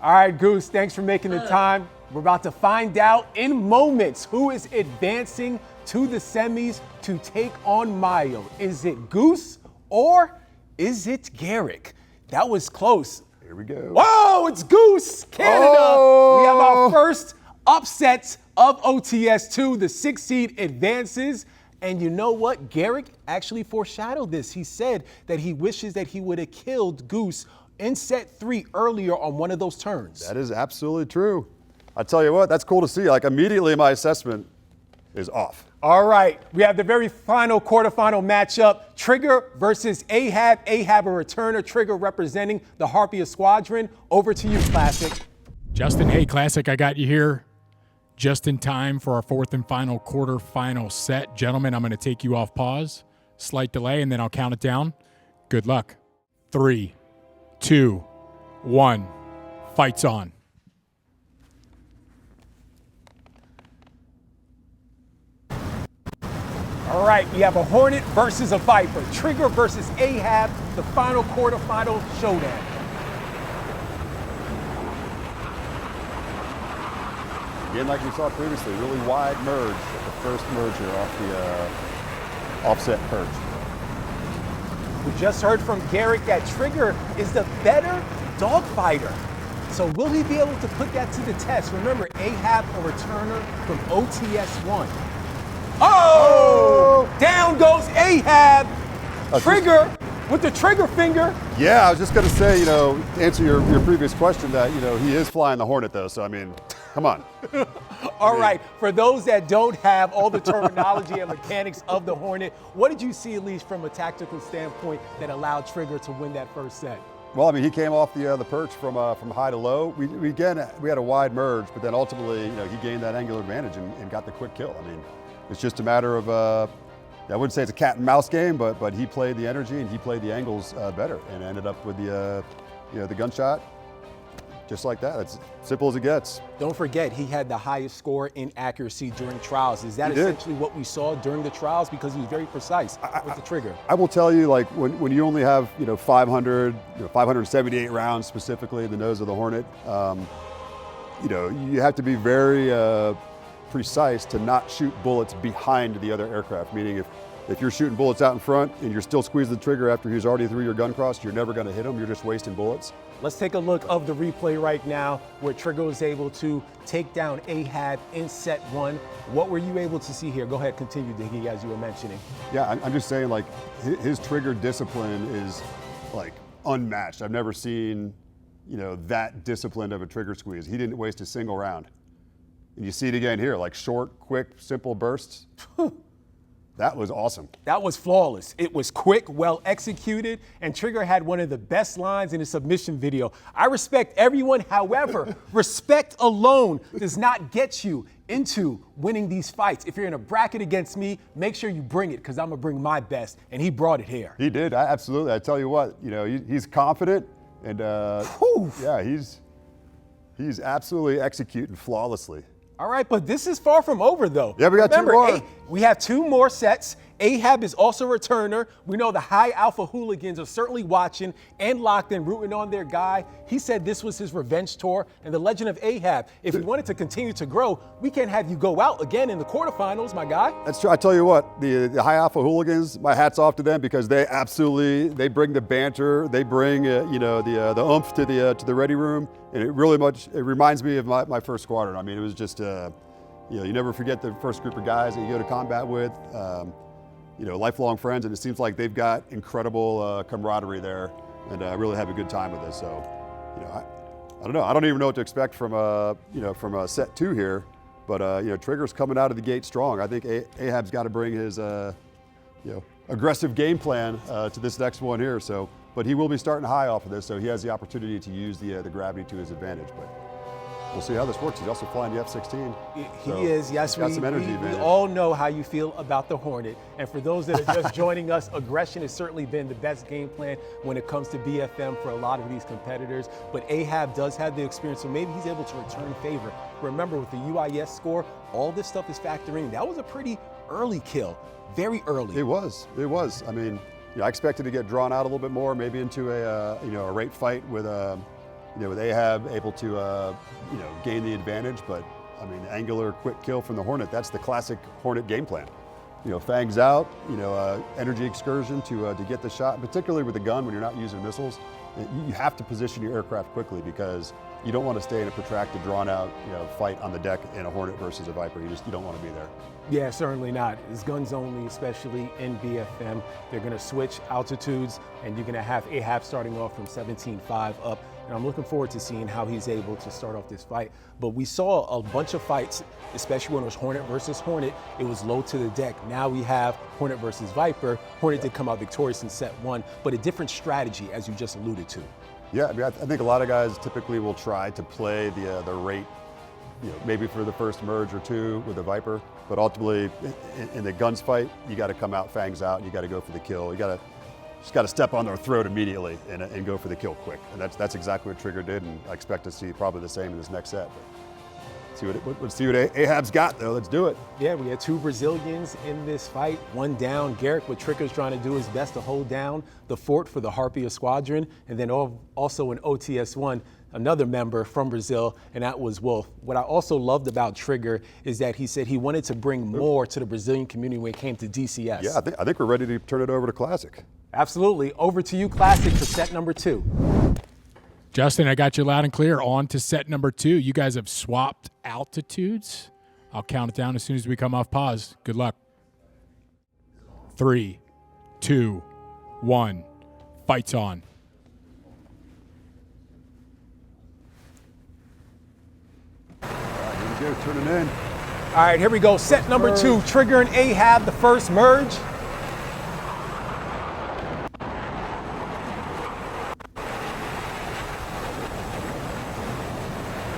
right, Goose, thanks for making the time. We're about to find out in moments who is advancing to the semis to take on Mayo. Is it Goose or is it Garrick? That was close. Here we go. Whoa, it's Goose, Canada. Oh! We have our first upset of OTS-2. The 6 seed advances. And you know what? Garrick actually foreshadowed this. He said that he wishes that he would have killed Goose in set 3 earlier on one of those turns. That is absolutely true. I tell you what, that's cool to see. Like immediately my assessment is off. All right, we have the very final quarterfinal matchup. Trigger versus Ahab. Ahab a returner, Trigger representing the Harpia Squadron. Over to you, Classic. Justin, hey, Classic, I got you here just in time for our 4th and final quarterfinal set. Gentlemen, I'm going to take you off pause. Slight delay, and then I'll count it down. Good luck. 3, 2, 1. Fights on. All right, we have a Hornet versus a Viper. Trigger versus Ahab, the final quarterfinal showdown. Again, like we saw previously, really wide merge at the first merge here off the offset perch. We just heard from Garrick that Trigger is the better dogfighter. So will he be able to put that to the test? Remember, Ahab a returner from OTS-1. Oh! Down goes Ahab. Trigger with the trigger finger. Yeah, I was just going to say, to answer your previous question that, he is flying the Hornet though. So, I mean, come on. All right, for those that don't have all the terminology and mechanics of the Hornet, what did you see, at least from a tactical standpoint, that allowed Trigger to win that first set? Well, I mean, he came off the perch from high to low. We had a wide merge, but then ultimately, he gained that angular advantage and got the quick kill. I mean, it's just a matter of, I wouldn't say it's a cat and mouse game, but he played the energy and he played the angles better and ended up with the gunshot just like that. It's simple as it gets. Don't forget, he had the highest score in accuracy during trials. Is that essentially what we saw during the trials? Because he was very precise with the trigger. I will tell you, like when you only have 578 rounds specifically in the nose of the Hornet, you have to be very precise to not shoot bullets behind the other aircraft. Meaning, if you're shooting bullets out in front and you're still squeezing the trigger after he's already through your gun cross, you're never going to hit him. You're just wasting bullets. Let's take a look of the replay right now where Trigger was able to take down Ahab in set 1. What were you able to see here? Go ahead, continue, Diggy, as you were mentioning. Yeah, I'm just saying, like, his trigger discipline is, like, unmatched. I've never seen, that disciplined of a trigger squeeze. He didn't waste a single round. And you see it again here, like short, quick, simple bursts. That was awesome. That was flawless. It was quick, well executed, and Trigger had one of the best lines in his submission video. I respect everyone, however, respect alone does not get you into winning these fights. If you're in a bracket against me, make sure you bring it, because I'm gonna bring my best, and he brought it here. He did, absolutely. I tell you what, he's confident, and yeah, he's absolutely executing flawlessly. All right, but this is far from over, though. Yeah, we got two more. We have 2 more sets. Ahab is also a returner. We know the high alpha hooligans are certainly watching and locked in, rooting on their guy. He said this was his revenge tour. And the legend of Ahab, if we wanted to continue to grow, we can't have you go out again in the quarterfinals, my guy. That's true. I tell you what, the high alpha hooligans, my hat's off to them, because they bring the banter, they bring the oomph to the ready room, and it reminds me of my first squadron. I mean, it was just you never forget the first group of guys that you go to combat with. Lifelong friends, and it seems like they've got incredible camaraderie there, and really have a good time with this. So, I don't know. I don't even know what to expect from set 2 here, but Trigger's coming out of the gate strong. I think Ahab's got to bring his aggressive game plan to this next one here. So, but he will be starting high off of this, so he has the opportunity to use the gravity to his advantage. But we'll see how this works. He's also flying the F-16. He is, yes. Got some energy we advantage. all know how you feel about the Hornet. And for those that are just joining us, aggression has certainly been the best game plan when it comes to BFM for a lot of these competitors. But Ahab does have the experience, so maybe he's able to return favor. Remember, with the UIS score, all this stuff is factoring. That was a pretty early kill, very early. It was. I mean, I expected to get drawn out a little bit more, maybe into a rate fight with with Ahab able to gain the advantage. But I mean, angular quick kill from the Hornet, that's the classic Hornet game plan. Fangs out, energy excursion to get the shot, particularly with the gun when you're not using missiles. You have to position your aircraft quickly because you don't want to stay in a protracted, drawn-out fight on the deck in a Hornet versus a Viper. You don't want to be there. Yeah, certainly not. It's guns only, especially in BFM. They're going to switch altitudes, and you're going to have Ahab starting off from 17.5 up. And I'm looking forward to seeing how he's able to start off this fight. But we saw a bunch of fights, especially when it was Hornet versus Hornet. It was low to the deck. Now we have Hornet versus Viper. Hornet did come out victorious in set one, but a different strategy, as you just alluded to. Yeah, I mean, I think a lot of guys typically will try to play the rate, maybe for the first merge or two with a Viper, but ultimately in the guns fight, you got to come out fangs out. You got to go for the kill. You just got to step on their throat immediately and go for the kill quick. And that's exactly what Trigger did, and I expect to see probably the same in this next set. But let's see what Ahab's got, though. Let's do it. Yeah, we had two Brazilians in this fight, one down. Garrick, what Trigger's trying to do his best to hold down the fort for the Harpia Squadron, and then also in OTS-1, another member from Brazil, and that was Wolf. What I also loved about Trigger is that he said he wanted to bring more to the Brazilian community when it came to DCS. Yeah, I think we're ready to turn it over to Classic. Absolutely. Over to you, Classic, for set number 2. Justin, I got you loud and clear. On to set number 2. You guys have swapped altitudes. I'll count it down as soon as we come off pause. Good luck. 3, 2, 1. Fights on. All right, here we go, turning in. All right, here we go. Set number 2. Trigger and Ahab, the first merge.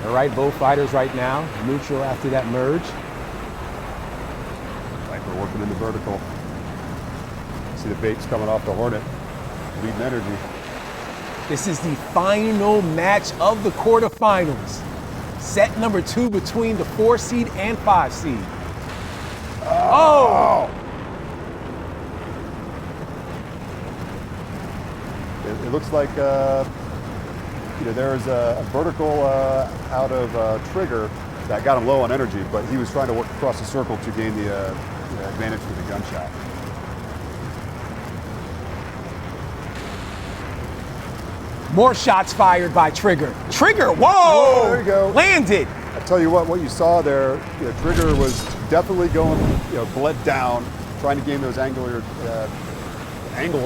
All right, both fighters right now, neutral after that merge. Viper working in the vertical. See the baits coming off the Hornet, leading energy. This is the final match of the quarterfinals. Set number 2 between the 4 seed and 5 seed. Oh! It looks like there was a vertical out of Trigger that got him low on energy, but he was trying to work across the circle to gain the advantage with the gunshot. More shots fired by Trigger. Trigger, whoa! There you go. Landed. I tell you what you saw there, Trigger was definitely going, bled down, trying to gain those angles,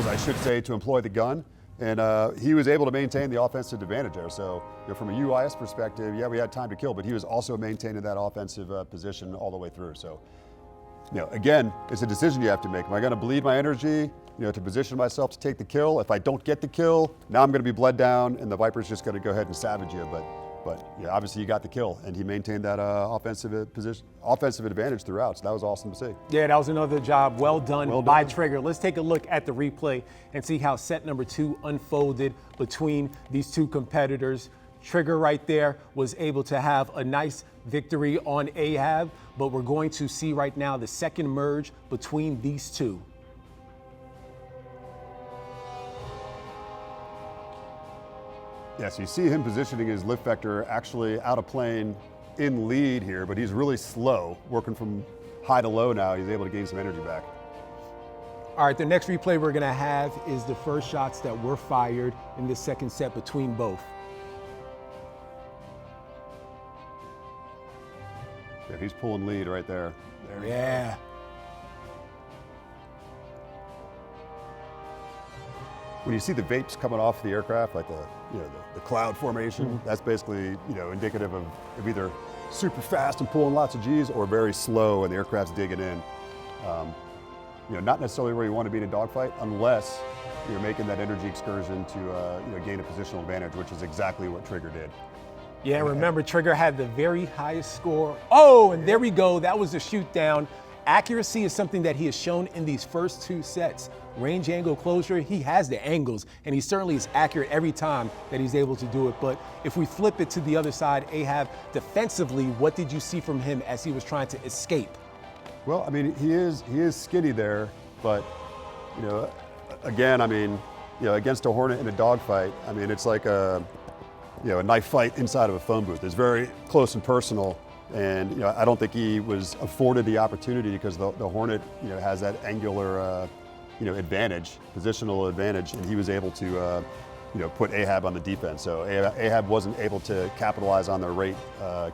I should say, to employ the gun. And he was able to maintain the offensive advantage there. So from a UIS perspective, yeah, we had time to kill, but he was also maintaining that offensive position all the way through. So, again, it's a decision you have to make. Am I going to bleed my energy, to position myself to take the kill? If I don't get the kill, now I'm going to be bled down, and the Viper's just going to go ahead and savage you. But yeah, obviously you got the kill, and he maintained that offensive advantage throughout. So that was awesome to see. Yeah, that was another job well done by Trigger. Let's take a look at the replay and see how set number 2 unfolded between these two competitors. Trigger right there was able to have a nice victory on Ahab, but we're going to see right now the second merge between these two. Yeah, so you see him positioning his lift vector actually out of plane in lead here, but he's really slow, working from high to low now. He's able to gain some energy back. All right, the next replay we're gonna have is the first shots that were fired in this second set between both. Yeah, he's pulling lead right there. Yeah. When you see the vapes coming off the aircraft, like the cloud formation, that's basically indicative of either super fast and pulling lots of G's or very slow and the aircraft's digging in. Not necessarily where you want to be in a dogfight unless making that energy excursion to gain a positional advantage, which is exactly what Trigger did. Yeah, remember, Trigger had the very highest score. Oh, and there we go. That was a shoot down. Accuracy is something that he has shown in these first 2 sets. Range angle closure, he has the angles, and he certainly is accurate every time that he's able to do it. But if we flip it to the other side, Ahab, defensively, what did you see from him as he was trying to escape? Well, I mean, he is skinny there, but, again, I mean, against a Hornet in a dogfight, I mean, it's like a knife fight inside of a phone booth. It's very close and personal. And I don't think he was afforded the opportunity because the Hornet has that angular advantage, positional advantage, and he was able to put Ahab on the defense. So Ahab wasn't able to capitalize on the rate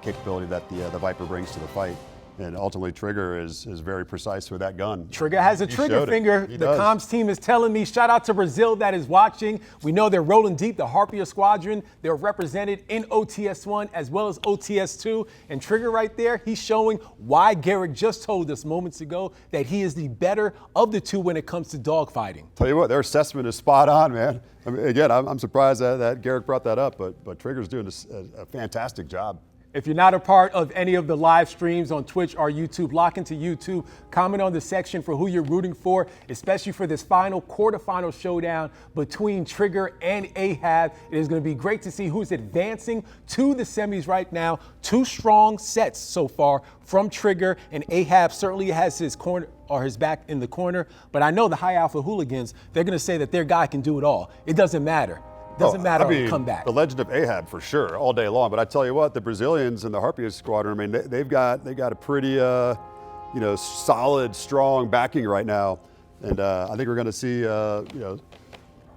capability that the Viper brings to the fight. And ultimately, Trigger is very precise with that gun. Trigger has a trigger finger. The comms team is telling me, shout out to Brazil that is watching. We know they're rolling deep, the Harpia Squadron. They're represented in OTS-1 as well as OTS-2. And Trigger right there, he's showing why Garrick just told us moments ago that he is the better of the 2 when it comes to dogfighting. Tell you what, their assessment is spot on, man. I mean, again, I'm surprised that Garrick brought that up, but Trigger's doing a fantastic job. If you're not a part of any of the live streams on Twitch or YouTube, lock into YouTube, comment on the section for who you're rooting for, especially for this final quarterfinal showdown between Trigger and Ahab. It is going to be great to see who's advancing to the semis right now. 2 strong sets so far from Trigger, and Ahab certainly has his corner or his back in the corner. But I know the High Alpha hooligans, they're going to say that their guy can do it all. It doesn't matter. Doesn't matter on the comeback. The legend of Ahab for sure, all day long. But I tell you what, the Brazilians and the Harpia Squadron, I mean, they've got a pretty, solid, strong backing right now, and I think we're going to see, an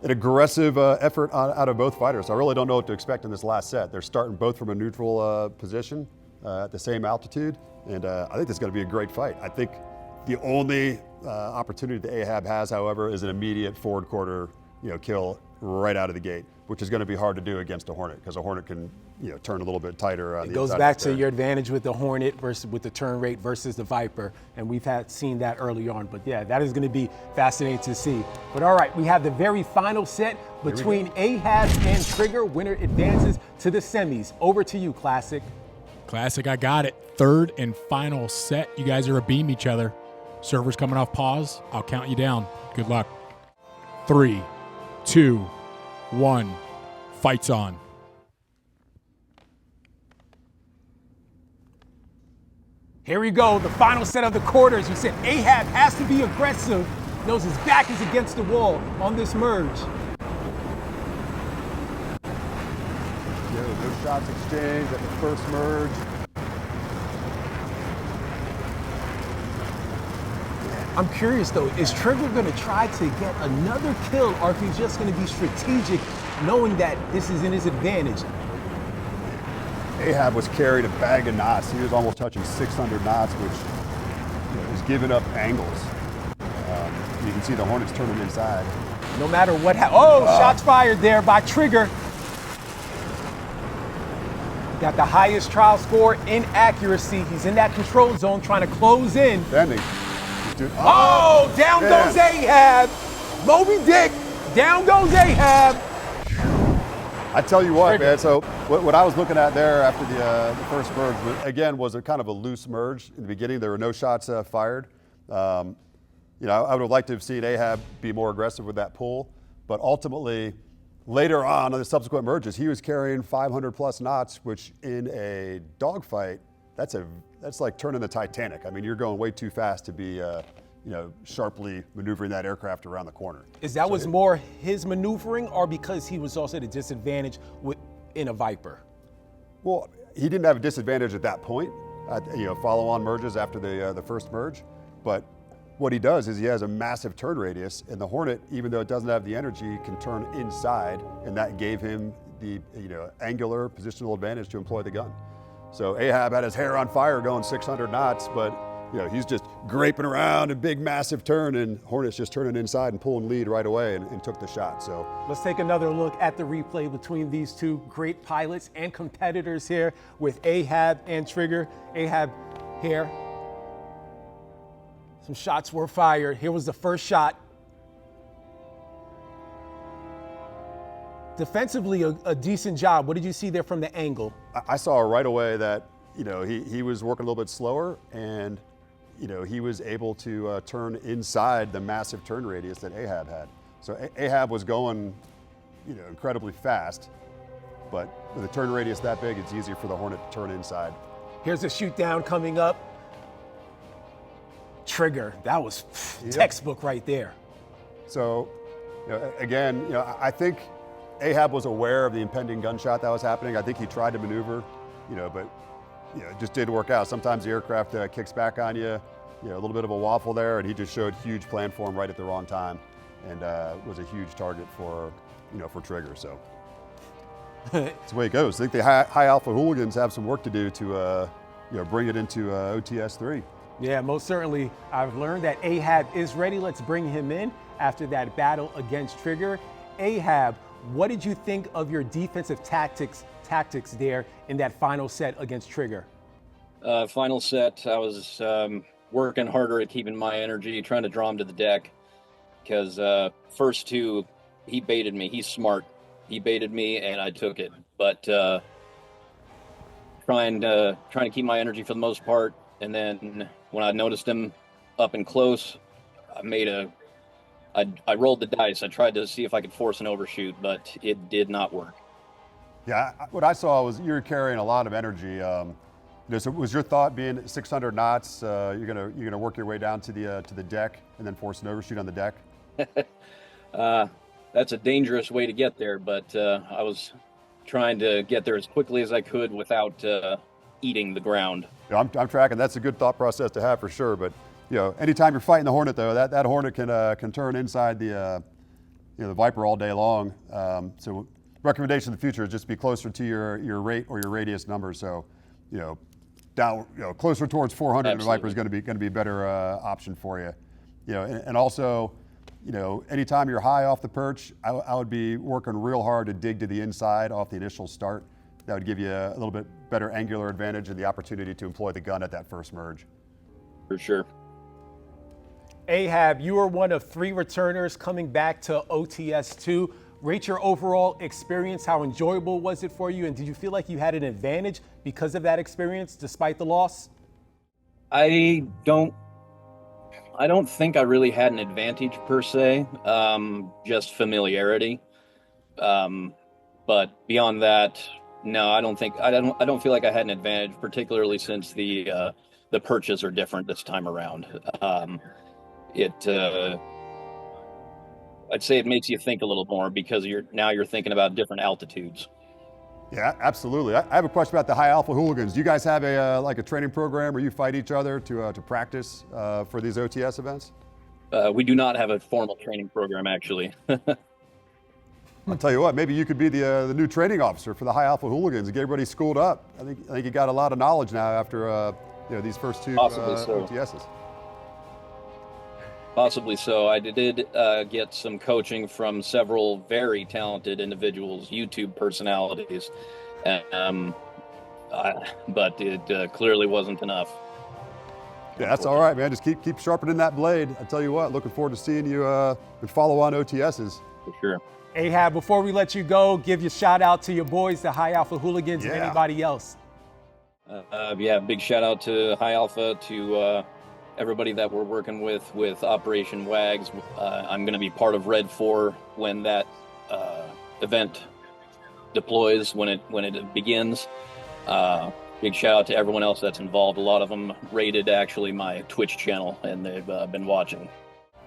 aggressive effort out of both fighters. I really don't know what to expect in this last set. They're starting both from a neutral position at the same altitude, and I think this is going to be a great fight. I think the only opportunity that Ahab has, however, is an immediate forward quarter, kill right out of the gate, which is going to be hard to do against a Hornet because a Hornet can, turn a little bit tighter on the inside. It goes back to your advantage with the Hornet versus with the turn rate versus the Viper, and we've seen that early on. But yeah, that is going to be fascinating to see. But all right, we have the very final set between Ahab and Trigger. Winner advances to the semis. Over to you, Classic. Classic, I got it. 3rd and final set. You guys are abeam each other. Server's coming off pause. I'll count you down. Good luck. 3, 2, 1, fights on. Here we go, the final set of the quarters. We said Ahab has to be aggressive. Knows his back is against the wall on this merge. No shots exchanged at the first merge. I'm curious though, is Trigger going to try to get another kill, or if he's just going to be strategic, knowing that this is in his advantage? Ahab was carried a bag of knots. He was almost touching 600 knots, which was giving up angles. You can see the Hornets turning inside. No matter what shots fired there by Trigger. Got the highest trial score in accuracy. He's in that control zone trying to close in. Standing. Down goes Ahab. Moby Dick, down goes Ahab. I tell you what, man, so what I was looking at there after the first merge, again, was a kind of a loose merge. In the beginning, there were no shots fired. I would have liked to have seen Ahab be more aggressive with that pull, but ultimately, later on in the subsequent merges, he was carrying 500 plus knots, which in a dogfight, that's like turning the Titanic. I mean, you're going way too fast to be, sharply maneuvering that aircraft around the corner. Is that was more his maneuvering, or because he was also at a disadvantage in a Viper? Well, he didn't have a disadvantage at that point, follow-on merges after the first merge. But what he does is he has a massive turn radius, and the Hornet, even though it doesn't have the energy, can turn inside, and that gave him the angular positional advantage to employ the gun. So Ahab had his hair on fire going 600 knots, but he's just graping around a big, massive turn, and Hornet's just turning inside and pulling lead right away and took the shot. So let's take another look at the replay between these two great pilots and competitors here with Ahab and Trigger. Ahab here. Some shots were fired. Here was the first shot. defensively a decent job. What did you see there from the angle? I saw right away that, you know, he was working a little bit slower, and, you know, he was able to turn inside the massive turn radius that Ahab had. So Ahab was going, you know, incredibly fast, but with a turn radius that big, it's easier for the Hornet to turn inside. Here's a shoot down coming up. Trigger, that was textbook right there. So, you know, again, you know, I think Ahab was aware of the impending gunshot that was happening. I think he tried to maneuver, you know, but, you know, it just didn't work out. Sometimes the aircraft kicks back on you, you know, a little bit of a waffle there, and he just showed huge plan form right at the wrong time, and was a huge target for, you know, for Trigger. So that's the way it goes. I think the high alpha hooligans have some work to do to, you know, bring it into OTS-3. Yeah, most certainly. I've learned that Ahab is ready. Let's bring him in after that battle against Trigger. Ahab, what did you think of your defensive tactics there in that final set against Trigger? Final set, I was working harder at keeping my energy, trying to draw him to the deck, because first two, he baited me. He's smart. He baited me, and I took it. But trying to keep my energy for the most part, and then when I noticed him up and close, I rolled the dice. I tried to see if I could force an overshoot, but it did not work. Yeah, what I saw was you were carrying a lot of energy. You know, so was your thought being at 600 knots, you're gonna work your way down to the deck and then force an overshoot on the deck? That's a dangerous way to get there, but I was trying to get there as quickly as I could without eating the ground. Yeah, I'm tracking. That's a good thought process to have for sure. But, you know, anytime you're fighting the Hornet, though, that Hornet can turn inside the you know, the Viper all day long. So recommendation in the future is just be closer to your rate or your radius number. So, you know, down, you know, closer towards 400 in the Viper is going to be a better option for you. You know, and also, you know, anytime you're high off the perch, I would be working real hard to dig to the inside off the initial start. That would give you a little bit better angular advantage and the opportunity to employ the gun at that first merge. For sure. Ahab, you are one of 3 returners coming back to OTS-2. Rate your overall experience. How enjoyable was it for you? And did you feel like you had an advantage because of that experience despite the loss? I don't think I really had an advantage per se, just familiarity. But beyond that, no, I don't feel like I had an advantage, particularly since the perches are different this time around. I'd say it makes you think a little more because you're thinking about different altitudes. Yeah, absolutely. I have a question about the high alpha hooligans. Do you guys have a training program where you fight each other to practice for these OTS events? We do not have a formal training program, actually. I'll tell you what, maybe you could be the new training officer for the high alpha hooligans and get everybody schooled up. I think you got a lot of knowledge now after you know, these first 2 OTSs. Possibly so. I did get some coaching from several very talented individuals, YouTube personalities, but it clearly wasn't enough. Yeah, that's all right, man. Just keep sharpening that blade. I tell you what, looking forward to seeing you and follow on OTSs. For sure. Ahab, before we let you go, give your shout out to your boys, the High Alpha Hooligans, and anybody else. Yeah, big shout out to High Alpha, to everybody that we're working with Operation WAGS. I'm going to be part of Red 4 when that event deploys, when it begins. Big shout out to everyone else that's involved. A lot of them rated actually my Twitch channel, and they've been watching.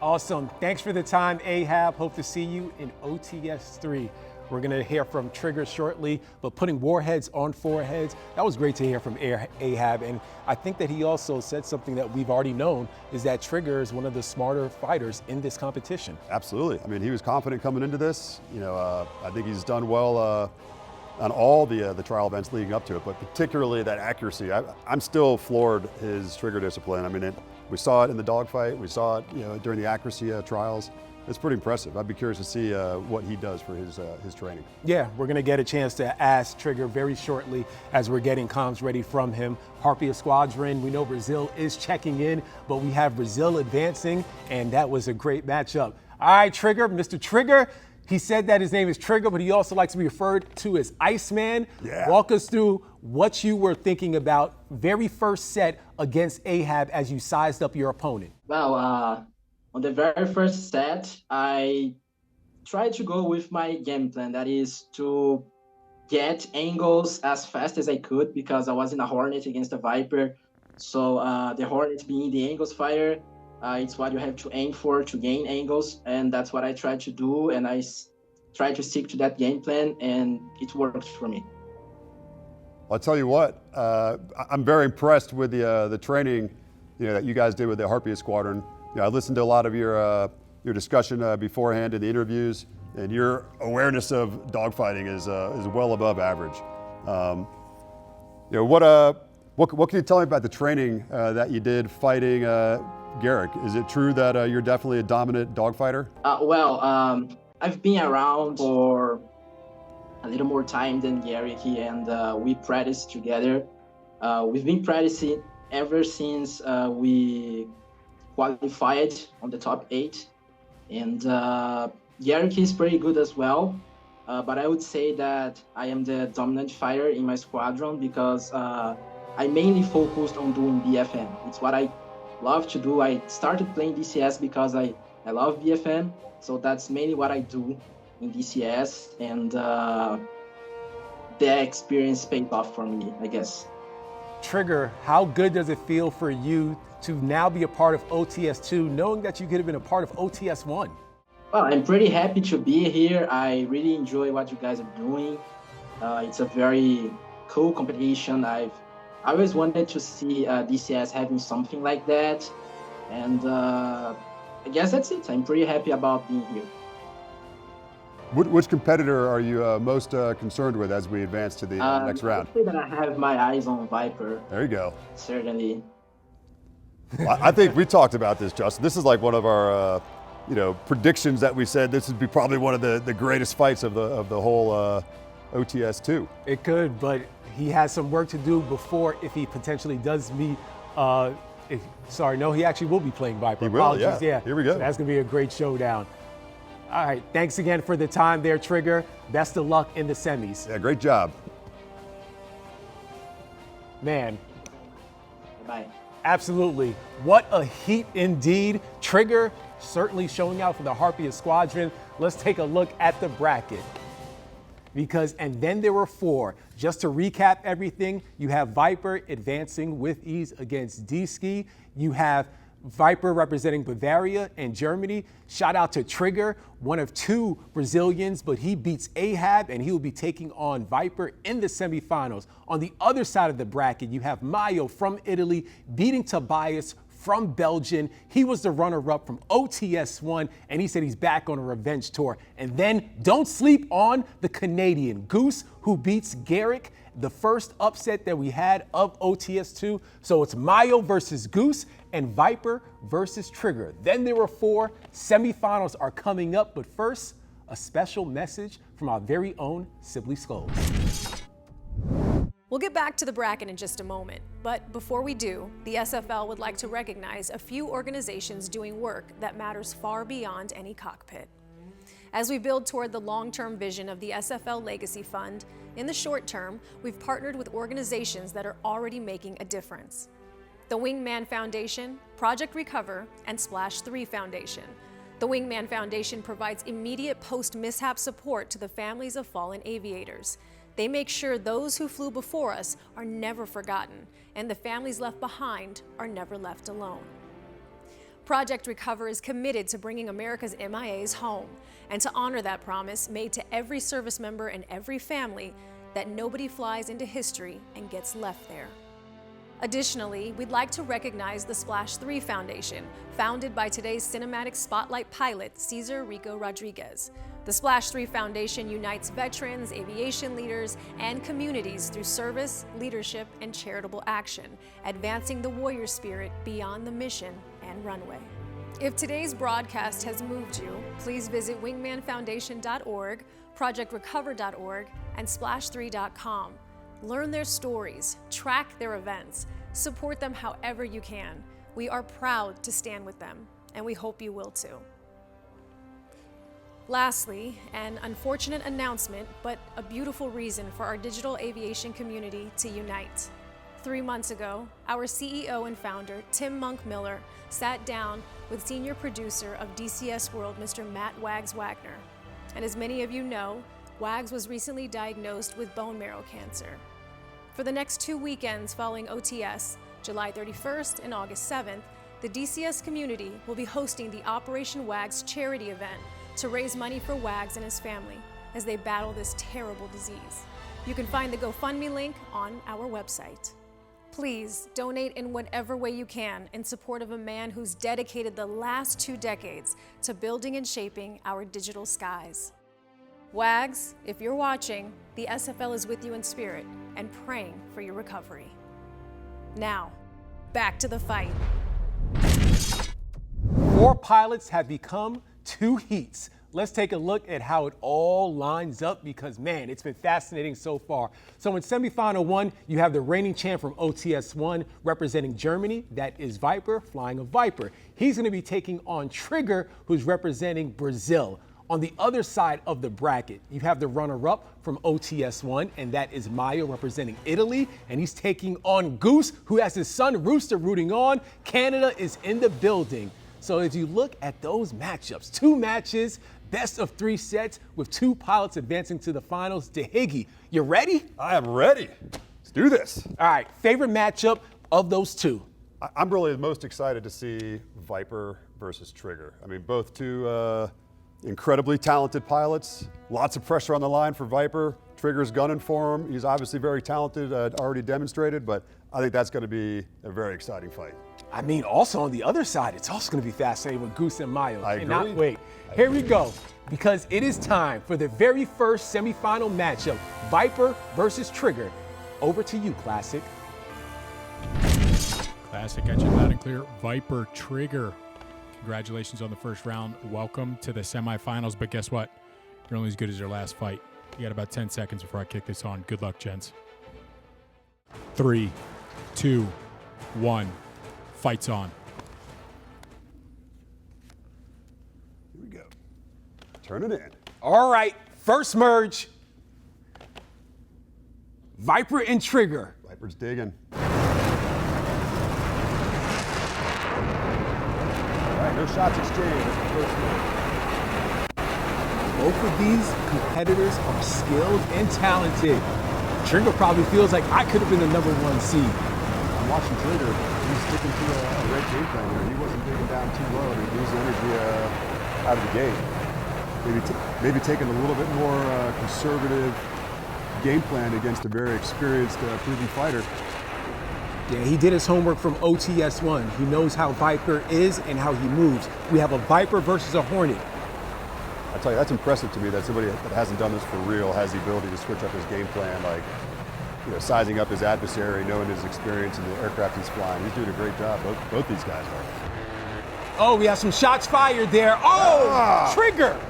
Awesome. Thanks for the time, Ahab. Hope to see you in OTS-3. We're going to hear from Trigger shortly, but putting warheads on foreheads, that was great to hear from Ahab. And I think that he also said something that we've already known, is that Trigger is one of the smarter fighters in this competition. Absolutely. I mean, he was confident coming into this. You know, I think he's done well on all the trial events leading up to it, but particularly that accuracy. I'm still floored his trigger discipline. I mean, we saw it in the dogfight. We saw it, you know, during the accuracy trials. It's pretty impressive. I'd be curious to see what he does for his training. Yeah, we're going to get a chance to ask Trigger very shortly as we're getting comms ready from him. Harpia Squadron, we know Brazil is checking in, but we have Brazil advancing, and that was a great matchup. All right, Trigger, Mr. Trigger, He said that his name is Trigger, but he also likes to be referred to as Iceman. Yeah. Walk us through what you were thinking about very first set against Ahab as you sized up your opponent. Well, on the very first set, I tried to go with my game plan. That is to get angles as fast as I could because I was in a Hornet against a Viper. So the Hornet being the angles fighter, it's what you have to aim for to gain angles, and that's what I tried to do, and I tried to stick to that game plan, and it worked for me. I'll tell you what, I'm very impressed with the training that you guys did with the Harpia Squadron. I listened to a lot of your discussion beforehand in the interviews, and your awareness of dogfighting is well above average. What can you tell me about the training that you did fighting Garrick? Is it true that you're definitely a dominant dogfighter? I've been around for a little more time than Garrick, and we practice together. We've been practicing ever since we qualified on the top 8, and Garrick is pretty good as well. But I would say that I am the dominant fighter in my squadron because I mainly focused on doing BFM. It's what I love to do. I started playing DCS because I love BFM, so that's mainly what I do in DCS, and the experience paid off for me, I guess. Trigger, how good does it feel for you to now be a part of OTS-2, knowing that you could have been a part of OTS-1? Well, I'm pretty happy to be here. I really enjoy what you guys are doing. It's a very cool competition. I always wanted to see DCS having something like that, and I guess that's it. I'm pretty happy about being here. Which competitor are you most concerned with as we advance to the next round? I would say that I have my eyes on Viper. There you go. Certainly. I think we talked about this, Justin. This is like one of our predictions that we said this would be probably one of the greatest fights of the whole OTS-2. It could, but he has some work to do before if he potentially does meet. He actually will be playing Viper. He will, Apologies, yeah. Here we go. So that's going to be a great showdown. All right, thanks again for the time there, Trigger. Best of luck in the semis. Yeah, great job. Man. Bye. Absolutely. What a heat indeed. Trigger certainly showing out for the Harpia Squadron. Let's take a look at the bracket. And then there were 4. Just to recap everything, you have Viper advancing with ease against D-Ski. You have Viper representing Bavaria and Germany. Shout out to Trigger, one of 2 Brazilians, but he beats Ahab, and he will be taking on Viper in the semifinals. On the other side of the bracket, you have Mayo from Italy beating Tobias from Belgium. He was the runner-up from OTS-1, and he said he's back on a revenge tour. And then don't sleep on the Canadian Goose, who beats Garrick, the first upset that we had of OTS-2. So it's Mayo versus Goose and Viper versus Trigger. Then there were 4. Semifinals are coming up, but first, a special message from our very own Sibley Skulls. We'll get back to the bracket in just a moment, but before we do, the SFL would like to recognize a few organizations doing work that matters far beyond any cockpit. As we build toward the long-term vision of the SFL Legacy Fund, in the short term, we've partnered with organizations that are already making a difference. The Wingman Foundation, Project Recover, and Splash 3 Foundation. The Wingman Foundation provides immediate post-mishap support to the families of fallen aviators. They make sure those who flew before us are never forgotten, and the families left behind are never left alone. Project Recover is committed to bringing America's MIAs home, and to honor that promise made to every service member and every family that nobody flies into history and gets left there. Additionally, we'd like to recognize the Splash 3 Foundation, founded by today's cinematic spotlight pilot, Cesar Rico Rodriguez. The Splash 3 Foundation unites veterans, aviation leaders, and communities through service, leadership, and charitable action, advancing the warrior spirit beyond the mission and runway. If today's broadcast has moved you, please visit wingmanfoundation.org, projectrecover.org, and splash3.com. Learn their stories, track their events, support them however you can. We are proud to stand with them, and we hope you will too. Lastly, an unfortunate announcement, but a beautiful reason for our digital aviation community to unite. 3 months ago, our CEO and founder, Tim Monk Miller, sat down with senior producer of DCS World, Mr. Matt Wags Wagner. And as many of you know, Wags was recently diagnosed with bone marrow cancer. For the next 2 weekends following OTS, July 31st and August 7th, the DCS community will be hosting the Operation Wags charity event to raise money for Wags and his family as they battle this terrible disease. You can find the GoFundMe link on our website. Please donate in whatever way you can in support of a man who's dedicated the last 2 decades to building and shaping our digital skies. Wags, if you're watching, the SFL is with you in spirit and praying for your recovery. Now, back to the fight. 4 pilots have become 2 heats. Let's take a look at how it all lines up because, man, it's been fascinating so far. So in semifinal 1, you have the reigning champ from OTS-1 representing Germany. That is Viper, flying a Viper. He's going to be taking on Trigger, who's representing Brazil. On the other side of the bracket, you have the runner-up from OTS-1, and that is Mayo representing Italy, and he's taking on Goose, who has his son Rooster rooting on. Canada is in the building. So as you look at those matchups, 2 matches, best of 3 sets with 2 pilots advancing to the finals. DeHiggy, you ready? I am ready. Let's do this. All right, favorite matchup of those 2? I'm really the most excited to see Viper versus Trigger. I mean, both 2 incredibly talented pilots. Lots of pressure on the line for Viper. Trigger's gunning for him. He's obviously very talented, already demonstrated, but I think that's going to be a very exciting fight. I mean, also on the other side, it's also going to be fascinating with Goose and Mayo. I cannot agree. wait. Here we go, because it is time for the very first semifinal matchup, Viper versus Trigger. Over to you, Classic. Classic, got you loud and clear. Viper, Trigger. Congratulations on the first round. Welcome to the semifinals, but guess what? You're only as good as your last fight. You got about 10 seconds before I kick this on. Good luck, gents. 3, 2, 1. Fight's on. Here we go. Turn it in. All right, first merge. Viper and Trigger. Viper's digging. All right, no shots exchanged. That's the first one. Both of these competitors are skilled and talented. Trigger probably feels like I could have been the #1 seed. I'm watching Trigger. He's sticking to a red game plan here. He wasn't digging down too low to lose energy out of the gate. Maybe taking a little bit more conservative game plan against a very experienced, proven fighter. Yeah, he did his homework from OTS-1. He knows how Viper is and how he moves. We have a Viper versus a Hornet. I tell you, that's impressive to me that somebody that hasn't done this for real has the ability to switch up his game plan, like, you know, sizing up his adversary, knowing his experience in the aircraft he's flying. He's doing a great job. Both these guys are. Oh, we have some shots fired there. Oh, Trigger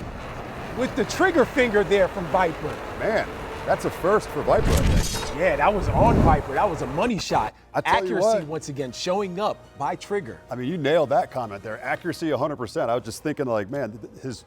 with the trigger finger there from Viper. Man, that's a first for Viper, I think. Yeah, that was on Viper. That was a money shot. Accuracy once again showing up by Trigger. I mean, you nailed that comment there. Accuracy 100%. I was just thinking, like, man, his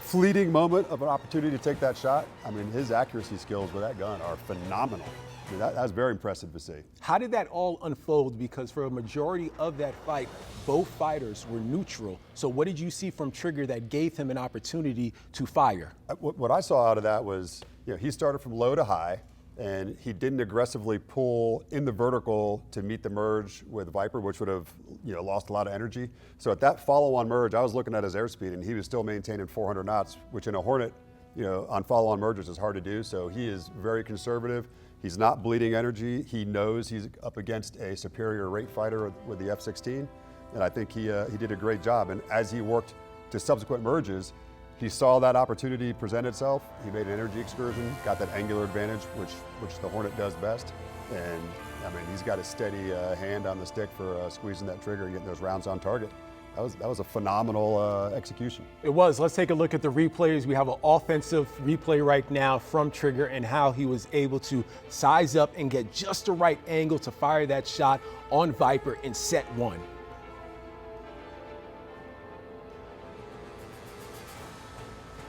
fleeting moment of an opportunity to take that shot, I mean, his accuracy skills with that gun are phenomenal. I mean, that's very impressive to see. How did that all unfold? Because for a majority of that fight, both fighters were neutral. So what did you see from Trigger that gave him an opportunity to fire? What I saw out of that was, you know, he started from low to high, and he didn't aggressively pull in the vertical to meet the merge with Viper, which would have, you know, lost a lot of energy. So at that follow-on merge, I was looking at his airspeed, and he was still maintaining 400 knots, which in a Hornet, you know, on follow-on mergers is hard to do. So he is very conservative. He's not bleeding energy. He knows he's up against a superior rate fighter with the F-16, and I think he did a great job. And as he worked to subsequent merges, he saw that opportunity present itself. He made an energy excursion, got that angular advantage, which the Hornet does best. And I mean, he's got a steady hand on the stick for squeezing that trigger and getting those rounds on target. That was a phenomenal execution. It was. Let's take a look at the replays. We have an offensive replay right now from Trigger and how he was able to size up and get just the right angle to fire that shot on Viper in set 1.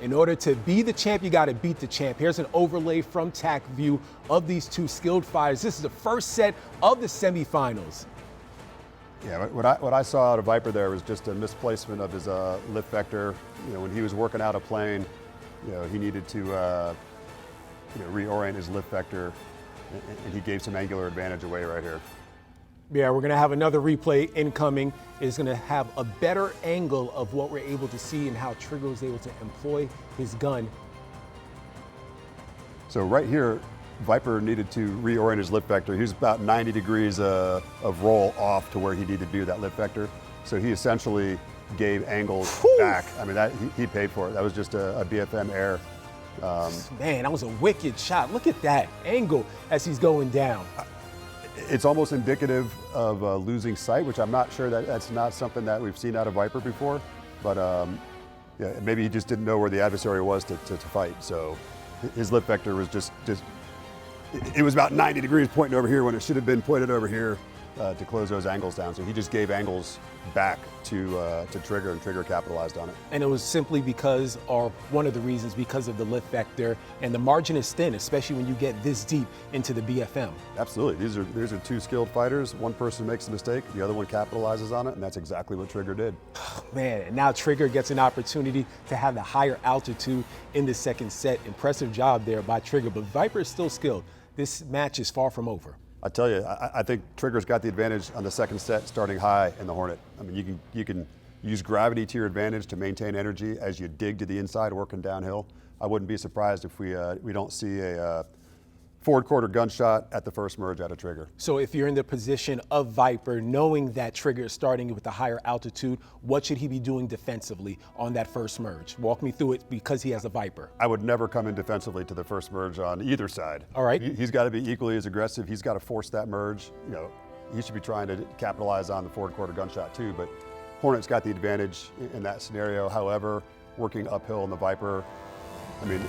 In order to be the champ, you got to beat the champ. Here's an overlay from TAC View of these two skilled fighters. This is the first set of the semifinals. Yeah, what I saw out of Viper there was just a misplacement of his lift vector. You know, when he was working out a plane, you know, he needed to reorient his lift vector, and he gave some angular advantage away right here. Yeah, we're going to have another replay incoming. It's going to have a better angle of what we're able to see and how Trigger was able to employ his gun. So right here, Viper needed to reorient his lift vector. He was about 90 degrees of roll off to where he needed to be with that lift vector. So he essentially gave angles back. I mean, he paid for it. That was just a BFM error. Man, that was a wicked shot. Look at that angle as he's going down. It's almost indicative of losing sight, which I'm not sure that's not something that we've seen out of Viper before. But yeah, maybe he just didn't know where the adversary was to fight. So his lift vector was just it was about 90 degrees pointing over here when it should have been pointed over here to close those angles down. So he just gave angles back to Trigger, and Trigger capitalized on it. And it was simply because, or one of the reasons, because of the lift vector, and the margin is thin, especially when you get this deep into the BFM. Absolutely. These are two skilled fighters. One person makes a mistake, the other one capitalizes on it, and that's exactly what Trigger did. Man, and now Trigger gets an opportunity to have the higher altitude in the second set. Impressive job there by Trigger, but Viper is still skilled. This match is far from over. I tell you, I think Trigger's got the advantage on the second set, starting high in the Hornet. I mean, you can use gravity to your advantage to maintain energy as you dig to the inside, working downhill. I wouldn't be surprised if we don't see a forward quarter gunshot at the first merge out of Trigger. So if you're in the position of Viper, knowing that Trigger is starting with a higher altitude, what should he be doing defensively on that first merge? Walk me through it, because he has a Viper. I would never come in defensively to the first merge on either side. All right. He's got to be equally as aggressive. He's got to force that merge. You know, he should be trying to capitalize on the forward quarter gunshot too, but Hornet's got the advantage in that scenario. However, working uphill in the Viper, I mean,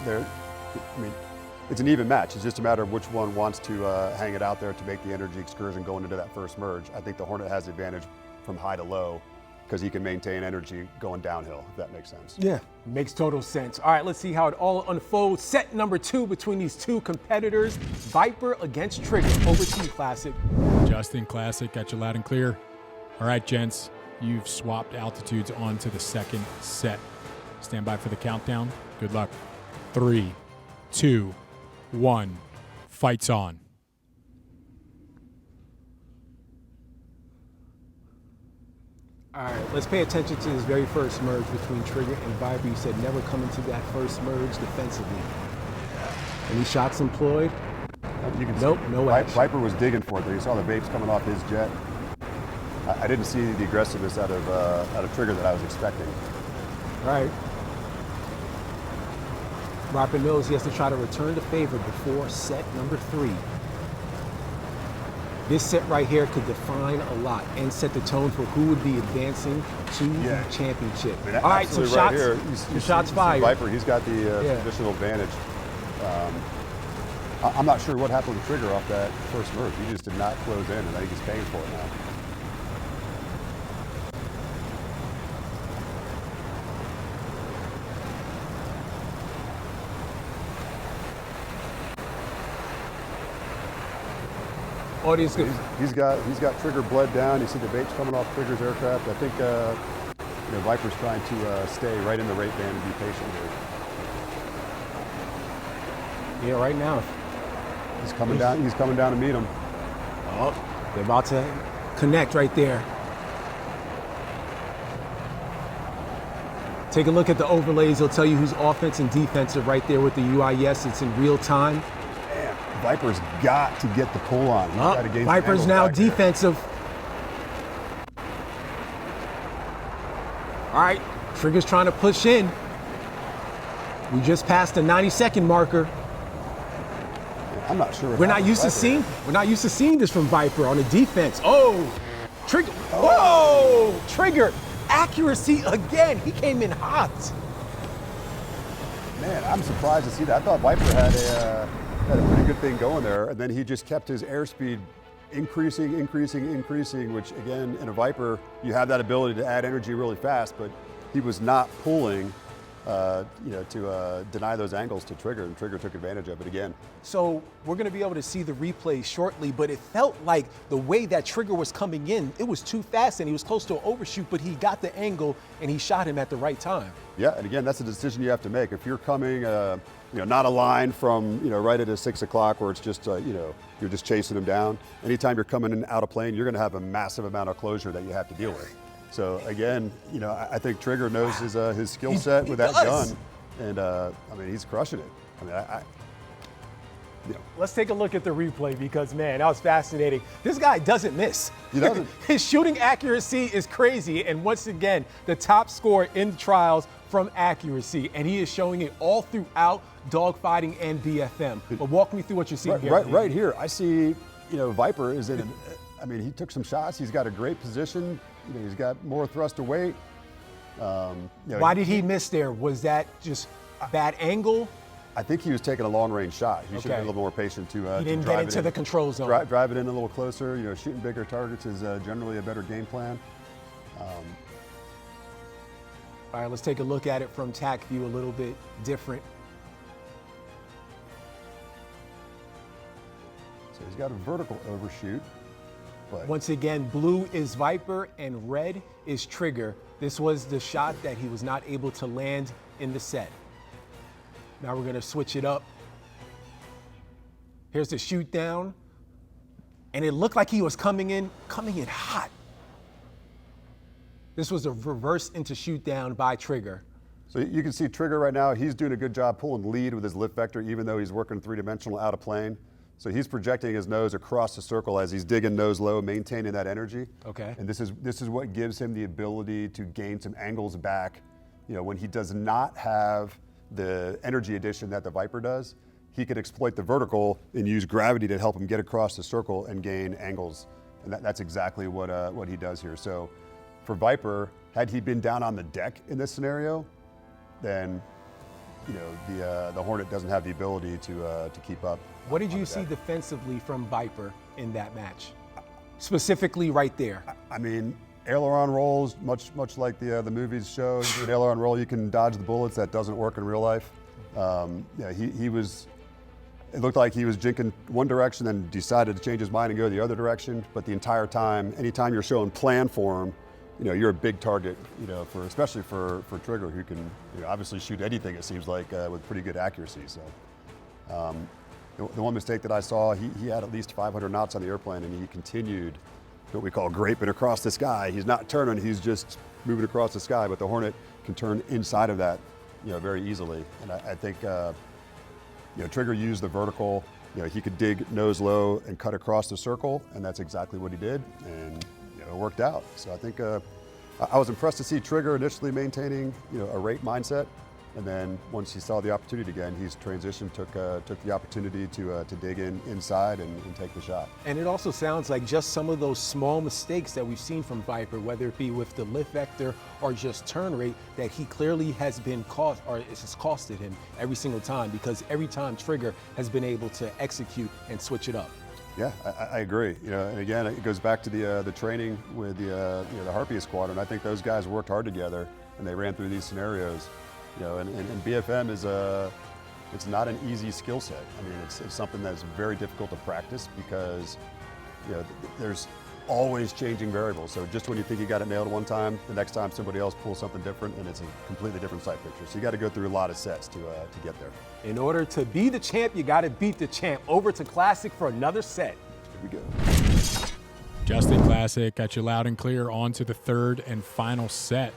it's an even match. It's just a matter of which one wants to hang it out there to make the energy excursion going into that first merge. I think the Hornet has the advantage from high to low because he can maintain energy going downhill, if that makes sense. Yeah, makes total sense. All right, let's see how it all unfolds. Set number 2 between these two competitors, Viper against Trigger. Over to you, Classic. Justin, Classic, got you loud and clear. All right, gents, you've swapped altitudes onto the second set. Stand by for the countdown. Good luck. 3, 2, 1, fights on. All right, let's pay attention to this very first merge between Trigger and Viper. You said never come into that first merge defensively. Any shots employed? Nope, no action. Viper was digging for it. You saw the vapes coming off his jet. I didn't see the aggressiveness out of Trigger that I was expecting. All right. Viper knows he has to try to return the favor before set number 3. This set right here could define a lot and set the tone for who would be advancing to the championship. I mean, all right, so shots, here, shots fired. Viper, he's got the traditional advantage. I'm not sure what happened with Trigger off that first merge. He just did not close in, and I think he's paying for it now. Audience, he's got Trigger bled down. You see the vapes coming off Trigger's aircraft. I think Viper's trying to stay right in the rate band and be patient here. Yeah, right now. He's coming down. He's coming down to meet him. Oh, they're about to connect right there. Take a look at the overlays. It'll tell you who's offense and defensive right there with the UIS. It's in real time. Viper's got to get the pull on. Viper's now defensive. All right, Trigger's trying to push in. We just passed the 90-second marker. I'm not sure. We're not used to seeing this from Viper on the defense. Oh, Trigger. Whoa, Trigger. Accuracy again. He came in hot. Man, I'm surprised to see that. I thought Viper had a pretty good thing going there, and then he just kept his airspeed increasing, which again, in a Viper, you have that ability to add energy really fast, but he was not pulling to deny those angles to Trigger, and Trigger took advantage of it again. So we're going to be able to see the replay shortly, but it felt like the way that Trigger was coming in, it was too fast and he was close to an overshoot, but he got the angle and he shot him at the right time. Yeah, and again, that's a decision you have to make. If you're coming, not a line from, right at 6 o'clock where it's just, you're just chasing him down. Anytime you're coming in out of plane, you're going to have a massive amount of closure that you have to deal with. So again, I think Trigger knows his skill set with that gun, and he's crushing it. Let's take a look at the replay because, man, that was fascinating. This guy doesn't miss. He doesn't. His shooting accuracy is crazy, and once again, the top scorer in the trials from accuracy, and he is showing it all throughout dogfighting and BFM. But walk me through what you're seeing here. Right here, I see, Viper is in. He took some shots. He's got a great position. He's got more thrust to weight. Why did he miss there? Was that just a bad angle? I think he was taking a long-range shot. He should have been a little more patient to he didn't get into the control zone. Drive it in a little closer. Shooting bigger targets is generally a better game plan. All right, let's take a look at it from TAC view, a little bit different. So he's got a vertical overshoot. But once again, blue is Viper and red is Trigger. This was the shot that he was not able to land in the set. Now we're going to switch it up. Here's the shoot down. And it looked like he was coming in hot. This was a reverse into shoot down by Trigger. So you can see Trigger right now, he's doing a good job pulling lead with his lift vector, even though he's working three-dimensional out of plane. So he's projecting his nose across the circle as he's digging nose low, maintaining that energy. Okay. And this is what gives him the ability to gain some angles back. When he does not have the energy addition that the Viper does, he could exploit the vertical and use gravity to help him get across the circle and gain angles. And that's exactly what he does here. So for Viper, had he been down on the deck in this scenario, then the Hornet doesn't have the ability to keep up. What did you see defensively from Viper in that match? Specifically right there. Aileron rolls, much like the movies show. An aileron roll, you can dodge the bullets. That doesn't work in real life. It looked like he was jinking one direction, then decided to change his mind and go the other direction. But the entire time, anytime you're showing plan for him, you're a big target, especially for Trigger, who can obviously shoot anything, it seems like, with pretty good accuracy. So the one mistake that I saw, he had at least 500 knots on the airplane, and he continued what we call graping across the sky. He's not turning, he's just moving across the sky, but the Hornet can turn inside of that, very easily. And I think, Trigger used the vertical. He could dig nose low and cut across the circle, and that's exactly what he did. And it worked out. So I think I was impressed to see Trigger initially maintaining a rate mindset, and then once he saw the opportunity again, he's transitioned, took the opportunity to dig inside and take the shot. And it also sounds like just some of those small mistakes that we've seen from Viper, whether it be with the lift vector or just turn rate, that he clearly has been cost, or it has costed him every single time, because every time Trigger has been able to execute and switch it up. Yeah, I agree. And again, it goes back to the training with the Harpy Squadron. I think those guys worked hard together, and they ran through these scenarios. And BFM is it's not an easy skill set. It's something that's very difficult to practice because there's always changing variables. So just when you think you got it nailed one time, the next time somebody else pulls something different, and it's a completely different sight picture. So you got to go through a lot of sets to get there. In order to be the champ, you got to beat the champ. Over to Classic for another set. Here we go. Justin Classic got you loud and clear on to the third and final set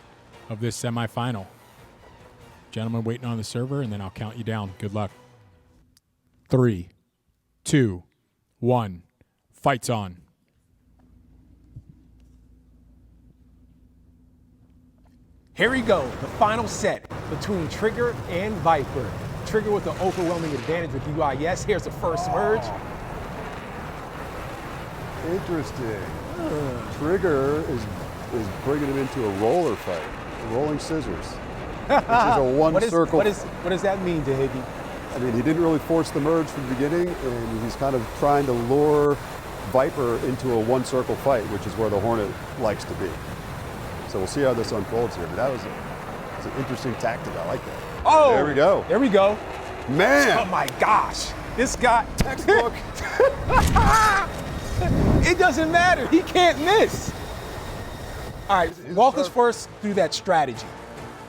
of this semifinal. Gentlemen waiting on the server, and then I'll count you down. Good luck. 3, 2, 1. Fights on. Here we go, the final set between Trigger and Viper. Trigger with the overwhelming advantage with UIS. Here's the first merge. Interesting. Trigger is bringing him into a roller fight, rolling scissors, which is a one circle. What does that mean, Dahibi? He didn't really force the merge from the beginning, and he's kind of trying to lure Viper into a one circle fight, which is where the Hornet likes to be. So we'll see how this unfolds here. But that was a That's an interesting tactic. I like that. Oh, there we go. There we go. Man. Oh my gosh. This guy. Textbook. It doesn't matter. He can't miss. All right, walk us first through that strategy.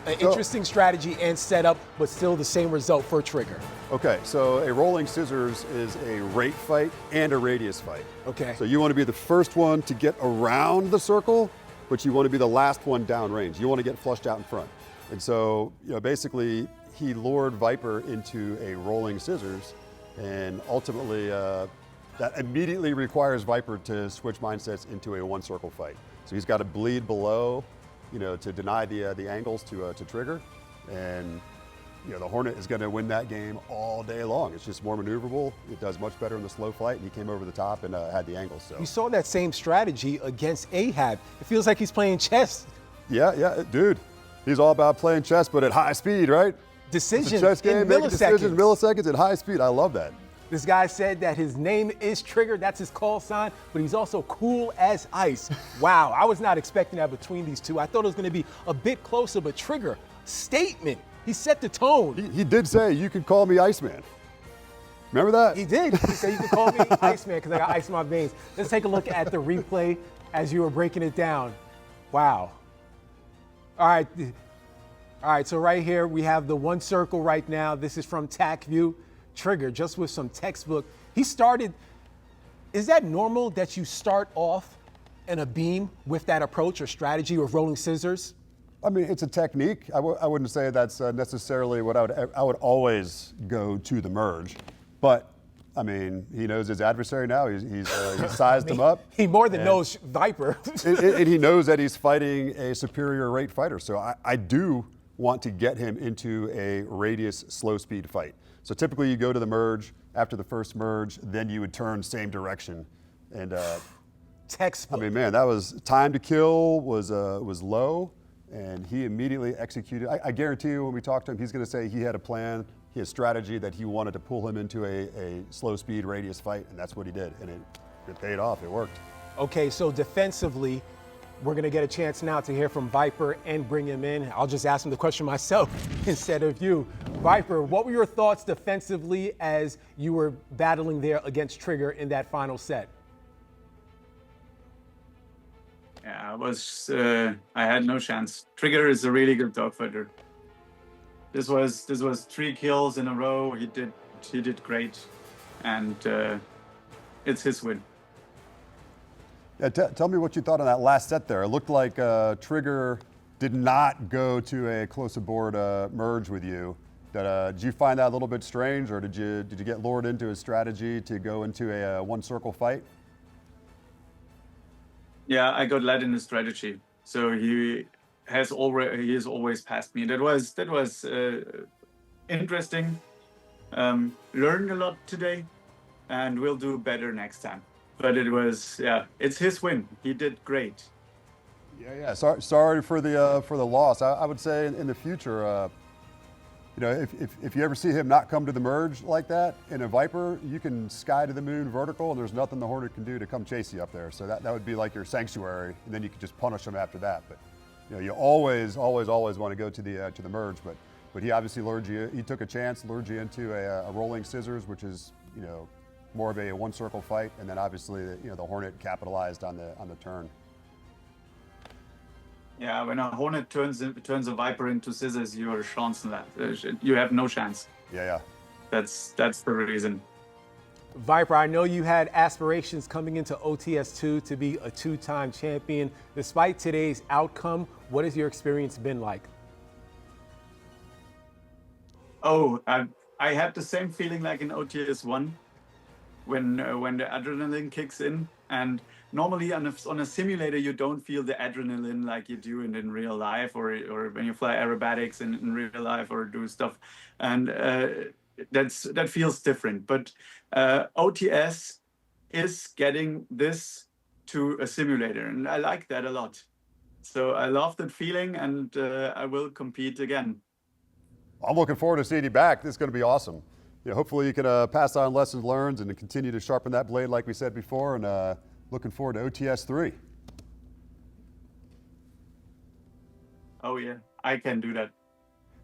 An interesting strategy and setup, but still the same result for Trigger. Okay, so a rolling scissors is a rate fight and a radius fight. Okay. So you want to be the first one to get around the circle, but you want to be the last one downrange. You want to get flushed out in front. And so, basically, he lured Viper into a rolling scissors, and ultimately, that immediately requires Viper to switch mindsets into a one circle fight. So he's got to bleed below, to deny the angles to Trigger, and the Hornet is going to win that game all day long. It's just more maneuverable. It does much better in the slow flight, and he came over the top and had the angles. So you saw that same strategy against Ahab. It feels like he's playing chess. Yeah, dude. He's all about playing chess, but at high speed, right? Decisions it's a chess game, in making decisions, milliseconds. milliseconds at high speed. I love that. This guy said that his name is Trigger, that's his call sign, but he's also cool as ice. Wow, I was not expecting that between these two. I thought it was gonna be a bit closer, but Trigger, statement. He set the tone. He did say, you could call me Iceman. Remember that? He did. He said, you can call me Iceman because I got ice in my veins. Let's take a look at the replay as you were breaking it down. Wow. All right, so right here we have the one circle right now. This is from TAC View. Trigger, just with some textbook. He started, is that normal that you start off in a beam with that approach or strategy of rolling scissors? I mean, it's a technique. I wouldn't say that's necessarily what I would always go to the merge. But, I mean, he knows his adversary now. He's sized him up. He more than knows Viper. and he knows that he's fighting a superior rate fighter. So I do want to get him into a radius slow speed fight. So typically you go to the merge, after the first merge, then you would turn same direction. And textbook. I mean, man, that was time to kill was low, and he immediately executed. I guarantee you when we talk to him, he's gonna say he had a plan, he had strategy that he wanted to pull him into a slow speed radius fight, and that's what he did. And it paid off, it worked. Okay, so defensively, we're gonna get a chance now to hear from Viper and bring him in. I'll just ask him the question myself instead of you. Viper, what were your thoughts defensively as you were battling there against Trigger in that final set? Yeah, I had no chance. Trigger is a really good dogfighter. This was 3 kills in a row. He did great, and it's his win. Yeah, tell me what you thought on that last set there. It looked like Trigger did not go to a close aboard merge with you. Did you find that a little bit strange, or did you get lured into his strategy to go into a one circle fight? Yeah, I got led in his strategy. So he has always passed me. That was interesting. Learned a lot today, and we'll do better next time. But it's his win. He did great. Yeah. Sorry for the loss. I would say in the future, if you ever see him not come to the merge like that in a Viper, you can sky to the moon vertical, and there's nothing the Hornet can do to come chase you up there. So that would be like your sanctuary, and then you could just punish him after that. But you always want to go to the merge. But he obviously lured you. He took a chance, lured you into a rolling scissors, which is more of a one circle fight, and then obviously the Hornet capitalized on the turn. Yeah, when a Hornet turns a Viper into scissors, you're chanceless. You have no chance. Yeah. That's the reason. Viper, I know you had aspirations coming into OTS-2 to be a 2-time champion. Despite today's outcome, what has your experience been like? Oh, I had the same feeling like in OTS-1 when the adrenaline kicks in. And normally on a simulator, you don't feel the adrenaline like you do in real life, or when you fly aerobatics in real life or do stuff. And that feels different. But OTS is getting this to a simulator, and I like that a lot. So I love that feeling, and I will compete again. I'm looking forward to seeing you back. This is going to be awesome. Hopefully you can pass on lessons learned and continue to sharpen that blade like we said before, and looking forward to OTS-3. Oh yeah, I can do that.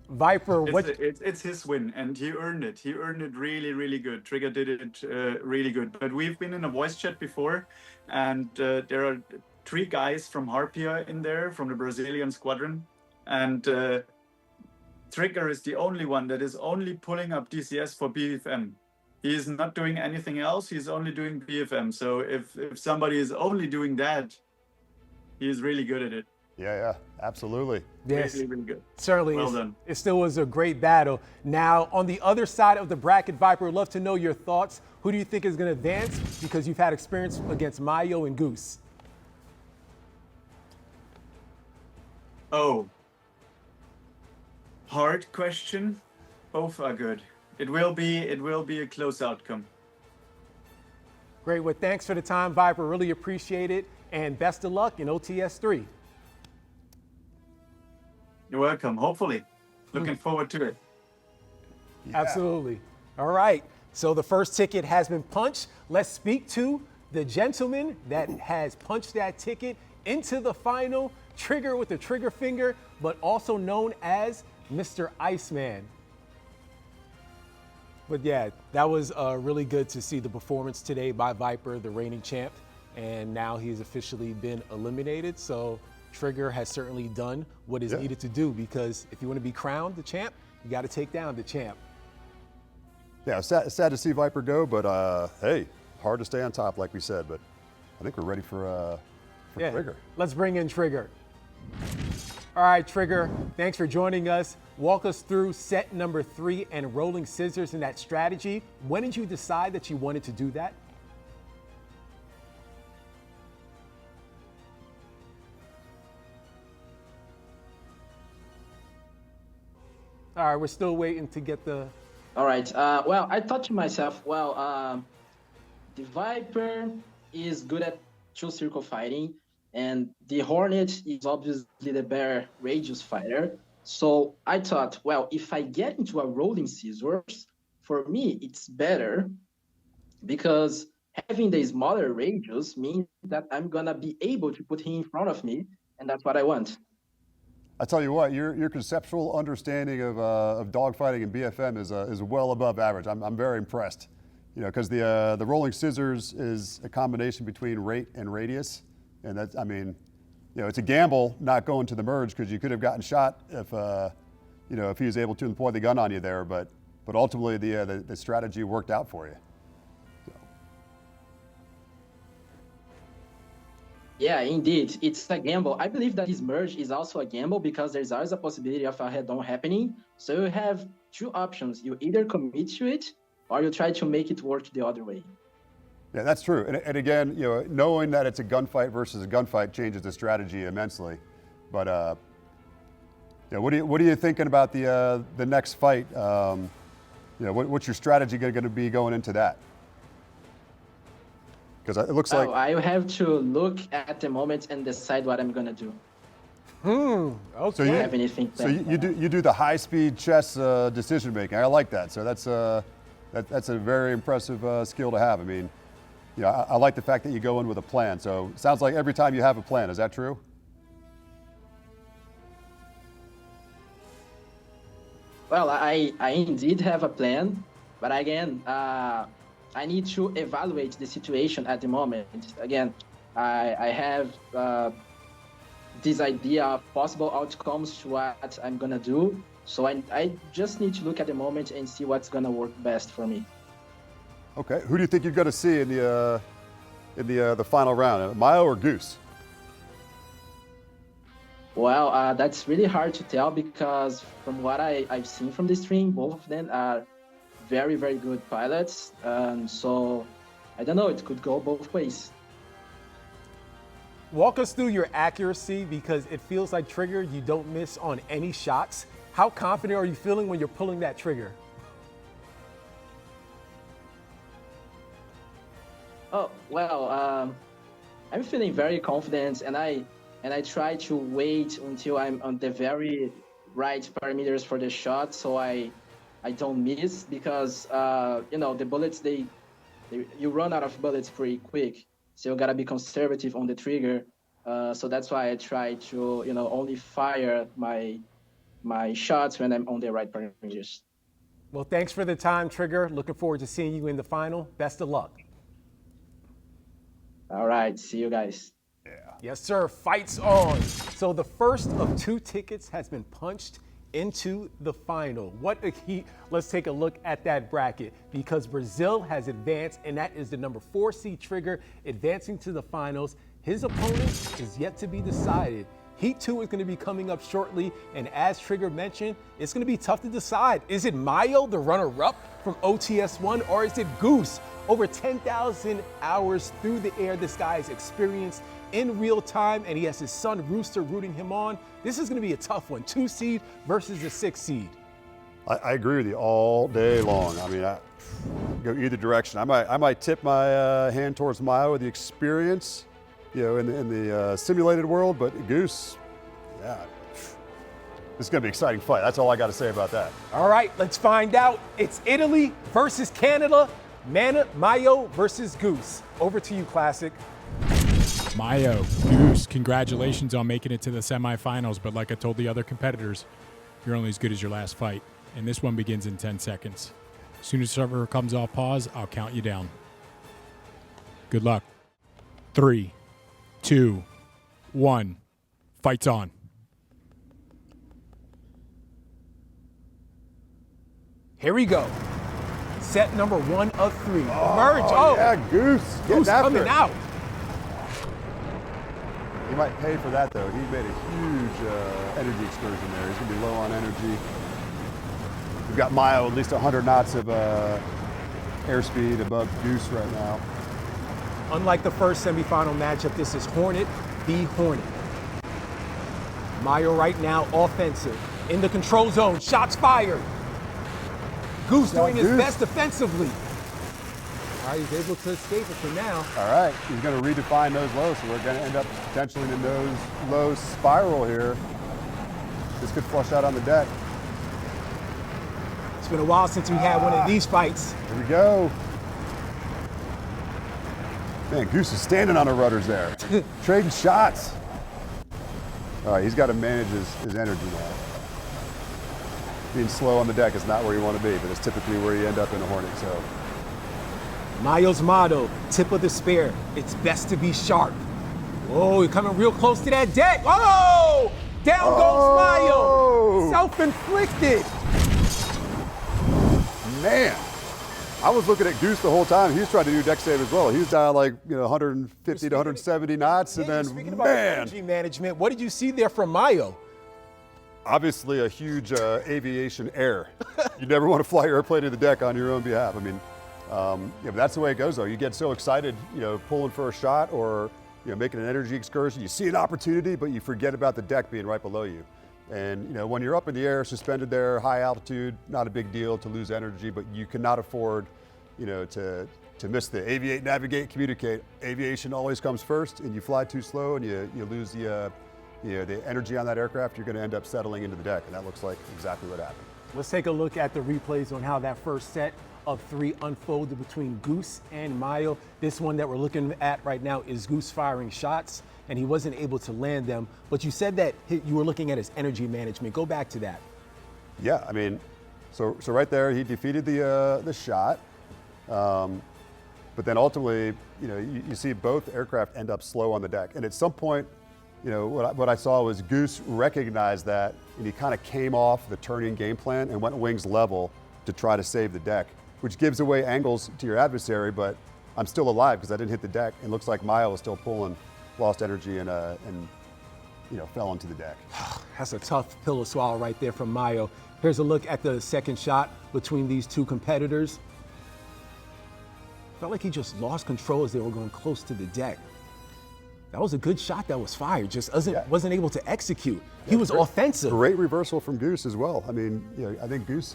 Viper, what? It's his win, and he earned it. He earned it really, really good. Trigger did it really good. But we've been in a voice chat before, and there are 3 guys from Harpia in there, from the Brazilian squadron, and Trigger is the only one that is only pulling up DCS for BFM. He is not doing anything else. He's only doing BFM. So if somebody is only doing that, he is really good at it. Yeah, absolutely. Yes, really, really good. Certainly. Well done. It still was a great battle. Now, on the other side of the bracket, Viper, I'd love to know your thoughts. Who do you think is going to advance? Because you've had experience against Mayo and Goose. Oh. Hard question. Both are good. It will be a close outcome. Great. Well, thanks for the time, Viper. Really appreciate it. And best of luck in OTS-3. You're welcome. Hopefully. Looking forward to it. Yeah. Absolutely. All right. So the first ticket has been punched. Let's speak to the gentleman that has punched that ticket into the final. Trigger with the trigger finger, but also known as Mr. Iceman. But yeah, that was really good to see the performance today by Viper, the reigning champ. And now he's officially been eliminated. So Trigger has certainly done what is needed to do, because if you want to be crowned the champ, you got to take down the champ. Yeah, sad to see Viper go, but hey, hard to stay on top, like we said. But I think we're ready for Trigger. Let's bring in Trigger. All right, Trigger, thanks for joining us. Walk us through set number 3 and rolling scissors in that strategy. When did you decide that you wanted to do that? All right, we're still waiting to get the... All right, well, I thought to myself, well, the Viper is good at two-circle fighting, and the Hornet is obviously the better radius fighter. So I thought, well, if I get into a rolling scissors, for me, it's better because having the smaller radius means that I'm going to be able to put him in front of me, and that's what I want. I tell you what, your conceptual understanding of dogfighting and BFM is well above average. I'm very impressed. You know, because the rolling scissors is a combination between rate and radius, and that's, I mean, you know, it's a gamble not going to the merge, because you could have gotten shot if you know, if he was able to point the gun on you there, but ultimately the strategy worked out for you. So. Yeah, indeed, it's a gamble. I believe that this merge is also a gamble because there's always a possibility of a head-on happening. So you have 2 options: you either commit to it, or you try to make it work the other way. Yeah, that's true. And again, you know, knowing that it's a gunfight versus a gunfight changes the strategy immensely. But yeah, what are you thinking about the next fight? You know, what's your strategy going to be going into that? Because it looks like I have to look at the moment and decide what I'm going to do. So Okay. you, I don't have anything planned. So you do the high-speed chess decision making. I like that. So that's a very impressive skill to have. I mean, yeah, I like the fact that you go in with a plan. So it sounds like every time you have a plan. Is that true? Well, I indeed have a plan, but again, I need to evaluate the situation at the moment. Again, I have this idea of possible outcomes to what I'm gonna do. So I just need to look at the moment and see what's gonna work best for me. Okay. Who do you think you're going to see in the final round, Mayo or Goose? Well, that's really hard to tell because from what I've seen from the stream, both of them are very, very good pilots. So I don't know, it could go both ways. Walk us through your accuracy, because it feels like, Trigger, you don't miss on any shots. How confident are you feeling when you're pulling that trigger? Oh, well, I'm feeling very confident, and I try to wait until I'm on the very right parameters for the shot, so I don't miss, because you know, the bullets you run out of bullets pretty quick, so you gotta be conservative on the trigger. So that's why I try to, you know, only fire my my shots when I'm on the right ranges. Well, thanks for the time, Trigger. Looking forward to seeing you in the final. Best of luck. All right, see you guys. Yes, sir. Fights on. So the first of 2 tickets has been punched into the final. What a heat. Let's take a look at that bracket because Brazil has advanced, and that is the number 4 seed Trigger advancing to the finals. His opponent is yet to be decided. Heat 2 is going to be coming up shortly, and as Trigger mentioned, it's going to be tough to decide. Is it Mayo, the runner-up from OTS-1, or is it Goose? Over 10,000 hours through the air this guy has experienced in real time, and he has his son Rooster rooting him on. This is going to be a tough one, 2 seed versus the 6 seed. I agree with you all day long. I mean, I go either direction. I might tip my hand towards Mayo with the experience, in the simulated world, but Goose, yeah, this is going to be an exciting fight. That's all I got to say about that. All right, let's find out. It's Italy versus Canada. Mayo versus Goose. Over to you, Classic. Mayo, Goose, congratulations on making it to the semifinals, but like I told the other competitors, you're only as good as your last fight, and this one begins in 10 seconds. As soon as the server comes off pause, I'll count you down. Good luck. 3, 2, 1, fights on. Here we go. Set number 1 of 3. Emerge. Yeah, Goose. Goose coming out. He might pay for that, though. He made a huge energy excursion there. He's going to be low on energy. We've got Mayo at least 100 knots of airspeed above Goose right now. Unlike the first semifinal matchup, this is Hornet v. Hornet. Mayo right now offensive. In the control zone, shots fired. Goose doing his best defensively. All right, he's able to escape it for now. All right, he's going to redefine those lows, so we're going to end up potentially in a nose low spiral here. This could flush out on the deck. It's been a while since we had one of these fights. Here we go. Man, Goose is standing on the rudders there, trading shots. All right, he's got to manage his energy now. Being slow on the deck is not where you want to be, but it's typically where you end up in a Hornet. So, Mayo's motto, tip of the spear, it's best to be sharp. Whoa, you're coming real close to that deck. Oh, down goes Mayo. Self-inflicted. Man, I was looking at Goose the whole time. He was trying to do deck save as well. He was down like 150 to 170 knots, and then speaking about energy management, what did you see there from Mayo? Obviously a huge aviation error. You never want to fly your airplane to the deck on your own behalf. I mean, but that's the way it goes though. You get so excited, pulling for a shot or making an energy excursion. You see an opportunity, but you forget about the deck being right below you. And when you're up in the air, suspended there, high altitude, not a big deal to lose energy, but you cannot afford, to miss the aviate, navigate, communicate. Aviation always comes first, and you fly too slow and you lose the energy on that aircraft, you're going to end up settling into the deck, and that looks like exactly what happened. Let's take a look at the replays on how that first set of 3 unfolded between Goose and Mayo. This one that we're looking at right now is Goose firing shots, and he wasn't able to land them. But you said that you were looking at his energy management. Go back to that. Yeah, I mean, so right there, he defeated the shot. But then ultimately, you see both aircraft end up slow on the deck. And at some point, what I saw was Goose recognized that, and he kind of came off the turning game plan and went wings level to try to save the deck, which gives away angles to your adversary, but I'm still alive because I didn't hit the deck. It looks like Mayo was still pulling, lost energy, and fell into the deck. That's a tough pill to swallow right there from Mayo. Here's a look at the second shot between these 2 competitors. Felt like he just lost control as they were going close to the deck. That was a good shot that was fired, just wasn't able to execute. He was offensive. Great reversal from Goose as well. I mean, I think Goose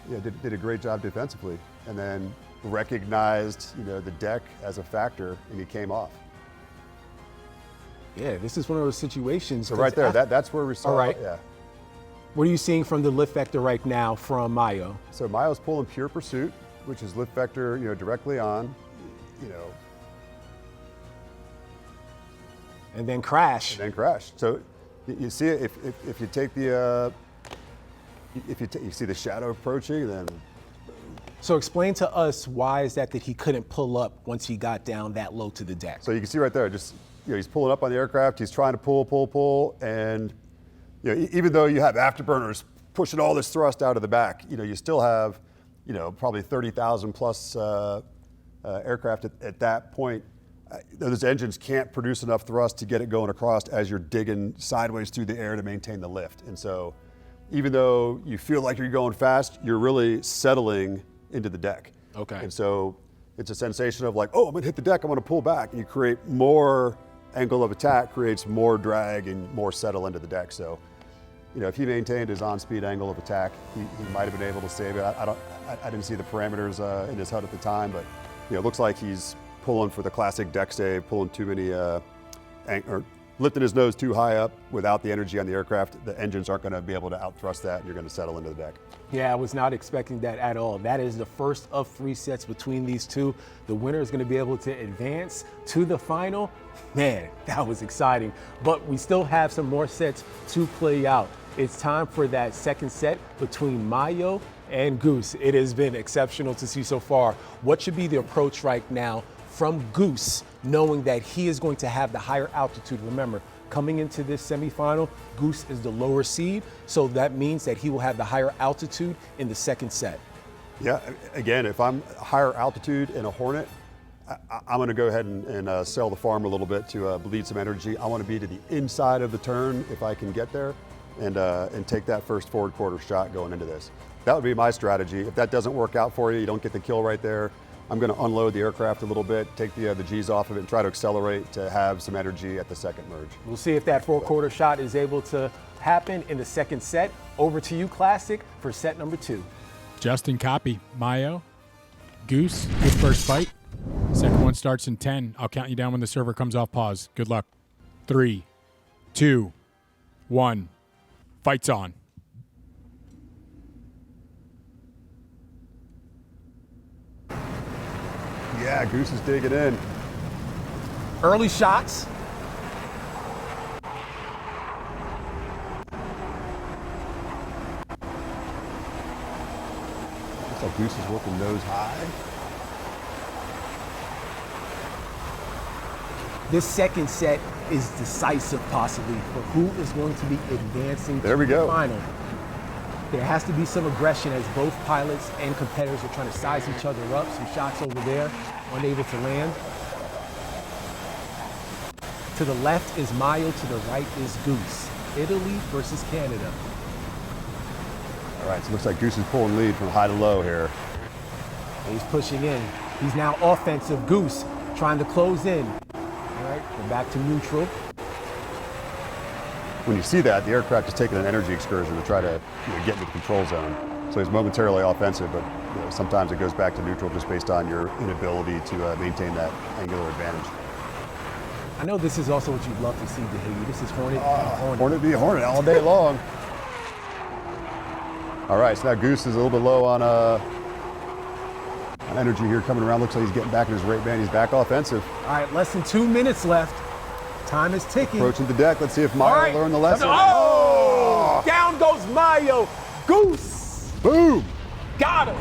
did a great job defensively, and then recognized the deck as a factor, and he came off. Yeah, this is one of those situations. So right there, that's where we saw. All right. Yeah. What are you seeing from the lift vector right now from Mayo? So Mayo's pulling pure pursuit, which is lift vector, directly on, And then crash. So You see it if you take the you see the shadow approaching, then. So explain to us why is that he couldn't pull up once he got down that low to the deck. So you can see right there, just he's pulling up on the aircraft. He's trying to pull, and even though you have afterburners pushing all this thrust out of the back, you still have probably 30,000 plus aircraft at that point. Those engines can't produce enough thrust to get it going across as you're digging sideways through the air to maintain the lift. And so even though you feel like you're going fast, you're really settling into the deck. Okay. And so it's a sensation of like, oh, I'm gonna hit the deck, I'm gonna pull back. And you create more angle of attack, creates more drag and more settle into the deck. So, if he maintained his on-speed angle of attack, he might have been able to save it. I didn't see the parameters in his HUD at the time, but it looks like he's pulling for the classic deck save, pulling too many, or lifting his nose too high up without the energy on the aircraft. The engines aren't going to be able to outthrust that, and you're going to settle into the deck. Yeah, I was not expecting that at all. That is the first of 3 sets between these two. The winner is going to be able to advance to the final. Man, that was exciting. But we still have some more sets to play out. It's time for that second set between Mayo and Goose. It has been exceptional to see so far. What should be the approach right now from Goose, knowing that he is going to have the higher altitude? Remember, coming into this semifinal, Goose is the lower seed, so that means that he will have the higher altitude in the second set. Yeah, again, if I'm higher altitude in a Hornet, I'm going to go ahead and sell the farm a little bit to bleed some energy. I want to be to the inside of the turn if I can get there, and take that first forward quarter shot going into this. That would be my strategy. If that doesn't work out for you, you don't get the kill right there, I'm going to unload the aircraft a little bit, take the G's off of it, and try to accelerate to have some energy at the second merge. We'll see if that four-quarter shot is able to happen in the second set. Over to you, Classic, for set number 2. Justin, copy. Mayo, Goose, good first fight. Second one starts in 10. I'll count you down when the server comes off pause. Good luck. 3, 2, 1. Fight's on. Yeah, Goose is digging in. Early shots. Looks like Goose is working nose high. This second set is decisive possibly for who is going to be advancing to the final. There has to be some aggression as both pilots and competitors are trying to size each other up. Some shots over there, unable to land. To the left is Mayo, to the right is Goose. Italy versus Canada. All right, so it looks like Goose is pulling lead from high to low here. And he's pushing in. He's now offensive. Goose trying to close in. All right, we're back to neutral. When you see that, the aircraft is taking an energy excursion to try to get into the control zone. So he's momentarily offensive, but sometimes it goes back to neutral just based on your inability to maintain that angular advantage. I know this is also what you'd love to see, Dahili. This is Hornet. Hornet be a Hornet all day long. All right, so now Goose is a little bit low on energy here coming around. Looks like he's getting back in his rate band. He's back offensive. All right, less than 2 minutes left. Time is ticking. Approaching the deck. Let's see if Mayo learned the lesson. Oh! Down goes Mayo. Goose. Boom. Got him.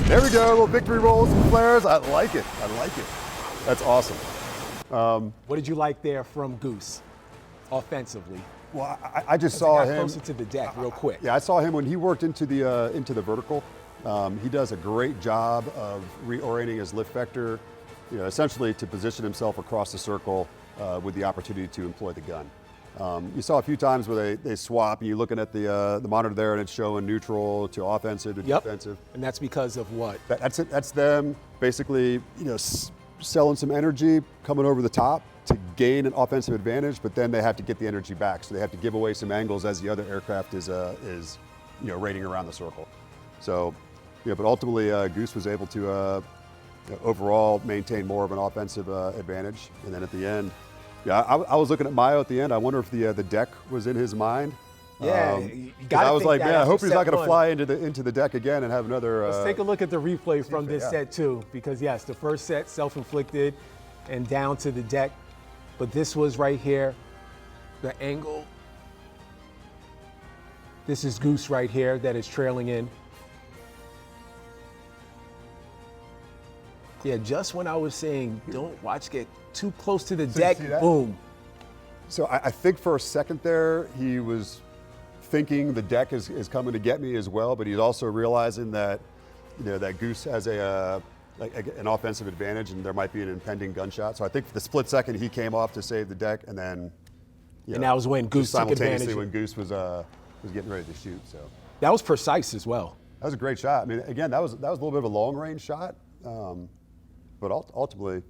There we go. A little victory roll with some flares. I like it. I like it. That's awesome. What did you like there from Goose offensively? Well, I just saw him closer to the deck real quick. Yeah, I saw him when he worked into the vertical. He does a great job of reorienting his lift vector, essentially to position himself across the circle with the opportunity to employ the gun. You saw a few times where they swap, and you're looking at the monitor there, and it's showing neutral to offensive to defensive. And that's because of what? That's it. That's them basically, selling some energy, coming over the top to gain an offensive advantage, but then they have to get the energy back. So they have to give away some angles as the other aircraft is rating around the circle. So, but ultimately Goose was able to overall maintain more of an offensive advantage. And then at the end, I was looking at Mayo at the end. I wonder if the deck was in his mind. Yeah, I was like, man, I hope he's not going to fly into the deck again and have another. Let's take a look at the replay from this set too, because yes, the first set self-inflicted and down to the deck, but this was right here, the angle This is Goose right here that is trailing in. Yeah, just when I was saying don't get too close to the deck, boom. So I think for a second there, he was thinking the deck is coming to get me as well, but he's also realizing that, that Goose has an offensive advantage and there might be an impending gunshot. So I think for the split second, he came off to save the deck, and then and that was when Goose took advantage. Simultaneously when Goose was getting ready to shoot. So that was precise as well. That was a great shot. I mean, again, that was a little bit of a long range shot. But ultimately,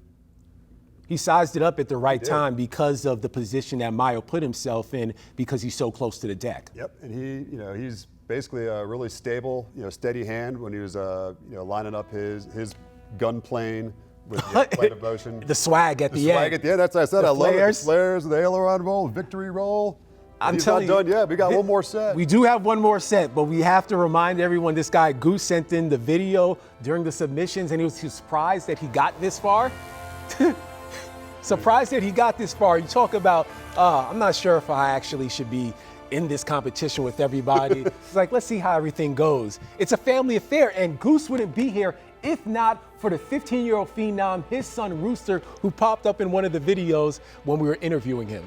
he sized it up at the right time because of the position that Mayo put himself in because he's so close to the deck. Yep, and he's basically a really stable, steady hand when he was, lining up his gun plane with flight of motion. The swag at the end. Swag at the end. That's what I said. I love it. The flares, the aileron roll, victory roll. He's not done yet. We got one more set. We do have one more set, but we have to remind everyone this guy Goose sent in the video during the submissions, and he was surprised that he got this far. Surprised that he got this far. You talk about, I'm not sure if I actually should be in this competition with everybody. It's like, let's see how everything goes. It's a family affair, and Goose wouldn't be here if not for the 15-year-old phenom, his son Rooster, who popped up in one of the videos when we were interviewing him.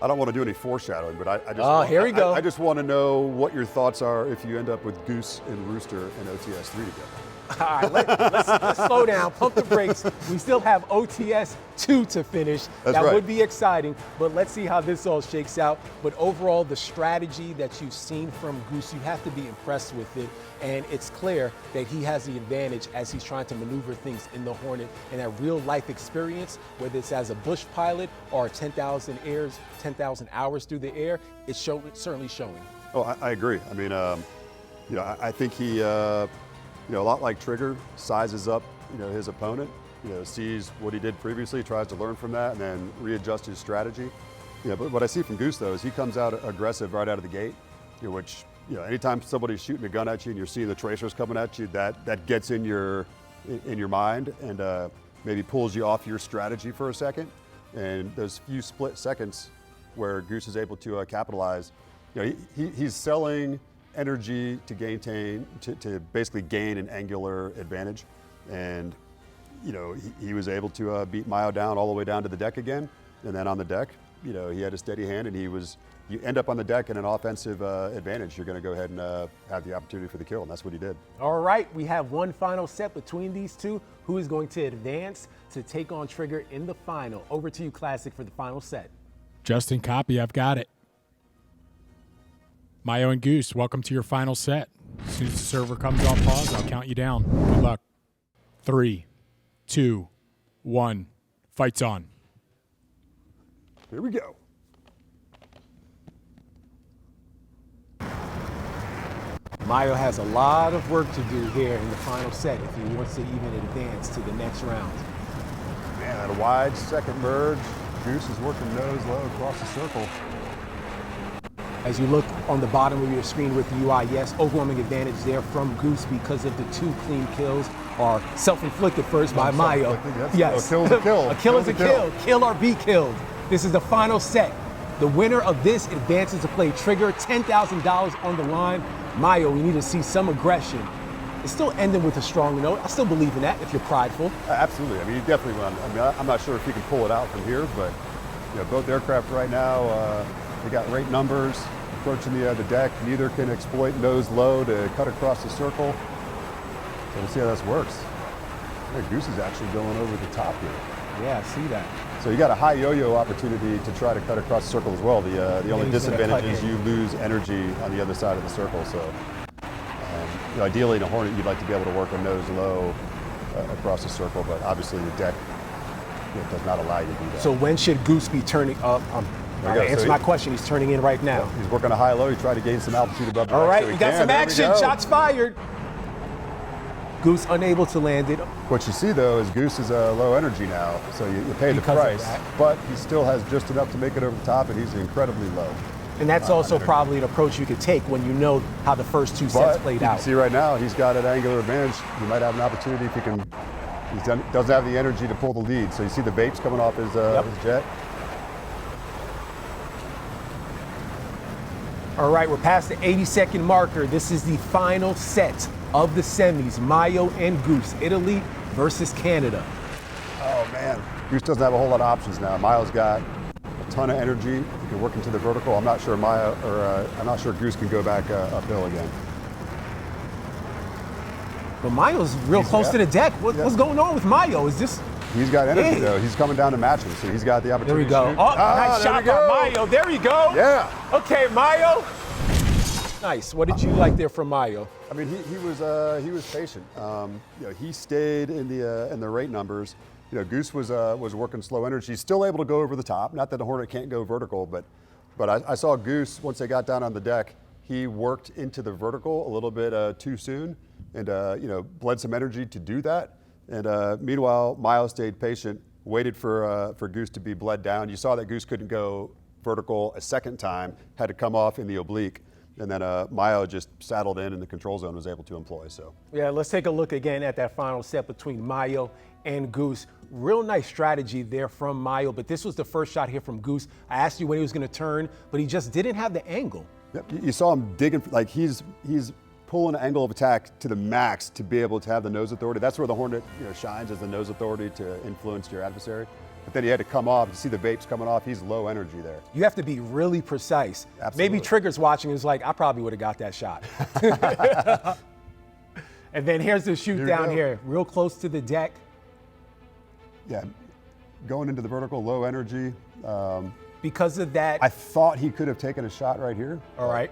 I don't want to do any foreshadowing, but I just want to know what your thoughts are if you end up with Goose and Rooster and OTS-3 together. All right, let's slow down, pump the brakes. We still have OTS-2 to finish. That would be exciting, but let's see how this all shakes out. But overall, the strategy that you've seen from Goose, you have to be impressed with it. And it's clear that he has the advantage as he's trying to maneuver things in the Hornet and that real life experience, whether it's as a bush pilot or 10,000 hours through the air, it's certainly showing. Oh, I agree. I mean, I think he, a lot like Trigger, sizes up, his opponent, sees what he did previously, tries to learn from that, and then readjust his strategy. But what I see from Goose, though, is he comes out aggressive right out of the gate, which, anytime somebody's shooting a gun at you and you're seeing the tracers coming at you, that gets in your mind and maybe pulls you off your strategy for a second. And those few split seconds where Goose is able to capitalize, he's selling energy to basically gain an angular advantage. And, he was able to beat Mayo down all the way down to the deck again. And then on the deck, he had a steady hand, and you end up on the deck in an offensive advantage. You're going to go ahead and have the opportunity for the kill, and that's what he did. All right, we have one final set between these two. Who is going to advance to take on Trigger in the final? Over to you, Classic, for the final set. Justin, copy. I've got it. Mayo and Goose, welcome to your final set. As soon as the server comes on pause, I'll count you down. Good luck. 3, 2, 1. Fight's on. Here we go. Mayo has a lot of work to do here in the final set if he wants to even advance to the next round. Man, a wide second merge. Goose is working nose low across the circle. As you look on the bottom of your screen with the UI, yes, overwhelming advantage there from Goose because of the 2 clean kills are self-inflicted first by Mayo. Yes. A kill is a kill. A kill is a kill. Kill or be killed. This is the final set. The winner of this advances to play Trigger, $10,000 on the line. Mayo, we need to see some aggression. It's still ending with a strong note. I still believe in that if you're prideful. Absolutely. I mean, you definitely will. I mean, I'm not sure if you can pull it out from here, but both aircraft right now, they got great numbers approaching the deck. Neither can exploit nose low to cut across the circle. So we'll see how this works. Goose is actually going over the top here. Yeah, I see that. So you got a high yo-yo opportunity to try to cut across the circle as well. The only disadvantage is you lose energy on the other side of the circle. So ideally in a Hornet, you'd like to be able to work a nose low across the circle, but obviously the deck does not allow you to do that. So when should Goose be turning up? Answer my question. He's turning in right now. He's working a high-low. He's trying to gain some altitude above the All right, so we got some action. Shots fired. Goose unable to land it. What you see, though, is Goose is low energy now, so you pay the price, but he still has just enough to make it over the top, and he's incredibly low. And that's also probably an approach you could take when you know how the first 2 sets played out. You can see right now, he's got an angular advantage. He might have an opportunity if he can. He doesn't have the energy to pull the lead, so you see the vapes coming off his jet. All right, we're past the 80-second marker. This is the final set of the semis. Mayo and Goose, Italy versus Canada. Oh man, Goose doesn't have a whole lot of options now. Mayo's got a ton of energy. He can work into the vertical. I'm not sure Goose can go back uphill again. But Mayo's real close to the deck. What's going on with Mayo? Is this? He's got energy though. He's coming down to match him, so he's got the opportunity. There we go. Oh, nice shot by Mayo. There we go. Yeah. Okay, Mayo. Nice. What did you like there from Mayo? I mean, he was patient. He stayed in the rate numbers. Goose was working slow energy. He's still able to go over the top. Not that the Hornet can't go vertical, but I saw Goose once they got down on the deck. He worked into the vertical a little bit too soon, and bled some energy to do that. And meanwhile, Mayo stayed patient, waited for Goose to be bled down. You saw that Goose couldn't go vertical a second time, had to come off in the oblique. And then Mayo just saddled in the control zone, was able to employ. So yeah, let's take a look again at that final set between Mayo and Goose. Real nice strategy there from Mayo, but this was the first shot here from Goose. I asked you when he was going to turn, but he just didn't have the angle. Yep. You saw him digging, like he's pulling an angle of attack to the max to be able to have the nose authority. That's where the Hornet shines, as the nose authority to influence your adversary. But then he had to come off. You see the vapes coming off. He's low energy there. You have to be really precise. Absolutely. Maybe Trigger's watching. Is like, I probably would have got that shot. And then here's the shoot down here, real close to the deck. Yeah, going into the vertical, low energy. Because of that, I thought he could have taken a shot right here. All right.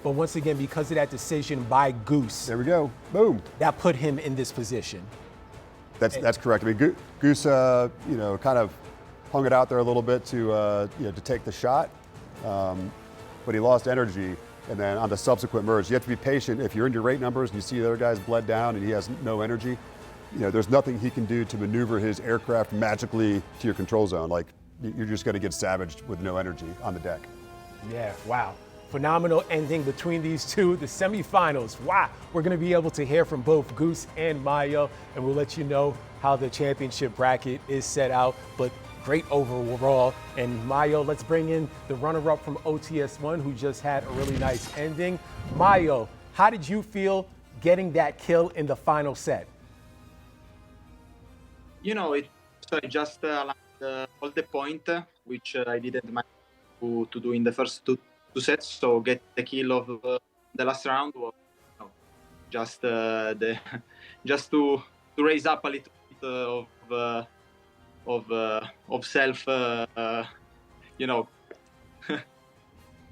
But once again, because of that decision by Goose. There we go. Boom. That put him in this position. That's correct. I mean, Goose, kind of hung it out there a little bit to take the shot, but he lost energy. And then on the subsequent merge, you have to be patient. If you're in your rate numbers and you see the other guy's bled down and he has no energy, there's nothing he can do to maneuver his aircraft magically to your control zone. Like, you're just going to get savaged with no energy on the deck. Yeah, wow. Phenomenal ending between these two, the semifinals. Wow, we're going to be able to hear from both Goose and Mayo, and we'll let you know how the championship bracket is set out. But great overall. And Mayo, let's bring in the runner-up from OTS-1, who just had a really nice ending. Mayo, how did you feel getting that kill in the final set? I just allowed all the point, which I didn't manage to do in the first two sets. So get the kill of the last round was just to raise up a little bit of self,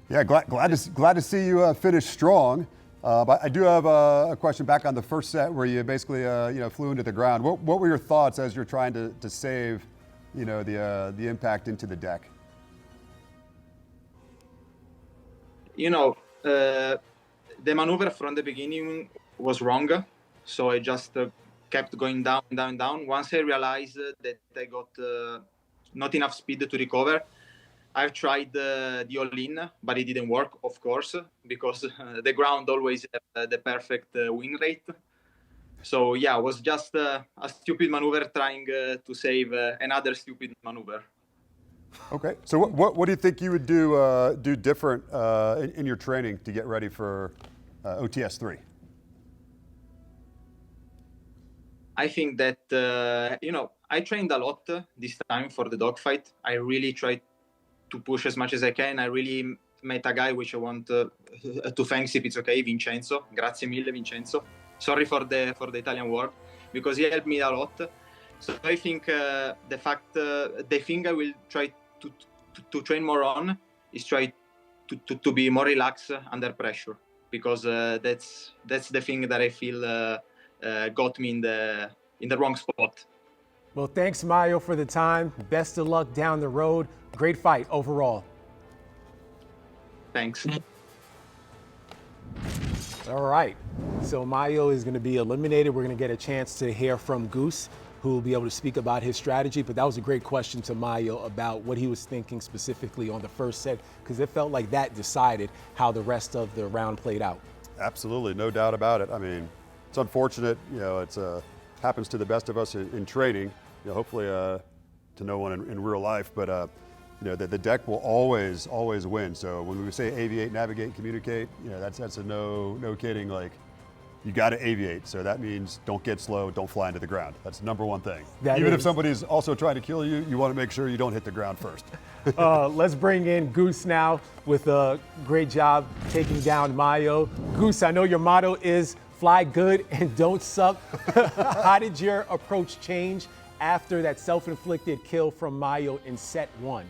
Yeah, glad to see you finish strong. But I do have a question back on the first set where you basically flew into the ground. What were your thoughts as you're trying to save the impact into the deck? The maneuver from the beginning was wrong, so I just kept going down. Once I realized that I got not enough speed to recover, I've tried the all-in, but it didn't work, of course, because the ground always has the perfect win rate. So yeah, it was just a stupid maneuver trying to save another stupid maneuver. Okay, so what do you think you would do different in your training to get ready for OTS-3? I think that I trained a lot this time for the dogfight. I really tried to push as much as I can. I really met a guy which I want to thanks, if it's okay, Vincenzo. Grazie mille, Vincenzo. Sorry for the Italian word, because he helped me a lot. So I think the thing I will try to train more on is try to be more relaxed under pressure, because that's the thing that I feel got me in the wrong spot. Well, thanks, Mayo, for the time. Best of luck down the road. Great fight overall. Thanks. All right. So Mayo is going to be eliminated. We're going to get a chance to hear from Goose, who will be able to speak about his strategy. But that was a great question to Mayo about what he was thinking specifically on the first set, because it felt like that decided how the rest of the round played out. Absolutely, no doubt about it. I mean, it's unfortunate, it's happens to the best of us in training, hopefully to no one in real life, but the deck will always win. So when we say aviate, navigate, communicate, that's a no kidding. Like, you got to aviate. So that means don't get slow, don't fly into the ground. That's the number one thing. Even if somebody's also trying to kill you, you want to make sure you don't hit the ground first. Let's bring in Goose now with a great job taking down Mayo. Goose, I know your motto is fly good and don't suck. How did your approach change after that self-inflicted kill from Mayo in set 1?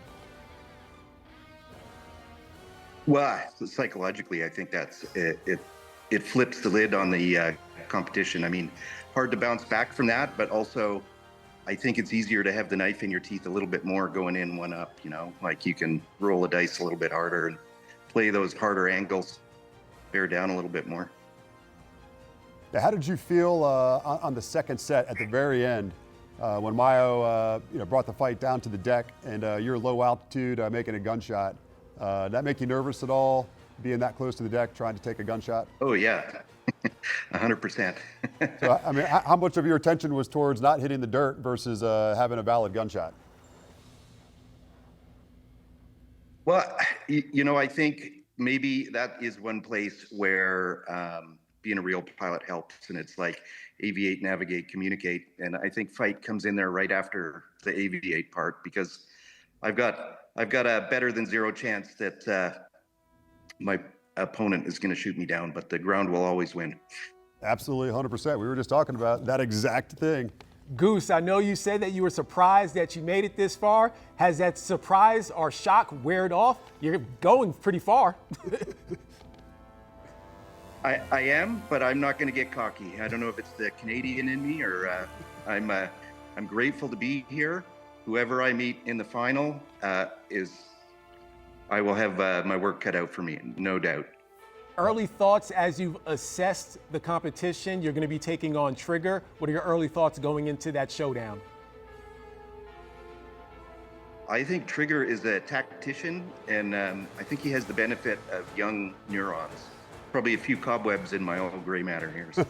Well, psychologically, I think that's it. It flips the lid on the competition. I mean, hard to bounce back from that, but also I think it's easier to have the knife in your teeth a little bit more going in, one up, like you can roll the dice a little bit harder and play those harder angles, bear down a little bit more. Now, how did you feel on the second set at the very end when Mayo brought the fight down to the deck and you're low altitude making a gunshot? Did that make you nervous at all, being that close to the deck, trying to take a gunshot? Oh, yeah, 100%. So, I mean, how much of your attention was towards not hitting the dirt versus having a valid gunshot? Well, I think maybe that is one place where being a real pilot helps, and it's like aviate, navigate, communicate. And I think fight comes in there right after the aviate part, because I've got a better than zero chance that my opponent is going to shoot me down, but the ground will always win. Absolutely, 100%. We were just talking about that exact thing. Goose, I know you said that you were surprised that you made it this far. Has that surprise or shock weared off? You're going pretty far. I am, but I'm not going to get cocky. I don't know if it's the Canadian in me or I'm grateful to be here. Whoever I meet in the final I will have my work cut out for me, no doubt. Early thoughts as you've assessed the competition. You're going to be taking on Trigger. What are your early thoughts going into that showdown? I think Trigger is a tactician, and I think he has the benefit of young neurons. Probably a few cobwebs in my old gray matter here. So,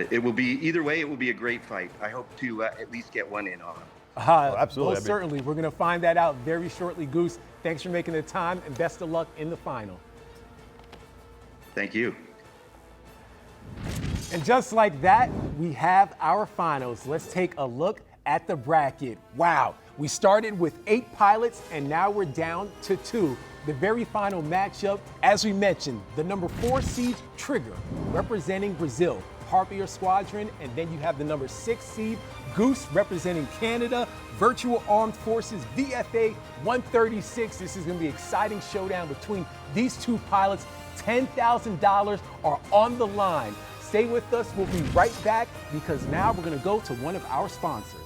it will be, either way, it will be a great fight. I hope to at least get one in on him. Absolutely. Well, certainly. We're going to find that out very shortly. Goose, thanks for making the time, and best of luck in the final. Thank you. And just like that, we have our finals. Let's take a look at the bracket. Wow, we started with 8 pilots, and now we're down to 2. The very final matchup, as we mentioned, the number 4 seed Trigger, representing Brazil, Harpier Squadron, and then you have the number 6 seed Goose, representing Canada, Virtual Armed Forces, VFA 136. This is going to be an exciting showdown between these two pilots. $10,000 are on the line. Stay with us. We'll be right back, because now we're going to go to one of our sponsors.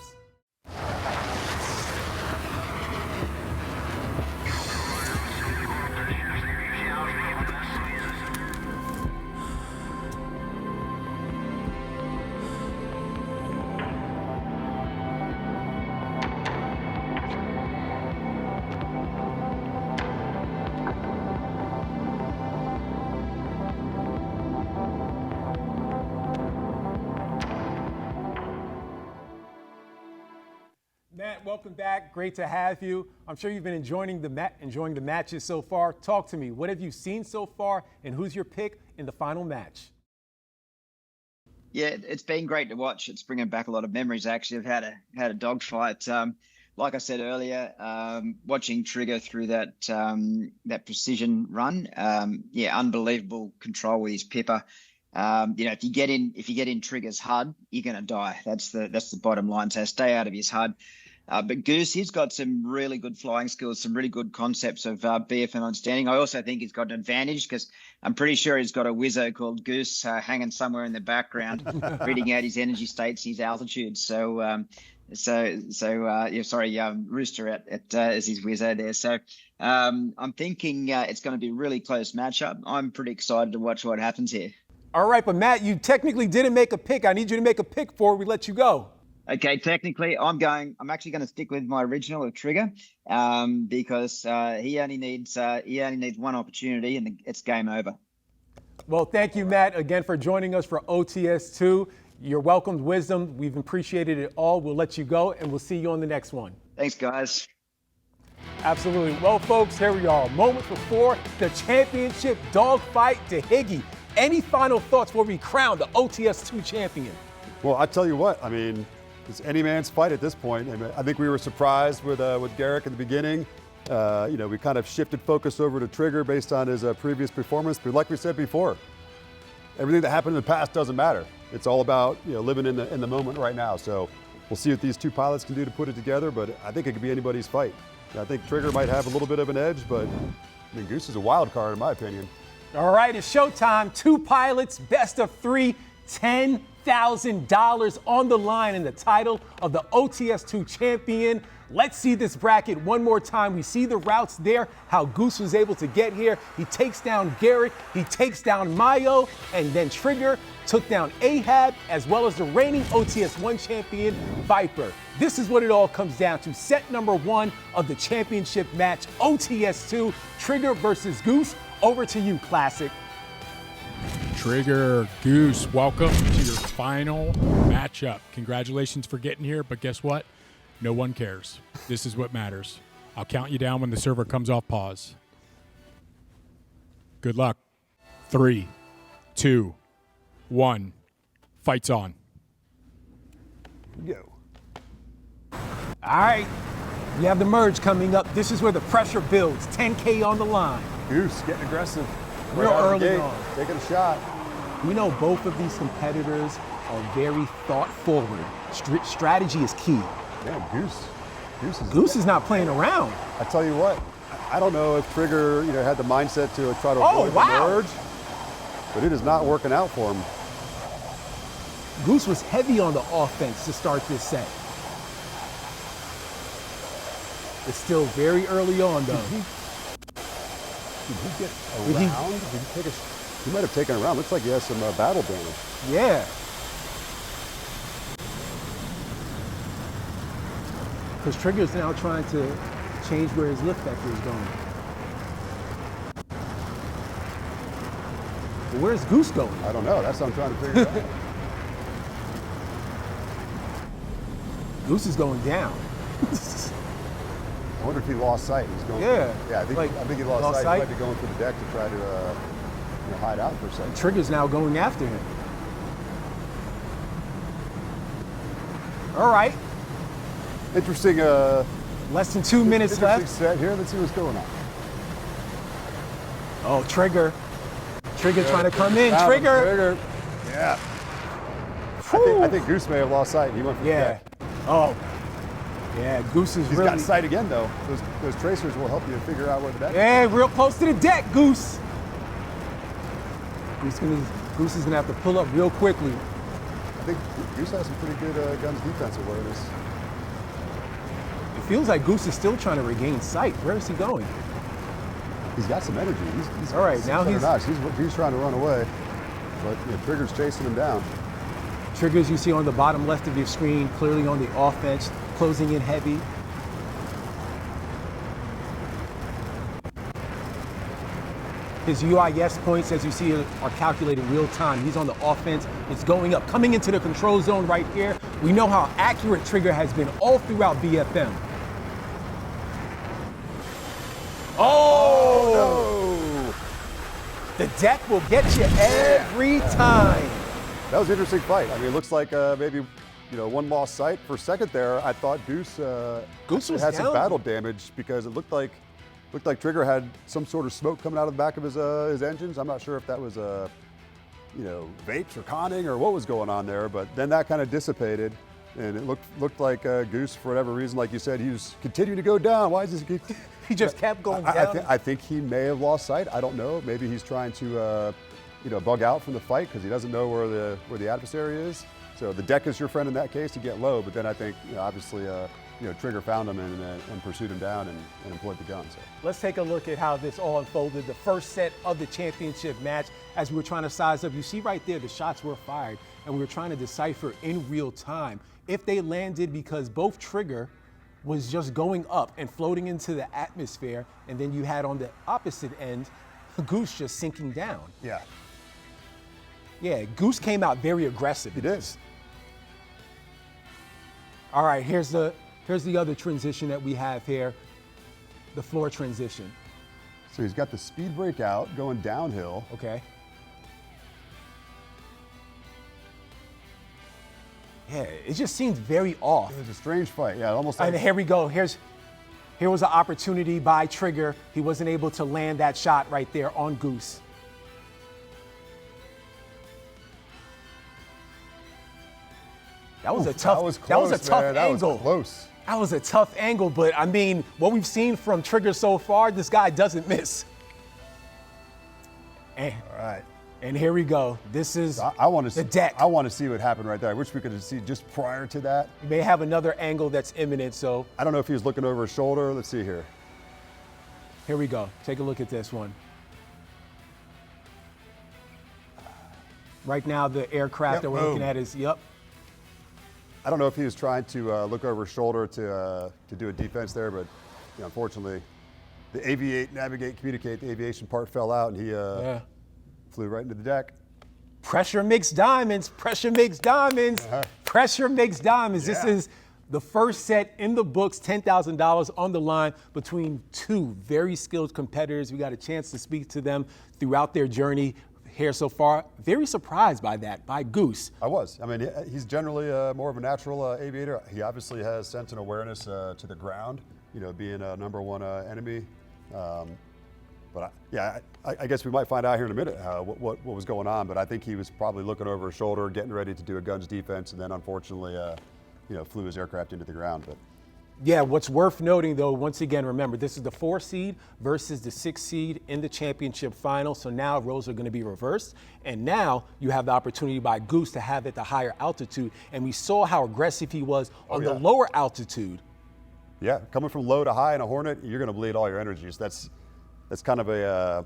Matt, welcome back. Great to have you. I'm sure you've been enjoying the matches so far. Talk to me. What have you seen so far, and who's your pick in the final match? Yeah, it's been great to watch. It's bringing back a lot of memories. Actually, I've had a dogfight. Like I said earlier, watching Trigger through that precision run. Yeah, unbelievable control with his pepper. If you get in Trigger's HUD, you're going to die. That's the bottom line. So stay out of his HUD. But Goose, he's got some really good flying skills, some really good concepts of BF and understanding. I also think he's got an advantage because I'm pretty sure he's got a wizzo called Goose hanging somewhere in the background, reading out his energy states, his altitude. Rooster as his wizzo there. So I'm thinking it's going to be a really close matchup. I'm pretty excited to watch what happens here. All right, but Matt, you technically didn't make a pick. I need you to make a pick before we let you go. Okay, technically, I'm actually going to stick with my original of Trigger, because he only needs one opportunity, and it's game over. Well, thank you, Matt, again for joining us for OTS-2. Your welcomed wisdom. We've appreciated it all. We'll let you go, and we'll see you on the next one. Thanks, guys. Absolutely. Well, folks, here we are. Moments before the championship dogfight to Higgy. Any final thoughts before we crown the OTS-2 champion? Well, I tell you what, I mean, it's any man's fight at this point. I mean, I think we were surprised with Garrick in the beginning. We kind of shifted focus over to Trigger based on his previous performance. But like we said before, everything that happened in the past doesn't matter. It's all about living in the moment right now. So we'll see what these two pilots can do to put it together. But I think it could be anybody's fight. I think Trigger might have a little bit of an edge, but I mean, Goose is a wild card in my opinion. All right, it's showtime. Two pilots, best of three, $10,000 on the line in the title of the OTS-2 champion. Let's see this bracket one more time. We see the routes there, how Goose was able to get here. He takes down Garrett, he takes down Mayo, and then Trigger took down Ahab, as well as the reigning OTS-1 champion, Viper. This is what it all comes down to. Set number one of the championship match, OTS-2, Trigger versus Goose. Over to you, Classic. Trigger, Goose, welcome to your final matchup. Congratulations for getting here, but guess what? No one cares. This is what matters. I'll count you down when the server comes off pause. Good luck. 3, 2, 1. Fight's on. Go. All right, we have the merge coming up. This is where the pressure builds. 10K on the line. Goose getting aggressive. Real early on. Taking a shot. We know both of these competitors are very thought forward. Strategy is key. Yeah, Goose is not playing around. I tell you what, I don't know if Trigger, had the mindset to try to avoid the merge, but it is not working out for him. Goose was heavy on the offense to start this set. It's still very early on, though. Did he get around? He might have taken a round. Looks like he has some battle damage. Yeah. Because Trigger's now trying to change where his lift vector is going. But where's Goose going? I don't know. That's what I'm trying to figure out. Goose is going down. I wonder if he lost sight. He's going. Yeah. Yeah, I think he lost sight. He might be going for the deck to try to hide out for a second. Trigger's now going after him. All right. Interesting. Less than 2 minutes left. Interesting set here. Let's see what's going on. Oh, Trigger trying to come in. Trigger. Yeah. I think Goose may have lost sight. He went for the deck. Oh. Yeah, Goose is He's really... got sight again, though. Those tracers will help you figure out where the deck is. Yeah, real close to the deck, Goose. Goose is going to have to pull up real quickly. I think Goose has some pretty good guns defense awareness. It feels like Goose is still trying to regain sight. Where is he going? He's got some energy. He's all right, now he's trying to run away, but Trigger's chasing him down. Triggers you see on the bottom left of your screen, clearly on the offense, closing in heavy. His UIS points, as you see, are calculated real time. He's on the offense. It's going up. Coming into the control zone right here. We know how accurate Trigger has been all throughout BFM. Oh! No. The deck will get you every time. That was an interesting fight. I mean, it looks like maybe one lost sight. For a second there, I thought Goose had some battle damage because it looked like Trigger had some sort of smoke coming out of the back of his engines. I'm not sure if that was vapes or conning or what was going on there, but then that kind of dissipated, and it looked like Goose, for whatever reason, like you said, he was continuing to go down. Why is this? He just kept going down. I think he may have lost sight. I don't know. Maybe he's trying to bug out from the fight because he doesn't know where the adversary is. So the deck is your friend in that case to get low, but then I think obviously Trigger found him and pursued him down and employed the gun. So let's take a look at how this all unfolded. The first set of the championship match, as we were trying to size up, you see right there the shots were fired, and we were trying to decipher in real time if they landed, because both Trigger was just going up and floating into the atmosphere, and then you had on the opposite end Goose just sinking down. Yeah. Yeah, Goose came out very aggressive. He did. All right, here's the other transition that we have here. the floor transition. So he's got the speed brake out, going downhill. Okay. Yeah, it just seemed very off. It was a strange fight. Yeah, almost And like here we go. Here was an opportunity by Trigger. He wasn't able to land that shot right there on Goose. That was a tough. That was close, a tough man. angle. That was close. That was a tough angle, but I mean, what we've seen from Trigger so far, this guy doesn't miss. And, all right. And here we go. This is I want to the deck. I want to see what happened right there. I wish we could see just prior to that. We may have another angle that's imminent, so. I don't know if he was looking over his shoulder. Let's see here. Here we go. Take a look at this one. Right now, the aircraft that we're looking at is, I don't know if he was trying to look over his shoulder to do a defense there, but unfortunately, the aviate, navigate, communicate, the aviation part fell out, and he flew right into the deck. Pressure makes diamonds. Pressure makes diamonds. Pressure makes diamonds. This is the first set in the books, $10,000 on the line between two very skilled competitors. We got a chance to speak to them throughout their journey here so far. Very surprised by that, by Goose. I was. I mean, he's generally more of a natural aviator. He obviously has sense and awareness to the ground, being a number one enemy. But I guess we might find out here in a minute what was going on. But I think he was probably looking over his shoulder, getting ready to do a guns defense, and then unfortunately, flew his aircraft into the ground. But yeah, what's worth noting though, once again, remember, this is the 4 seed versus the 6 seed in the championship final. So now roles are going to be reversed. And now you have the opportunity by Goose to have it at the higher altitude. And we saw how aggressive he was on the lower altitude. Yeah, coming from low to high in a Hornet, you're going to bleed all your energies. That's kind of a,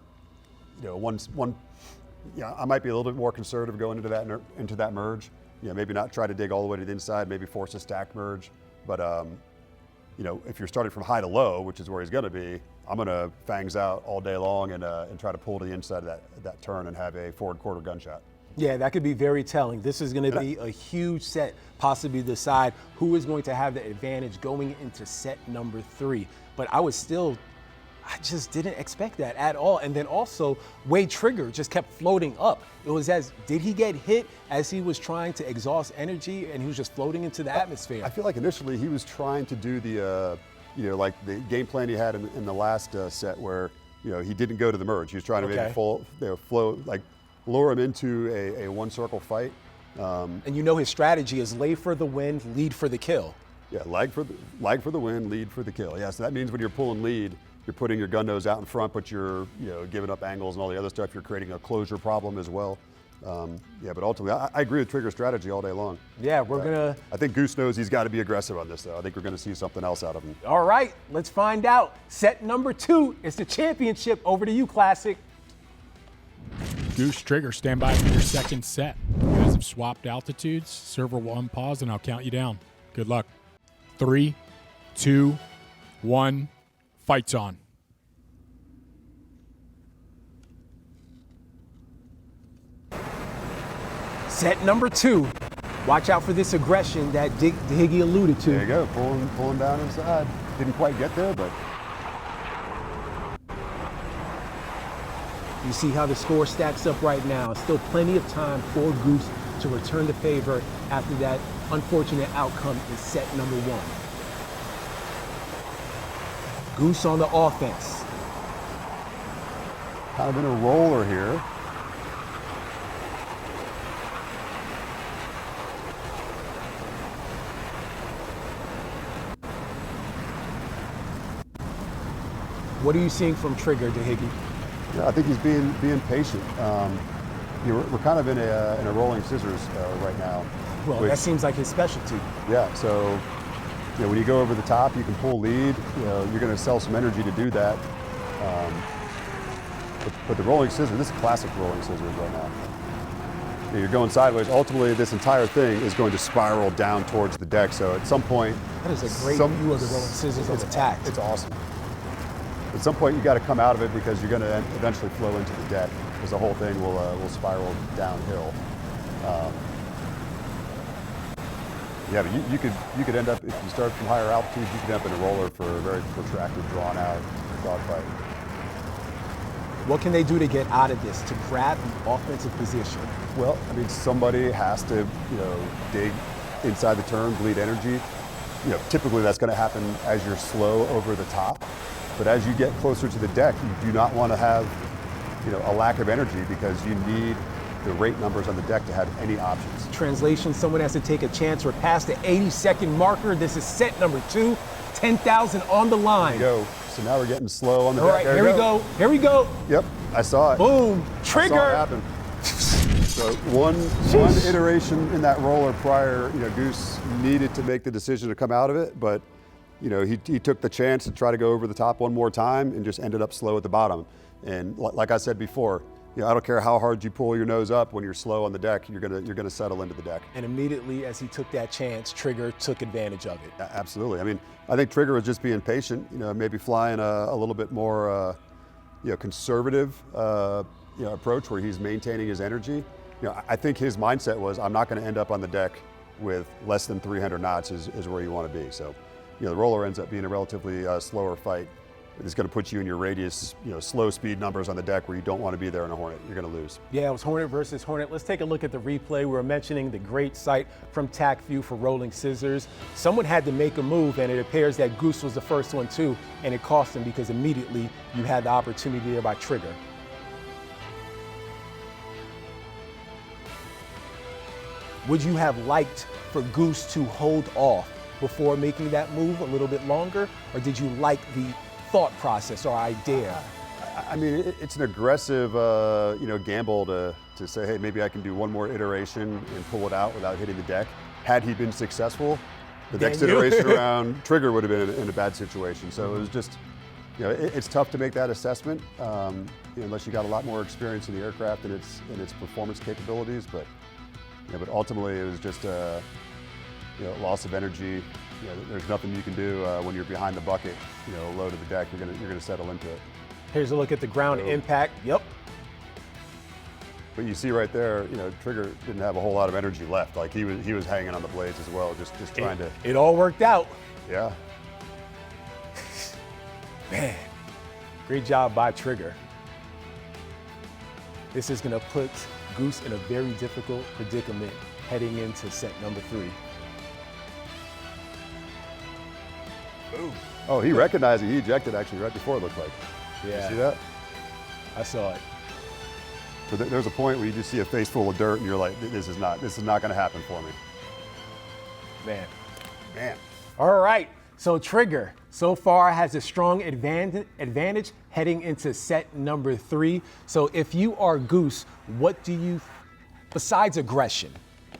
I might be a little bit more conservative going into that merge. Maybe not try to dig all the way to the inside, maybe force a stacked merge. But, if you're starting from high to low, which is where he's going to be, I'm going to fangs out all day long and try to pull to the inside of that turn and have a forward quarter gunshot. Yeah, that could be very telling. This is going to be a huge set, possibly decide who is going to have the advantage going into set number 3. But I just didn't expect that at all. And then also, Wade Trigger just kept floating up. It was did he get hit as he was trying to exhaust energy and he was just floating into the atmosphere? I feel like initially he was trying to do the, like the game plan he had in the last set where, he didn't go to the merge. He was trying to maybe flow, like lure him into a one circle fight. And his strategy is lay for the win, lead for the kill. Yeah, lag for the win, lead for the kill. Yeah, so that means when you're pulling lead, you're putting your gun nose out in front, but you're giving up angles and all the other stuff. You're creating a closure problem as well. But ultimately, I agree with Trigger's strategy all day long. Yeah, we're gonna. I think Goose knows he's got to be aggressive on this, though. I think we're gonna see something else out of him. All right, let's find out. Set number 2 is the championship. Over to you, Classic. Goose, Trigger, stand by for your second set. You guys have swapped altitudes. Server will unpause, and I'll count you down. Good luck. 3, 2, 1. Fights on. Set number 2. Watch out for this aggression that Higgy alluded to. There you go, pulling down inside. Didn't quite get there, but. You see how the score stacks up right now. Still plenty of time for Goose to return the favor after that unfortunate outcome in set number 1. Goose on the offense. Kind of in a roller here. What are you seeing from Trigger to Higgy? Yeah, I think he's being patient. We're kind of in a rolling scissors right now. Well, that seems like his specialty. Yeah, so when you go over the top, you can pull lead. You're going to sell some energy to do that. But the rolling scissors, this is classic rolling scissors right now. You're going sideways. Ultimately, this entire thing is going to spiral down towards the deck. So at some point, that is a great view of the rolling scissors on attack. It's awesome. At some point, you got to come out of it because you're going to eventually flow into the deck because the whole thing will spiral downhill. Yeah, but you could end up, if you start from higher altitudes, you could end up in a roller for a very protracted, drawn out dogfight. What can they do to get out of this, to grab the offensive position? Well, I mean, somebody has to, dig inside the turn, bleed energy. Typically that's going to happen as you're slow over the top. But as you get closer to the deck, you do not want to have, a lack of energy, because you need the rate numbers on the deck to have any options. Translation, someone has to take a chance. We're past the 80-second marker. This is set number 2, 10,000 on the line. Go. So now we're getting slow on the All deck. right, There here we go. Here we go. Yep, I saw it. Boom, trigger. I saw it happen. So one iteration in that roller prior, Goose needed to make the decision to come out of it, but he took the chance to try to go over the top one more time and just ended up slow at the bottom. And like I said before, I don't care how hard you pull your nose up, when you're slow on the deck, you're gonna settle into the deck. And immediately as he took that chance, Trigger took advantage of it. Absolutely. I mean, I think Trigger was just being patient, maybe flying a little bit more, conservative, approach where he's maintaining his energy. I think his mindset was, I'm not going to end up on the deck with less than 300 knots is where you want to be. So, the roller ends up being a relatively slower fight. It's going to put you in your radius, slow speed numbers on the deck where you don't want to be there in a Hornet. You're going to lose. Yeah, it was Hornet versus Hornet. Let's take a look at the replay. We were mentioning the great sight from TAC View for rolling scissors. Someone had to make a move, and it appears that Goose was the first one too, and it cost him because immediately you had the opportunity there by Trigger. Would you have liked for Goose to hold off before making that move a little bit longer, or did you like the thought process or idea? I mean, it's an aggressive, gamble to say, hey, maybe I can do one more iteration and pull it out without hitting the deck. Had he been successful, the next iteration around Trigger would have been in a bad situation. So it was just, it's tough to make that assessment unless you got a lot more experience in the aircraft and its performance capabilities. But ultimately, it was just loss of energy. There's nothing you can do when you're behind the bucket, low to the deck. You're gonna settle into it. Here's a look at the ground impact. Yep. But you see right there, Trigger didn't have a whole lot of energy left. Like he was hanging on the blades as well, just trying to. It all worked out. Yeah. Man, great job by Trigger. This is gonna put Goose in a very difficult predicament heading into set number 3. Boom. Oh, he recognized it. He ejected actually right before it looked like. Yeah. You see that? I saw it. So there's a point where you just see a face full of dirt and you're like, this is not going to happen for me. Man. All right. So Trigger so far has a strong advantage heading into set number 3. So if you are Goose, what do you, besides aggression,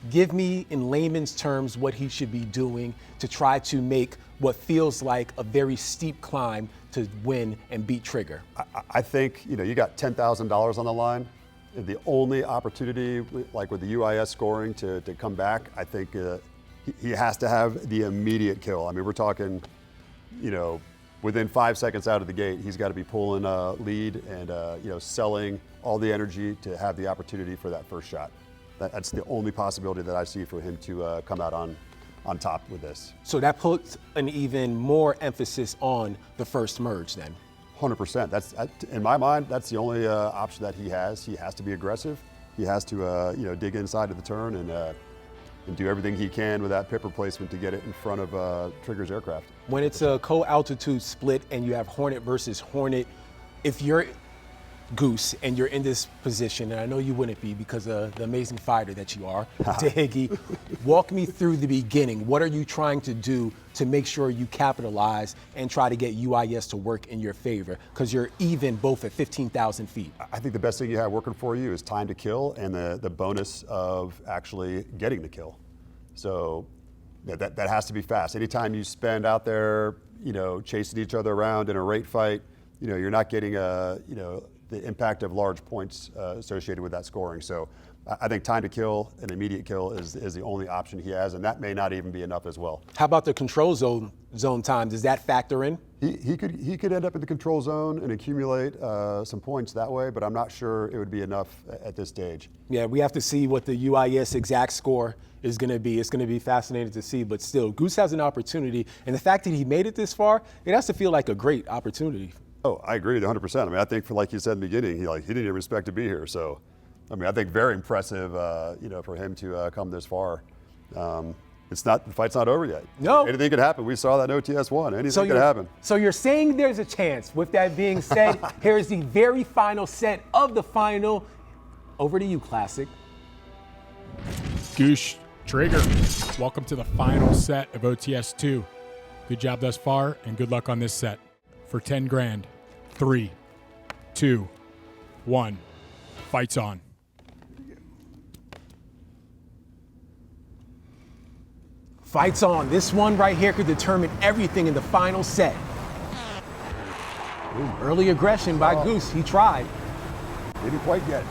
give me in layman's terms what he should be doing to try to make what feels like a very steep climb to win and beat Trigger? I think, you got $10,000 on the line. The only opportunity, like with the UIS scoring, to come back, I think he has to have the immediate kill. I mean, we're talking, within 5 seconds out of the gate, he's got to be pulling a lead and, selling all the energy to have the opportunity for that first shot. That's the only possibility that I see for him to come out on top with this. So that puts an even more emphasis on the first merge then. 100%. That's, in my mind, that's the only option that he has. He has to be aggressive. He has to, dig inside of the turn and do everything he can with that pip replacement to get it in front of Trigger's aircraft. When it's a co-altitude split and you have Hornet versus Hornet, if you're Goose and you're in this position, and I know you wouldn't be because of the amazing fighter that you are, Dahiggy, walk me through the beginning. What are you trying to do to make sure you capitalize and try to get UIS to work in your favor? Because you're even both at 15,000 feet. I think the best thing you have working for you is time to kill and the bonus of actually getting the kill. So that has to be fast. Anytime you spend out there, chasing each other around in a rate fight, you're not getting the impact of large points associated with that scoring. So I think time to kill, an immediate kill is the only option he has, and that may not even be enough as well. How about the control zone time? Does that factor in? He could end up in the control zone and accumulate some points that way, but I'm not sure it would be enough at this stage. Yeah, we have to see what the UIS exact score is going to be. It's going to be fascinating to see, but still, Goose has an opportunity, and the fact that he made it this far, it has to feel like a great opportunity. Oh, I agree with you 100%. I mean, I think for like you said in the beginning, he didn't even expect to be here. So, I mean, I think very impressive, for him to come this far. The fight's not over yet. No. Anything could happen. We saw that in OTS-1. Anything could happen. So you're saying there's a chance. With that being said, here's the very final set of the final. Over to you, Classic. Goose, Trigger, welcome to the final set of OTS-2. Good job thus far, and good luck on this set. For 10 grand, 3, 2, 1, fights on. Fights on. This one right here could determine everything in the final set. Ooh, early aggression by Goose. He tried. Didn't quite get it.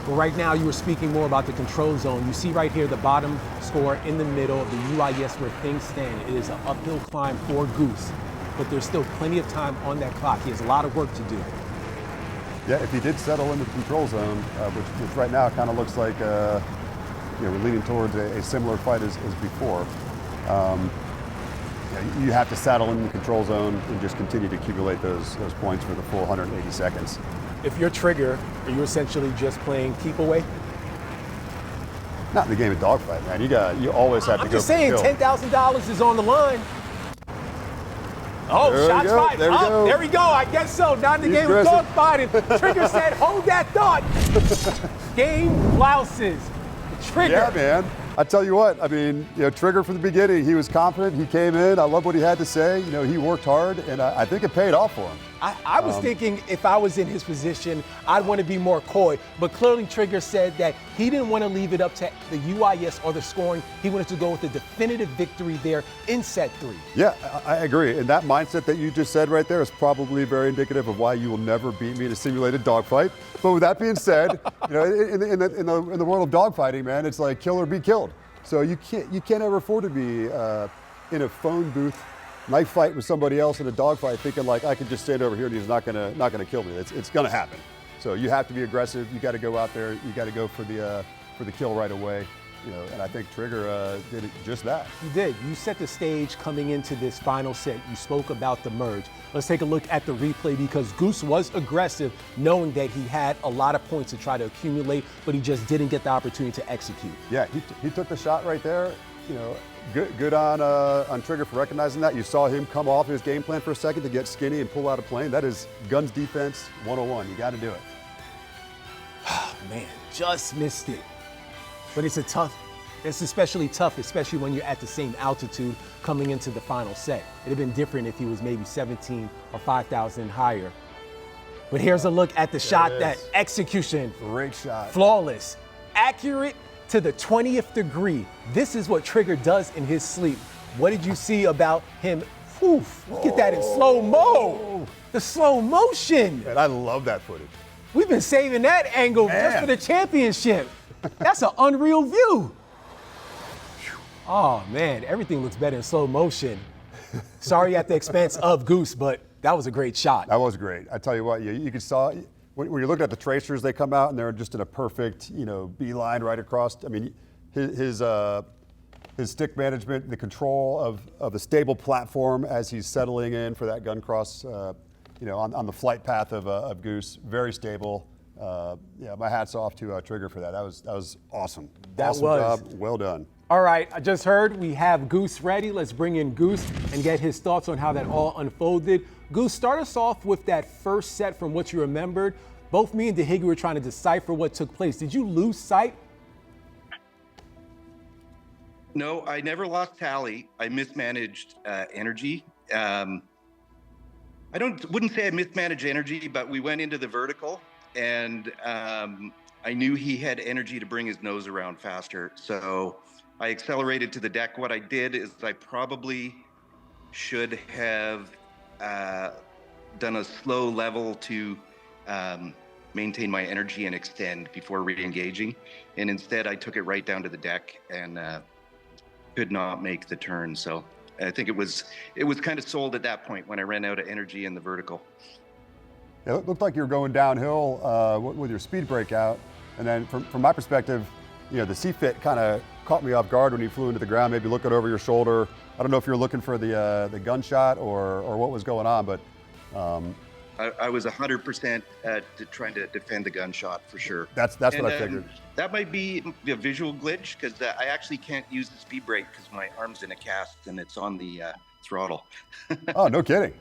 But right now, you were speaking more about the control zone. You see right here the bottom score in the middle of the UIS where things stand. It is an uphill climb for Goose, but there's still plenty of time on that clock. He has a lot of work to do. Yeah, if he did settle into the control zone, which right now kind of looks like we're leaning towards a similar fight as before. You have to saddle in the control zone and just continue to accumulate those points for the full 180 seconds. If you're Trigger, are you essentially just playing keep away? Not in the game of dogfight, man. You always have to go. I'm just saying, $10,000 is on the line. Oh, shots fired. There we go. I guess so. Not in the game of dogfighting. Trigger said, hold that thought. Game blouses. Trigger. Yeah, man. I tell you what, I mean, Trigger from the beginning, he was confident. He came in. I love what he had to say. He worked hard, and I think it paid off for him. I was thinking if I was in his position, I'd want to be more coy. But clearly Trigger said that he didn't want to leave it up to the UIS or the scoring. He wanted to go with the definitive victory there in set 3. Yeah, I agree. And that mindset that you just said right there is probably very indicative of why you will never beat me in a simulated dogfight. But with that being said, in the world of dogfighting, man, it's like kill or be killed. So you can't ever afford to be in a phone booth knife fight with somebody else in a dogfight thinking like I can just stand over here and he's not gonna kill me. It's gonna happen. So you have to be aggressive. You got to go out there. You got to go for the kill right away. And I think Trigger did just that. You did. You set the stage coming into this final set. You spoke about the merge. Let's take a look at the replay because Goose was aggressive, knowing that he had a lot of points to try to accumulate, but he just didn't get the opportunity to execute. Yeah, he took the shot right there. Good on Trigger for recognizing that. You saw him come off his game plan for a second to get skinny and pull out a plane. That is guns defense 101. You got to do it. Oh, man, just missed it. But it's especially tough, especially when you're at the same altitude coming into the final set. It'd have been different if he was maybe 17 or 5,000 higher. But here's a look at the shot, that execution. Great shot. Flawless, accurate to the 20th degree. This is what Trigger does in his sleep. What did you see about him? Oof, look at that in slow-mo. The slow motion. Man, I love that footage. We've been saving that angle just for the championship. That's an unreal view. Oh man, everything looks better in slow motion. Sorry at the expense of Goose, but that was a great shot. That was great. I tell you what, you could saw when you're looking at the tracers, they come out and they're just in a perfect, beeline right across. I mean, his stick management, the control of the stable platform as he's settling in for that gun cross, on the flight path of Goose, very stable. My hat's off to Trigger for that. That was awesome. Awesome job. Well done. All right, I just heard we have Goose ready. Let's bring in Goose and get his thoughts on how that all unfolded. Goose, start us off with that first set from what you remembered. Both me and DeHiggy were trying to decipher what took place. Did you lose sight? No, I never lost tally. I mismanaged energy. I wouldn't say I mismanaged energy, but we went into the vertical and I knew he had energy to bring his nose around faster. So I accelerated to the deck. What I did is I probably should have done a slow level to maintain my energy and extend before re-engaging. And instead I took it right down to the deck and could not make the turn. So I think it was kind of sold at that point when I ran out of energy in the vertical. Yeah, it looked like you were going downhill with your speed breakout. And then from my perspective, the C-fit kind of caught me off guard when you flew into the ground, maybe looking over your shoulder. I don't know if you were looking for the gunshot or what was going on, but I was 100% trying to defend the gunshot for sure. That's what I figured. That might be a visual glitch because I actually can't use the speed brake because my arm's in a cast and it's on the throttle. Oh, no kidding.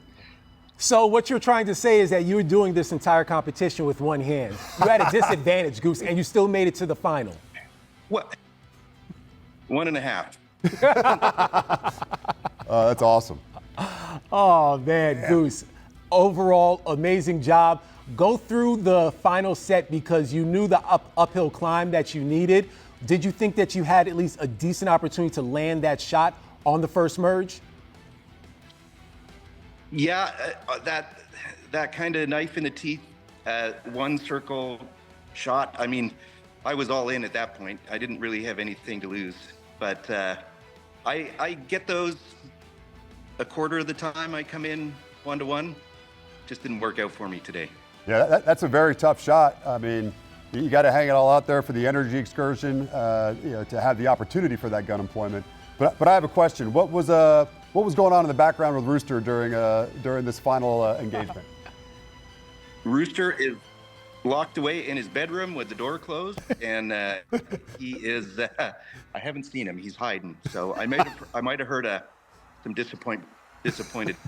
So what you're trying to say is that you were doing this entire competition with one hand. You had a disadvantage, Goose, and you still made it to the final. What? 1.5. That's awesome. Oh, man, yeah. Goose. Overall, amazing job. Go through the final set because you knew the uphill climb that you needed. Did you think that you had at least a decent opportunity to land that shot on the first merge? Yeah, that kind of knife in the teeth, one circle shot. I mean, I was all in at that point. I didn't really have anything to lose. But I get those a quarter of the time I come in 1-to-1. Just didn't work out for me today. Yeah, that's a very tough shot. I mean, you got to hang it all out there for the energy excursion, to have the opportunity for that gun employment. But I have a question. What was going on in the background with Rooster during this final engagement? Rooster is locked away in his bedroom with the door closed, and he is. I haven't seen him. He's hiding. So I might have heard some disappointed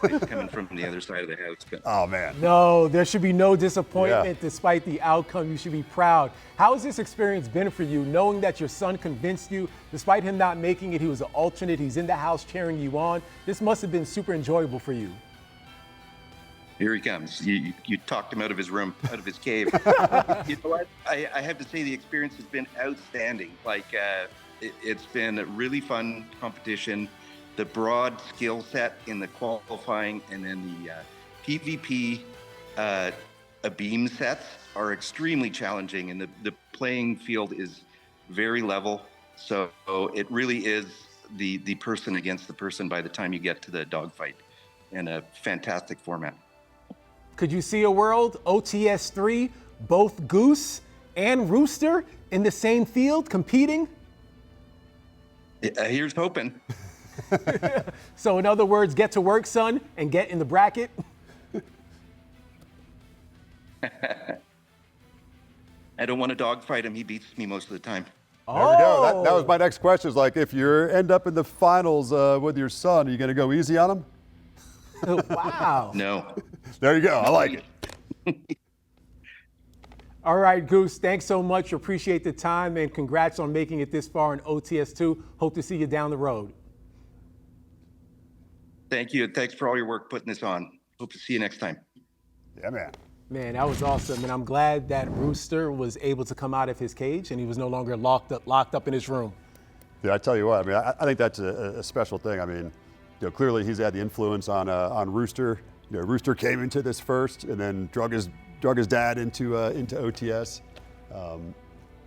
voice coming from the other side of the house. But. Oh man. No, there should be no disappointment despite the outcome. You should be proud. How has this experience been for you, knowing that your son convinced you, despite him not making it, he was an alternate, he's in the house cheering you on. This must have been super enjoyable for you. Here he comes. You talked him out of his room, out of his cave. You know what? I have to say the experience has been outstanding. Like, it's been a really fun competition. The broad skill set in the qualifying and then the PvP beam sets are extremely challenging, and the playing field is very level. So it really is the person against the person by the time you get to the dogfight, in a fantastic format. Could you see a world, OTS-3, both Goose and Rooster in the same field competing? Here's hoping. So in other words, get to work, son, and get in the bracket? I don't want to dogfight him. He beats me most of the time. There we go. That was my next question. Is like, if you end up in the finals with your son, are you going to go easy on him? Wow. No. There you go. I like it. All right, Goose, thanks so much. Appreciate the time, and congrats on making it this far in OTS-2. Hope to see you down the road. Thank you. Thanks for all your work putting this on. Hope to see you next time. Yeah, man. Man, that was awesome, and I'm glad that Rooster was able to come out of his cage and he was no longer locked up in his room. Yeah, I tell you what. I mean, I think that's a special thing. I mean, clearly he's had the influence on Rooster. Rooster came into this first, and then drug his dad into OTS.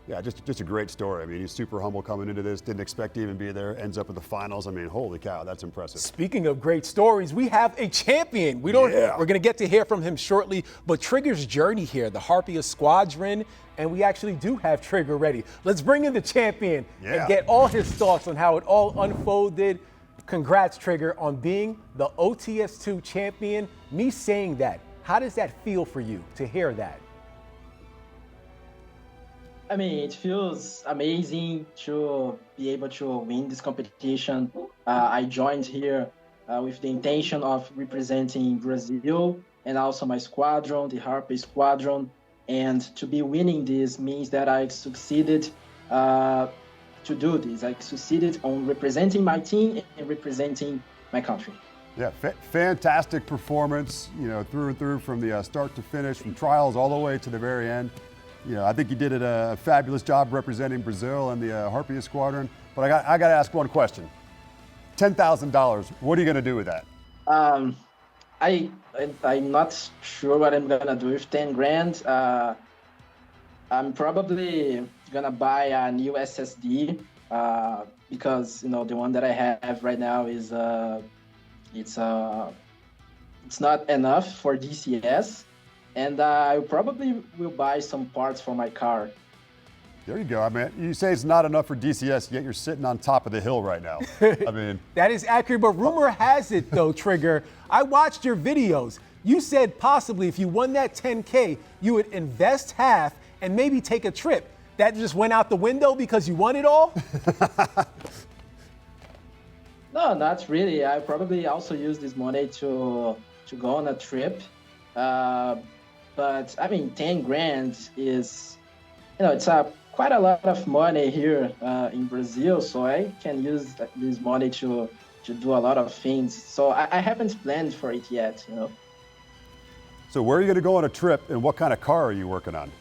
Yeah, just a great story. I mean, he's super humble coming into this, didn't expect to even be there, ends up in the finals. I mean, holy cow, that's impressive. Speaking of great stories, we have a champion. We're going to get to hear from him shortly, but Trigger's journey here, the Harpia Squadron, and we actually do have Trigger ready. Let's bring in the champion and get all his thoughts on how it all unfolded. Congrats, Trigger, on being the OTS-2 champion. Me saying that, how does that feel for you to hear that? I mean, it feels amazing to be able to win this competition. I joined here with the intention of representing Brazil and also my squadron, the Harpia Squadron. And to be winning this means that I succeeded to do this. I succeeded on representing my team and representing my country. Yeah, fantastic performance, through and through from the start to finish, from trials all the way to the very end. I think you did a fabulous job representing Brazil and the Harpia Squadron. But I got to ask one question. $10,000, what are you going to do with that? I'm not sure what I'm gonna do with 10 grand. I'm probably gonna buy a new SSD because the one that I have right now is it's not enough for DCS, and I probably will buy some parts for my car. There you go. I mean, you say it's not enough for DCS, yet you're sitting on top of the hill right now. I mean, that is accurate, but rumor has it though, Trigger. I watched your videos. You said possibly if you won that 10K, you would invest half and maybe take a trip. That just went out the window because you won it all? No, not really. I probably also use this money to go on a trip. But I mean, 10 grand is, it's quite a lot of money here in Brazil. So I can use this money to do a lot of things. So I haven't planned for it yet, So where are you going to go on a trip, and what kind of car are you working on?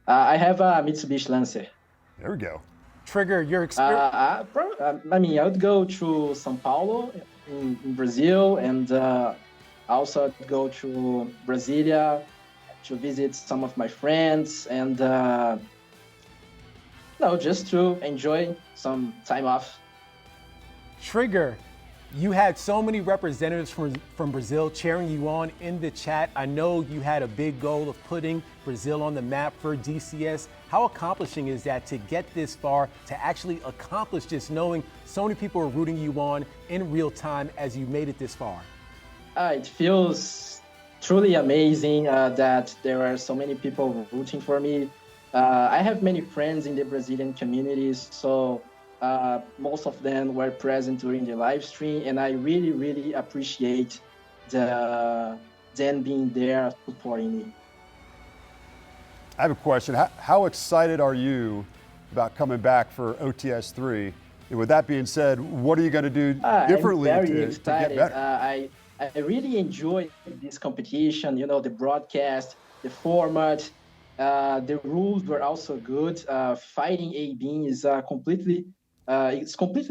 I have a Mitsubishi Lancer. There we go. Trigger, your experience. I would go to São Paulo in Brazil, and also I'd go to Brasilia to visit some of my friends, and just to enjoy some time off. Trigger, you had so many representatives from Brazil cheering you on in the chat. I know you had a big goal of putting Brazil on the map for DCS. How accomplishing is that to get this far, to actually accomplish this, knowing so many people are rooting you on in real time as you made it this far? It feels truly amazing that there are so many people rooting for me. I have many friends in the Brazilian communities, so most of them were present during the live stream, and I really, really appreciate them being there supporting me. I have a question. How excited are you about coming back for OTS-3? And with that being said, what are you going to do differently I'm very excited. to get better? I really enjoy this competition, the broadcast, the format, the rules were also good. Fighting A-Beam is completely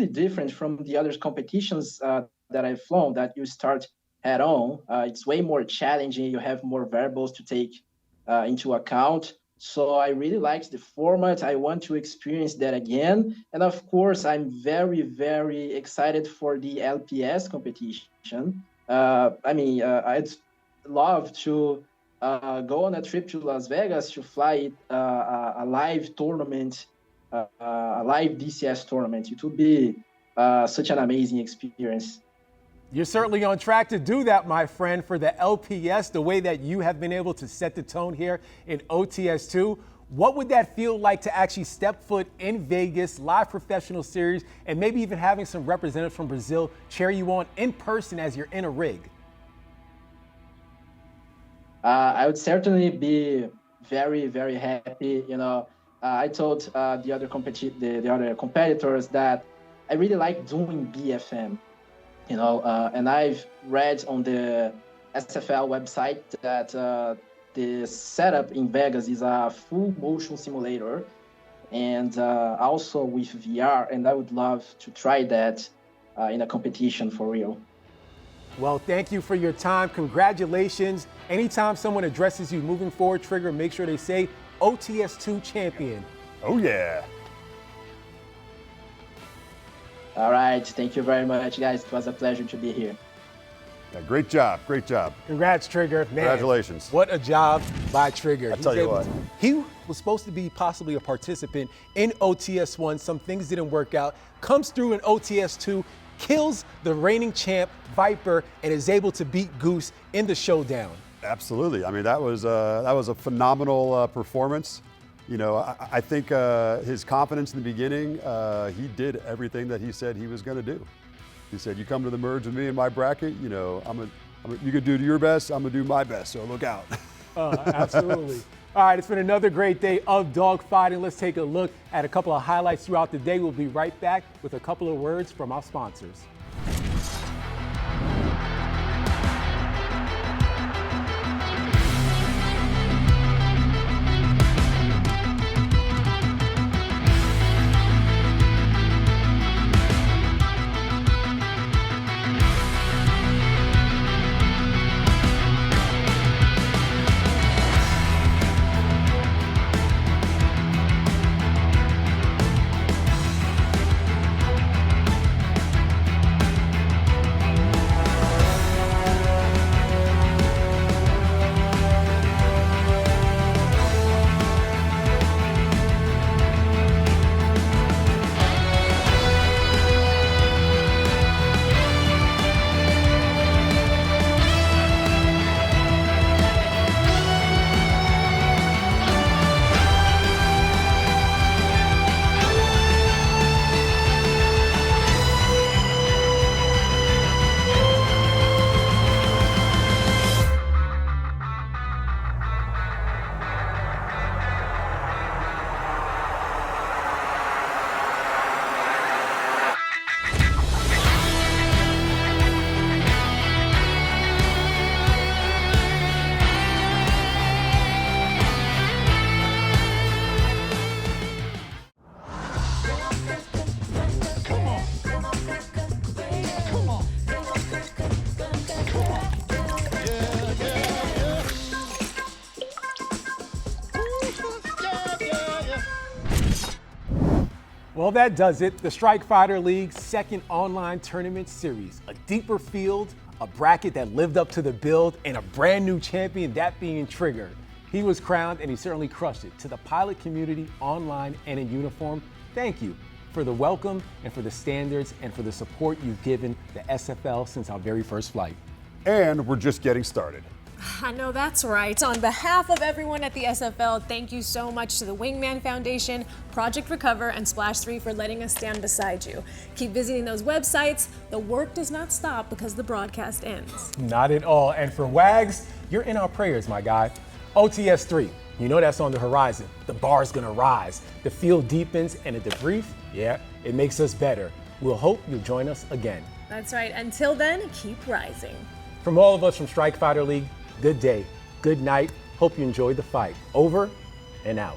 different from the other competitions that I've flown that you start head on. It's way more challenging. You have more variables to take into account. So I really like the format. I want to experience that again. And of course, I'm very, very excited for the LPS competition. I'd love to go on a trip to Las Vegas to fly a live tournament, a live DCS tournament. It would be such an amazing experience. You're certainly on track to do that, my friend, for the LPS, the way that you have been able to set the tone here in OTS-2. What would that feel like to actually step foot in Vegas, live professional series, and maybe even having some representatives from Brazil cheer you on in person as you're in a rig? I would certainly be very, very happy. I told the other competitors that I really like doing BFM. And I've read on the SFL website that the setup in Vegas is a full motion simulator, and also with VR, and I would love to try that in a competition for real. Well, thank you for your time. Congratulations. Anytime someone addresses you moving forward, Trigger, make sure they say OTS-2 champion. Oh, yeah. All right. Thank you very much, guys. It was a pleasure to be here. Yeah, great job. Great job. Congrats, Trigger. Man, congratulations. What a job by Trigger. I tell you what. He was supposed to be possibly a participant in OTS-1. Some things didn't work out. Comes through in OTS-2, kills the reigning champ, Viper, and is able to beat Goose in the showdown. Absolutely. I mean, that was a phenomenal performance. I think his confidence in the beginning, he did everything that he said he was going to do. He said, "You come to the merge with me in my bracket, you can do your best, I'm going to do my best, so look out." Absolutely. All right, it's been another great day of dogfighting. Let's take a look at a couple of highlights throughout the day. We'll be right back with a couple of words from our sponsors. Well, that does it. The Strike Fighter League's second online tournament series. A deeper field, a bracket that lived up to the build, and a brand new champion, that being Trigger. He was crowned and he certainly crushed it. To the pilot community, online and in uniform, thank you for the welcome and for the standards and for the support you've given the SFL since our very first flight. And we're just getting started. I know that's right. On behalf of everyone at the SFL, thank you so much to the Wingman Foundation, Project Recover, and Splash 3 for letting us stand beside you. Keep visiting those websites. The work does not stop because the broadcast ends. Not at all. And for Wags, you're in our prayers, my guy. OTS-3, you know that's on the horizon. The bar's gonna rise. The field deepens and the debrief, yeah, it makes us better. We'll hope you'll join us again. That's right. Until then, keep rising. From all of us from Strike Fighter League, good day, good night. Hope you enjoyed the fight. Over and out.